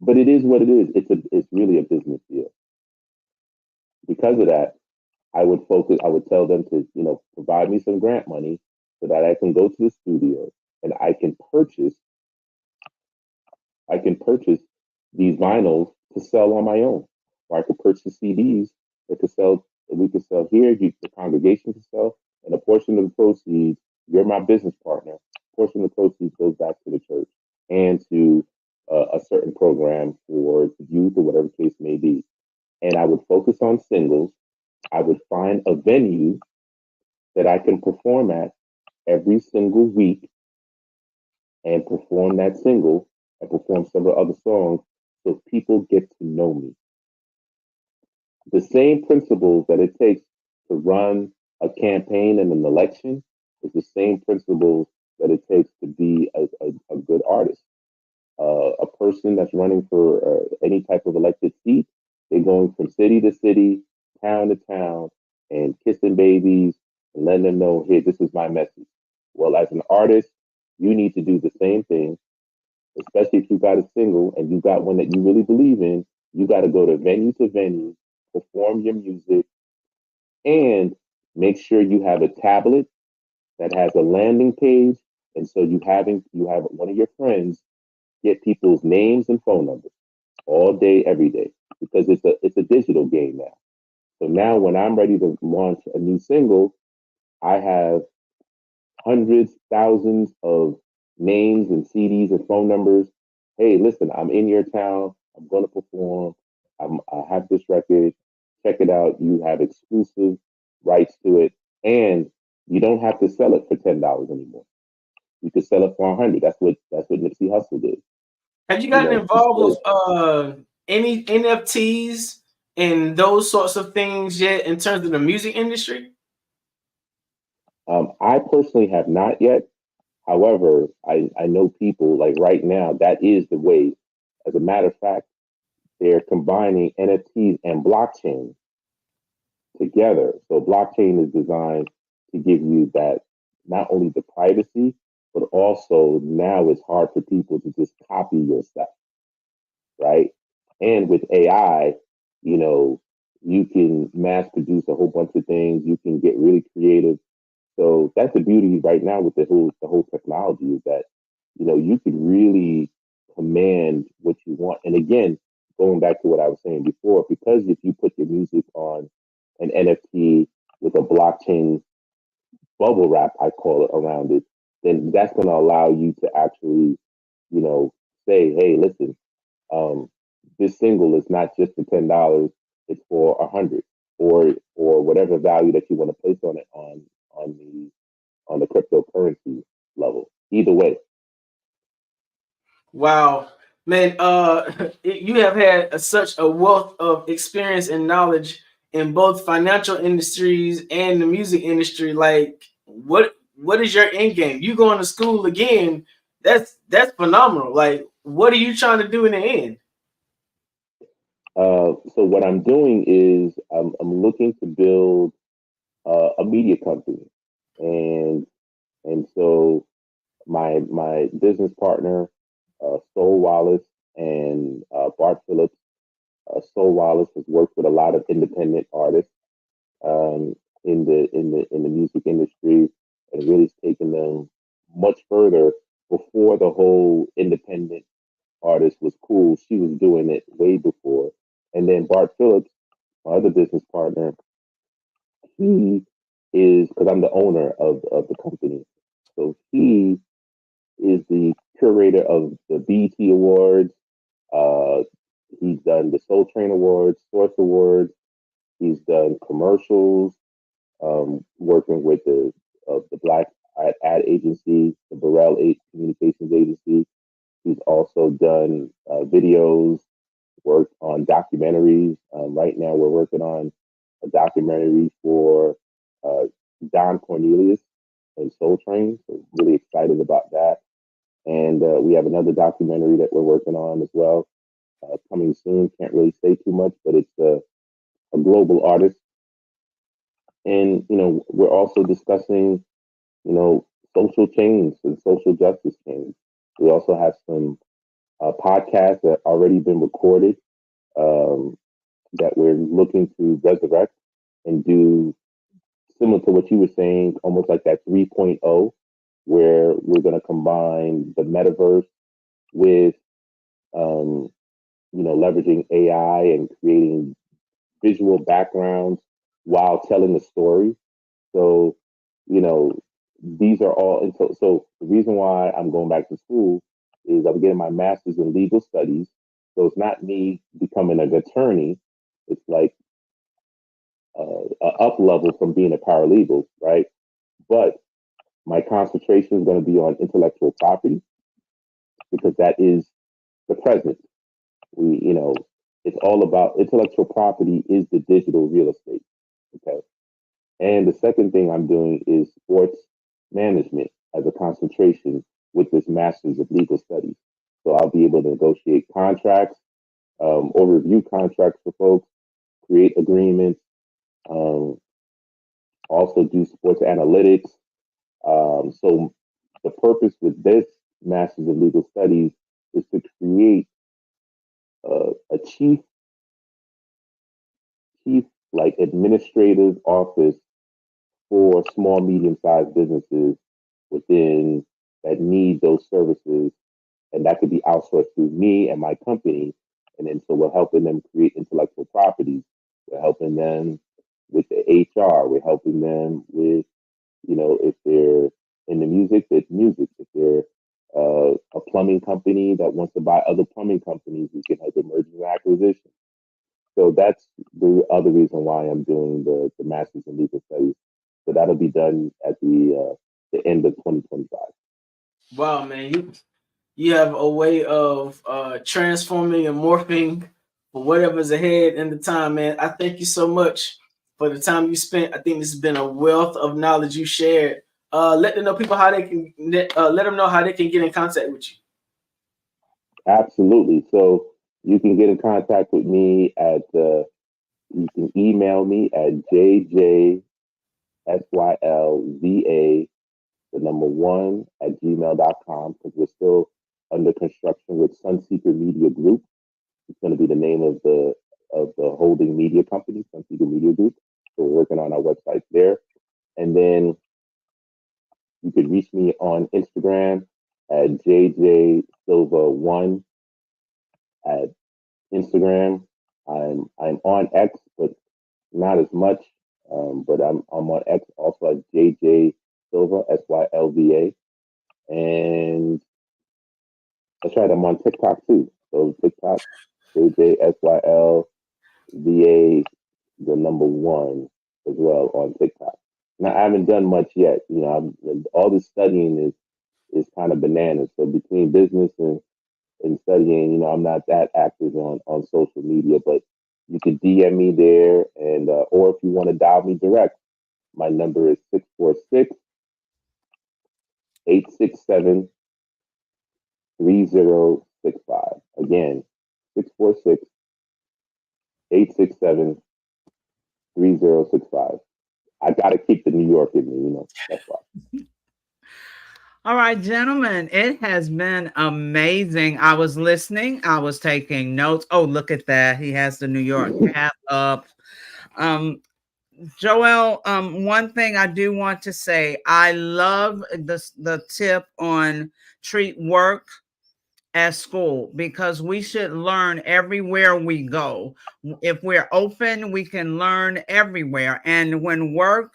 but it is what it is. It's really a business deal. Because of that, I would tell them to, you know, provide me some grant money so that I can go to the studio and I can purchase these vinyls to sell on my own. Or I could purchase CDs that we could sell here, the congregation can sell, and a portion of the proceeds, you're my business partner, a portion of the proceeds goes back to the church and to a certain program for youth or whatever case may be. And I would focus on singles. I would find a venue that I can perform at every single week and perform that single and perform several other songs so people get to know me. The same principles that it takes to run a campaign and an election is the same principles that it takes to be a good artist. A person that's running for any type of elected seat, they're going from city to city, town to town, and kissing babies and letting them know, hey, this is my message. Well, as an artist, you need to do the same thing, especially if you got a single and you got one that you really believe in. You got to go to venue, perform your music, and make sure you have a tablet that has a landing page. And so you have one of your friends get people's names and phone numbers all day, every day, because it's a digital game now. So now when I'm ready to launch a new single, I have hundreds, thousands of names and CDs and phone numbers. Hey, listen, I'm in your town. I'm going to perform. I have this record. Check it out. You have exclusive rights to it. And you don't have to sell it for $10 anymore. You could sell it for $100. That's what Nipsey Hussle did. Have you gotten involved with any NFTs and those sorts of things yet in terms of the music industry? I personally have not yet. However, I know people like right now, that is the way. As a matter of fact, they're combining NFTs and blockchain together. So blockchain is designed to give you that, not only the privacy, but also now it's hard for people to just copy your stuff, right? And with AI, you know, you can mass produce a whole bunch of things. You can get really creative. So that's the beauty right now with the whole technology is that, you know, you can really command what you want. And again, going back to what I was saying before, because if you put your music on an NFT with a blockchain bubble wrap, I call it, around it, then that's going to allow you to actually, you know, say, hey, listen, this single is not just for $10, it's for $100 or whatever value that you want to place on it on the cryptocurrency level. Either way. Wow, man, you have had such a wealth of experience and knowledge in both financial industries and the music industry. Like, what is your end game? You going to school again? That's phenomenal. Like, what are you trying to do in the end? So what I'm doing is I'm looking to build a media company, and so my business partner, Sol Wallace and Bart Phillips. Sol Wallace has worked with a lot of independent artists um, in the music industry, and really taken them much further. Before the whole independent artist was cool, she was doing it way before. And then Bart Phillips, my other business partner, he is, because I'm the owner of the company, so he is the curator of the BET Awards. Uh, he's done the Soul Train Awards, Source Awards. He's done commercials, working with the Black ad agency, the Burrell Communications Agency. He's also done videos, worked on documentaries. Right now, we're working on a documentary for uh, Don Cornelius and Soul Train. So really excited about that. And we have another documentary that we're working on as well, coming soon. Can't really say too much, but it's a global artist. And we're also discussing social change and social justice change. We also have some podcasts that already been recorded, um, that we're looking to resurrect and do similar to what you were saying, almost like that 3.0, where we're going to combine the metaverse with, um, leveraging AI and creating visual backgrounds while telling the story. So, you know, these are all, and so the reason why I'm going back to school is I'm getting my master's in legal studies. So it's not me becoming an attorney. It's like a up level from being a paralegal, right? But my concentration is going to be on intellectual property, because that is the present. It's all about intellectual property is the digital real estate. Okay. And the second thing I'm doing is sports management as a concentration with this master's of legal studies. So I'll be able to negotiate contracts, or review contracts for folks, create agreements, um, also do sports analytics. So the purpose with this master's of legal studies is to create a chief like administrative office for small, medium-sized businesses within that need those services, and that could be outsourced through me and my company. And then so we're helping them create intellectual properties. We're helping them with the HR. We're helping them with, if they're in the music, it's music. If they're a plumbing company that wants to buy other plumbing companies, we can help with mergers and acquisitions. So that's the other reason why I'm doing the master's in legal studies. So that'll be done at the end of 2025. Wow, man, you have a way of transforming and morphing for whatever's ahead in the time, man. I thank you so much for the time you spent. I think this has been a wealth of knowledge you shared. Let them know people how they can let them know how they can get in contact with you. Absolutely. So you can get in contact with me at you can email me at jjsylva, the number 1 at gmail.com, because we're still under construction with Sunseeker Media Group. It's going to be the name of the holding media company, Sunseeker Media Group. So we're working on our website there. And then you could reach me on Instagram at jjsilva1 at Instagram. I'm on X, but not as much. But I'm on X also at JJ Silva, SYLVA. And that's right, I'm on TikTok too. So TikTok, JJSYLVA, the number 1 as well on TikTok. Now I haven't done much yet. All this studying is kind of bananas. So between business and studying, I'm not that active on social media, but You can DM me there, and or if you want to dial me direct, my number is 646-867-3065. Again, 646-867-3065. I got to keep the New York in me, that's why. All right, gentlemen, it has been amazing. I was listening, I was taking notes. Oh, look at that. He has the New York cap up. Joel, one thing I do want to say, I love the tip on treat work as school, because we should learn everywhere we go. If we're open, we can learn everywhere. And when work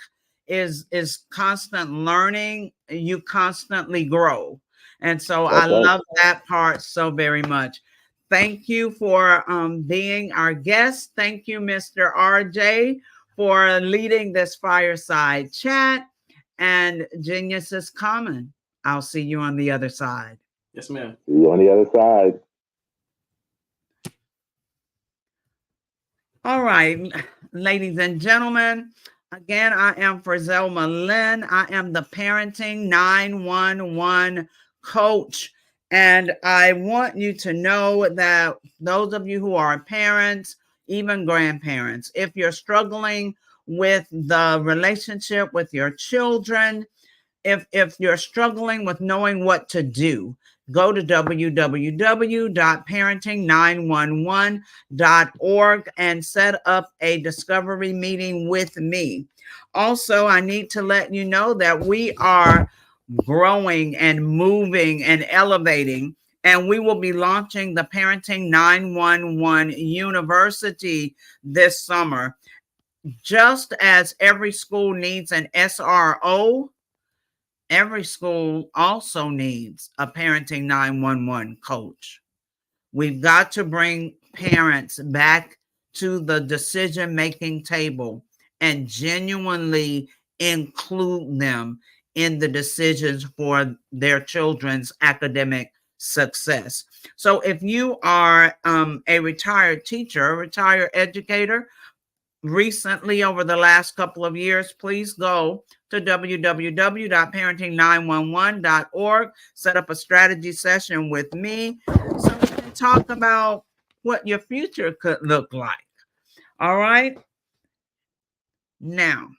is constant learning, you constantly grow. And so I love that part so very much. Thank you for being our guest. Thank you, Mr. RJ, for leading this fireside chat. And Genius is Common. I'll see you on the other side. Yes, ma'am. See you on the other side. All right, ladies and gentlemen, again, I am Frizelma Lynn. I am the Parenting 911 coach. And I want you to know that those of you who are parents, even grandparents, if you're struggling with the relationship with your children, if you're struggling with knowing what to do, go to www.parenting911.org and set up a discovery meeting with me. Also, I need to let you know that we are growing and moving and elevating, and we will be launching the Parenting 911 University this summer. Just as every school needs an SRO, every school also needs a Parenting 911 coach. We've got to bring parents back to the decision-making table and genuinely include them in the decisions for their children's academic success. So if you are a retired teacher, a retired educator, recently over the last couple of years, please go to www.parenting911.org, set up a strategy session with me so we can talk about what your future could look like. All right. Now,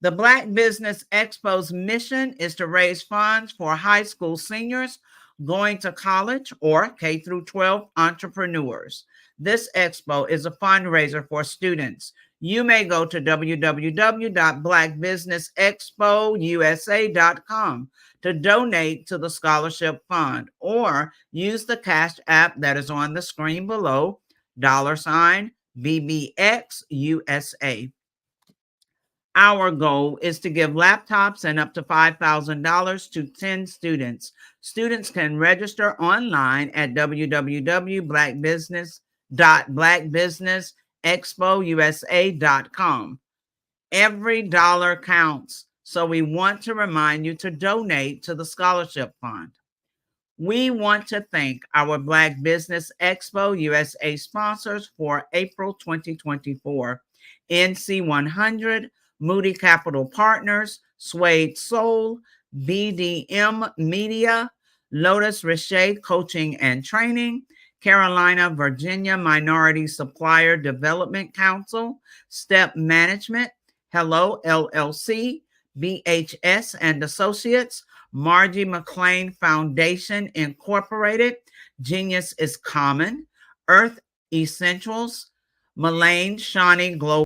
the Black Business Expo's mission is to raise funds for high school seniors going to college or K through 12 entrepreneurs. This expo is a fundraiser for students. You may go to www.blackbusinessexpousa.com to donate to the scholarship fund, or use the Cash App that is on the screen below, $BBXUSA. Our goal is to give laptops and up to $5,000 to 10 students. Students can register online at www.blackbusiness.blackbusinessexpousa.com. Every dollar counts, so we want to remind you to donate to the scholarship fund. We want to thank our Black Business Expo USA sponsors for April 2024. NC 100, Moody Capital Partners, Suede Soul, BDM Media, Lotus Richer Coaching and Training, Carolina, Virginia Minority Supplier Development Council, Step Management, Hello LLC, BHS and Associates, Margie McLean Foundation Incorporated, Genius is Common, Earth Essentials, Mullane Shawnee Global